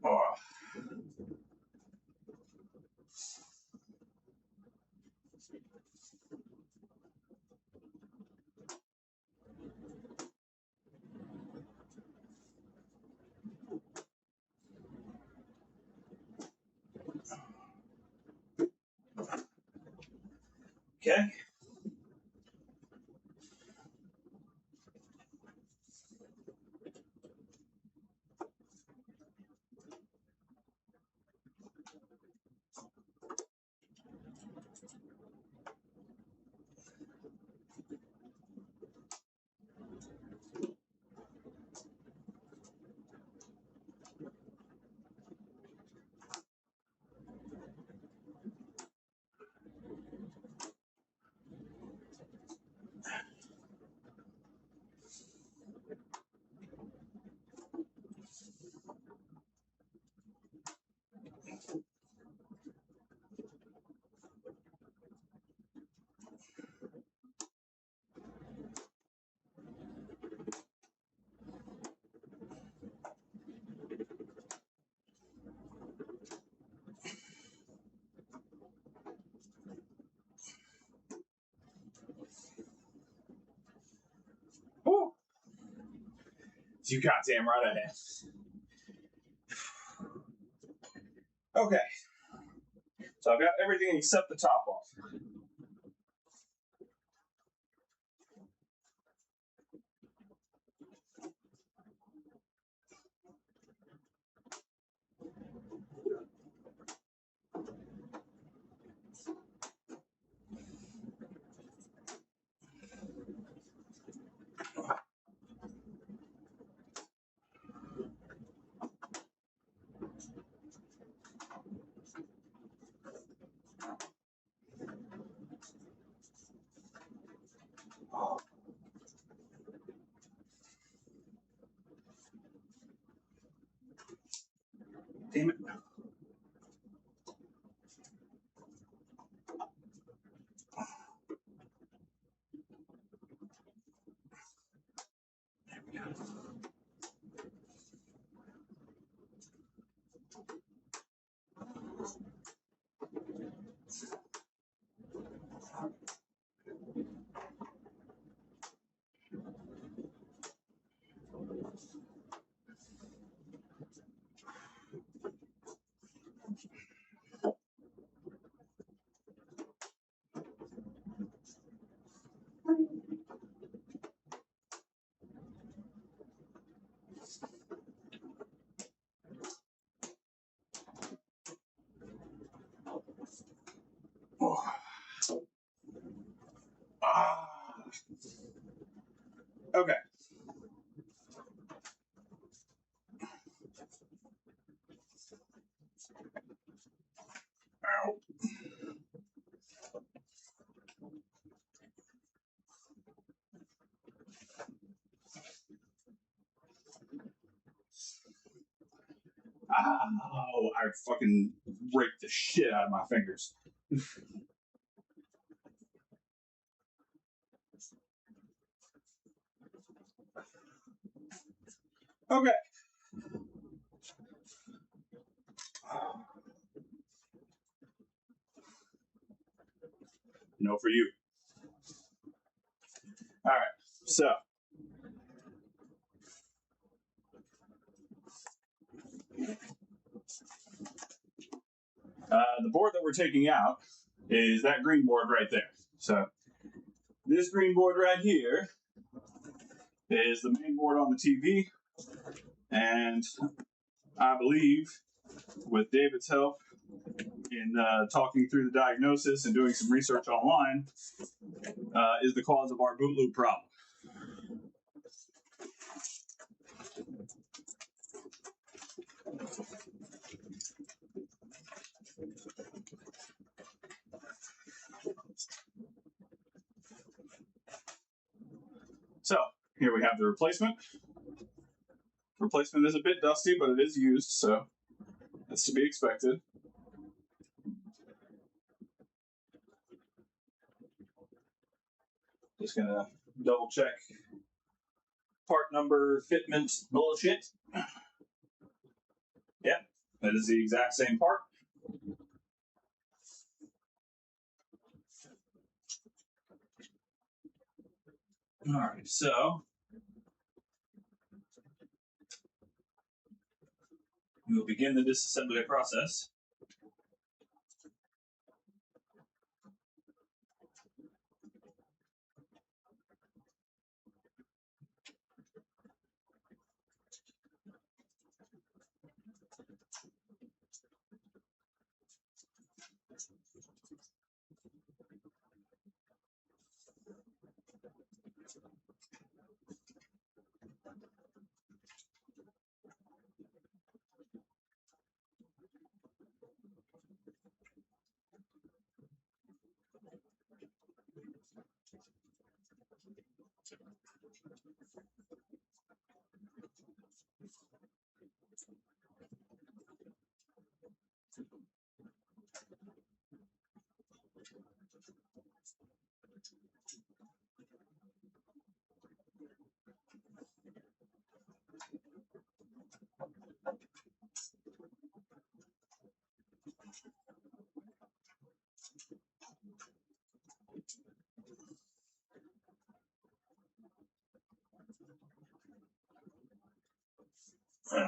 A: Oh. Okay. Woo. You goddamn right I am. Okay. So I've got everything except the top off. Damn it. Oh. Ah. Okay. Ow. Ow. I fucking raked the shit out of my fingers. Okay. No for you. All right. So the board that we're taking out is that green board right there. So this green board right here is the main board on the TV. And I believe with David's help in talking through the diagnosis and doing some research online, is the cause of our boot loop problem. So here we have the replacement. Replacement is a bit dusty, but it is used, so that's to be expected. Just gonna double check part number fitment bullshit. Yeah, that is the exact same part. All right, so we will begin the disassembly process. Okay.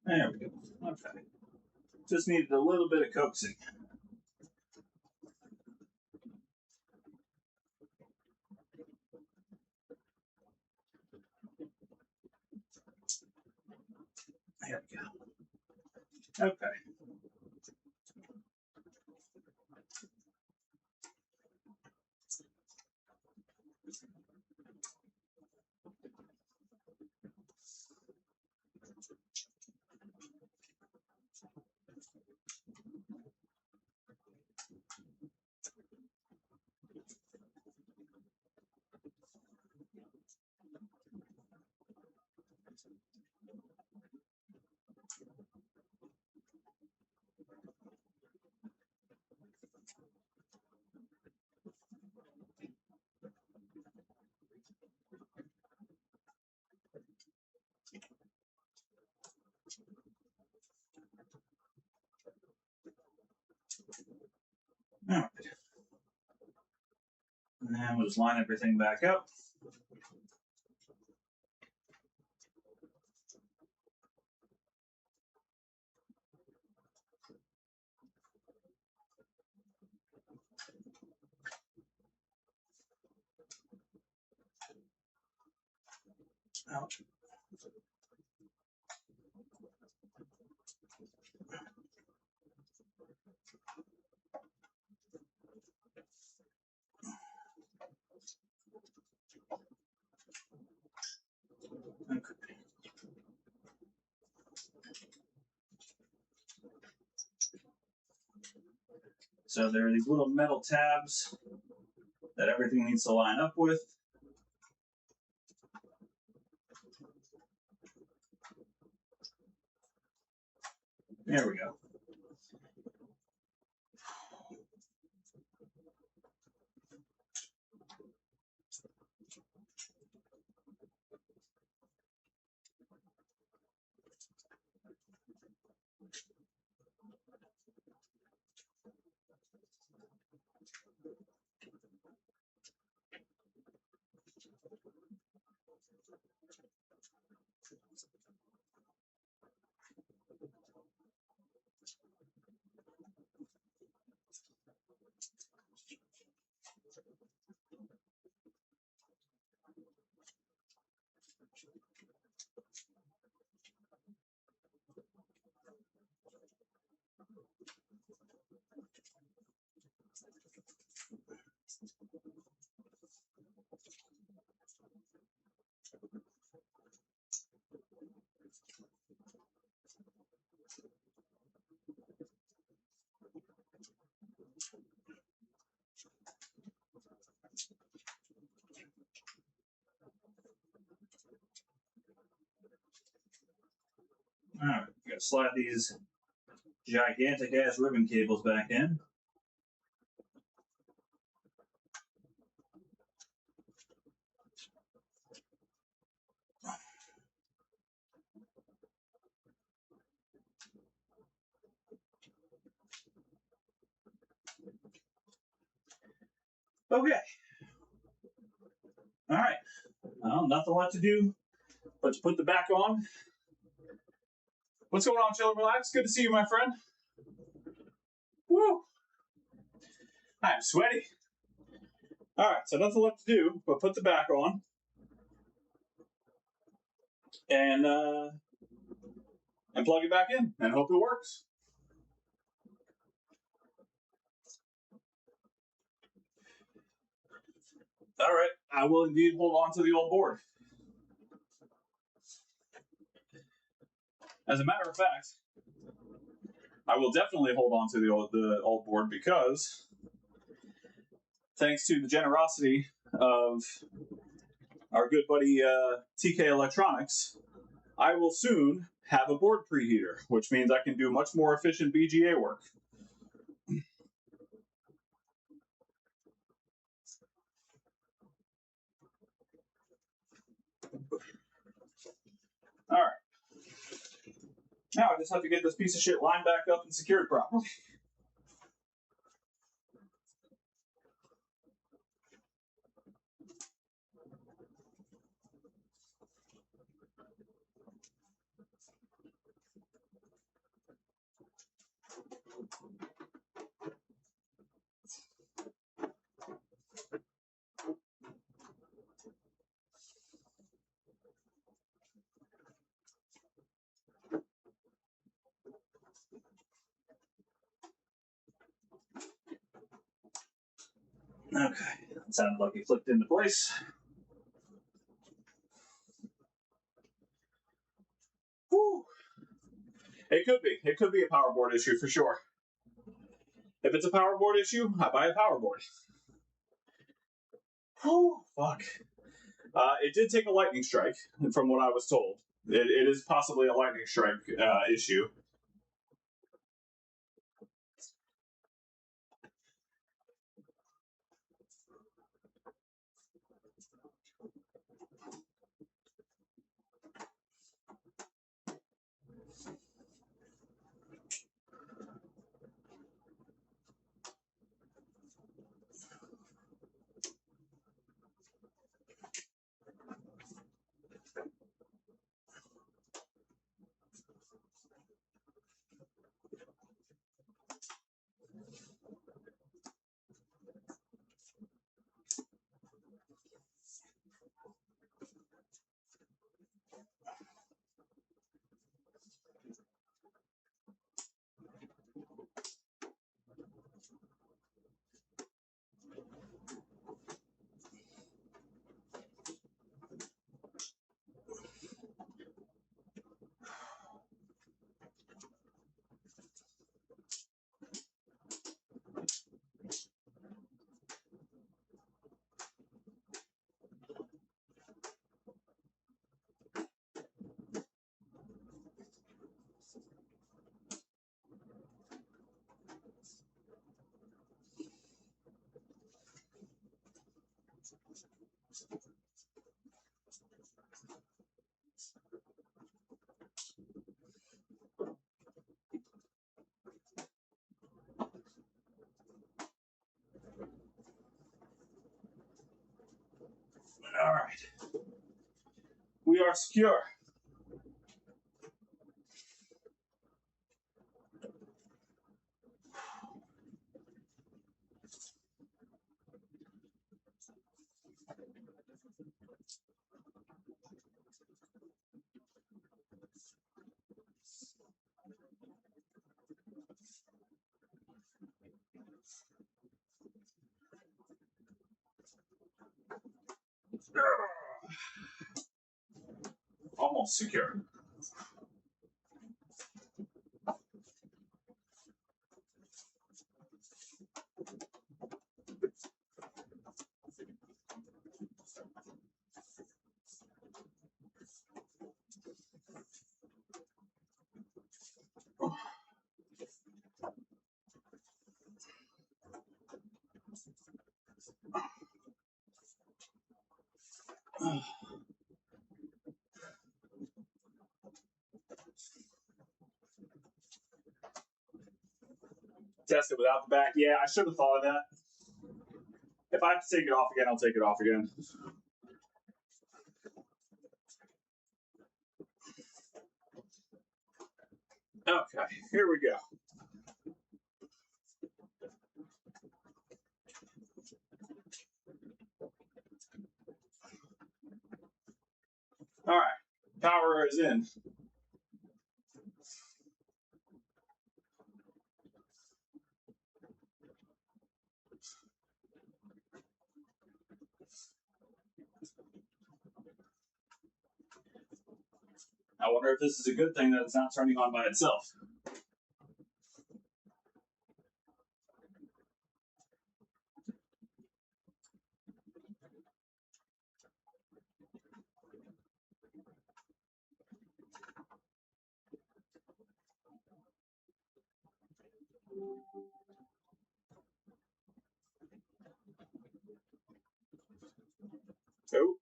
A: There we go. Okay. Just needed a little bit of coaxing. There we go. Okay. All right. And then we'll just line everything back up. Out. So there are these little metal tabs that everything needs to line up with. There we go. All right, got to slide these gigantic ass ribbon cables back in. Okay. All right. Well, nothing left to do but to put the back on. What's going on, Chill and Relax? Good to see you, my friend. Woo! I'm sweaty. All right, so nothing left to do but put the back on and plug it back in and hope it works. All right, I will indeed hold on to the old board. As a matter of fact, I will definitely hold on to the old board because, thanks to the generosity of our good buddy TK Electronics, I will soon have a board preheater, which means I can do much more efficient BGA work. All right. Now I just have to get this piece of shit lined back up and secured properly. Okay, that sounded like it clicked into place. Whew. It could be. It could be a power board issue for sure. If it's a power board issue, I buy a power board. Whew, fuck. It did take a lightning strike, from what I was told. It is possibly a lightning strike issue. All right. We are secure. Almost secure. Test it without the back. Yeah, I should have thought of that. If I have to take it off again, I'll take it off again. Okay, here we go. All right, power is in. I wonder if this is a good thing that it's not turning on by itself. Oh.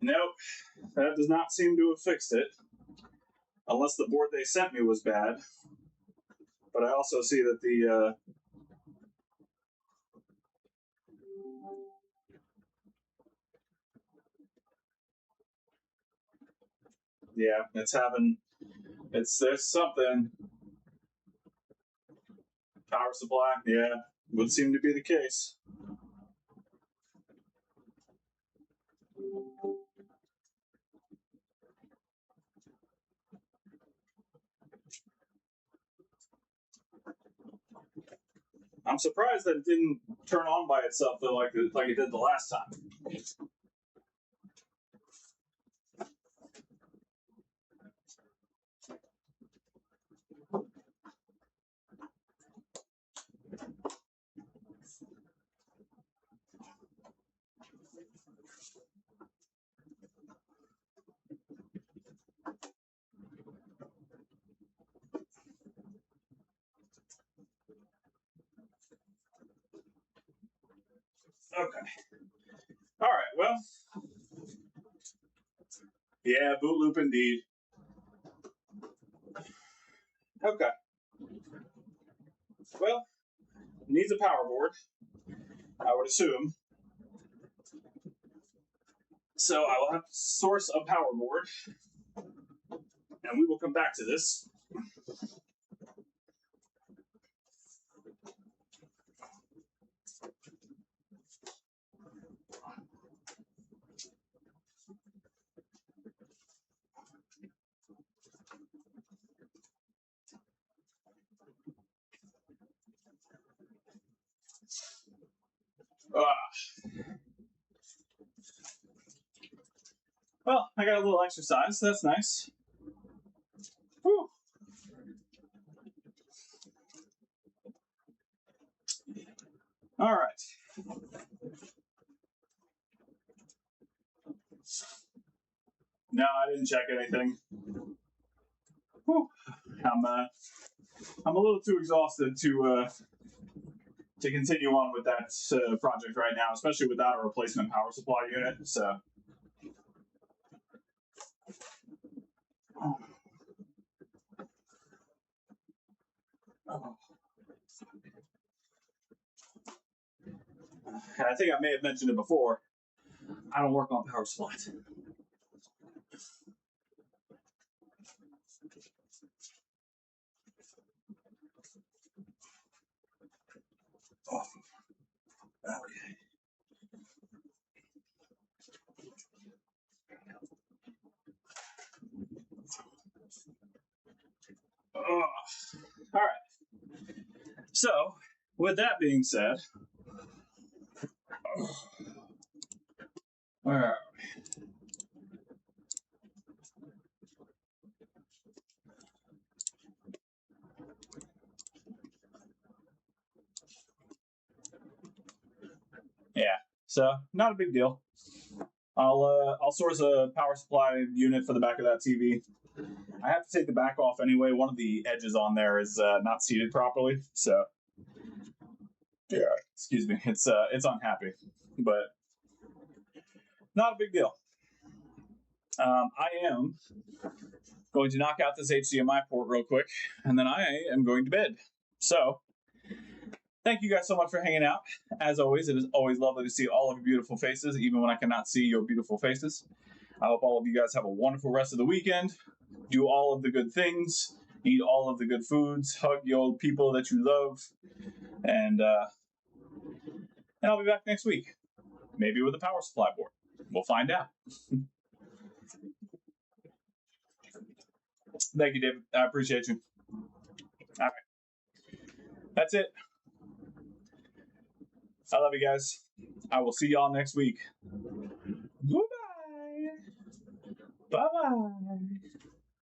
A: Nope, that does not seem to have fixed it. Unless the board they sent me was bad. But I also see that the yeah, there's something. Power supply, yeah, would seem to be the case. I'm surprised that it didn't turn on by itself though, like it did the last time. Okay. All right. Well. Yeah, boot loop indeed. Okay. Well, needs a power board, I would assume. So I will have to source a power board, and we will come back to this. Well, I got a little exercise, so that's nice. Whew. All right. No, I didn't check anything. Whew. I'm a little too exhausted to to continue on with that project right now, especially without a replacement power supply unit. So. And I think I may have mentioned it before. I don't work on power supplies. Oh. Okay. Oh. All right. So, with that being said, all right. Yeah. So, not a big deal. I'll source a power supply unit for the back of that TV. I have to take the back off anyway. One of the edges on there is not seated properly, so yeah. Excuse me. It's unhappy, but not a big deal. I am going to knock out this HDMI port real quick, and then I am going to bed. So, thank you guys so much for hanging out. As always, it is always lovely to see all of your beautiful faces, even when I cannot see your beautiful faces. I hope all of you guys have a wonderful rest of the weekend. Do all of the good things. Eat all of the good foods. Hug the old people that you love. And I'll be back next week. Maybe with a power supply board. We'll find out. Thank you, David. I appreciate you. All right. That's it. I love you guys. I will see y'all next week. Goodbye. Bye-bye.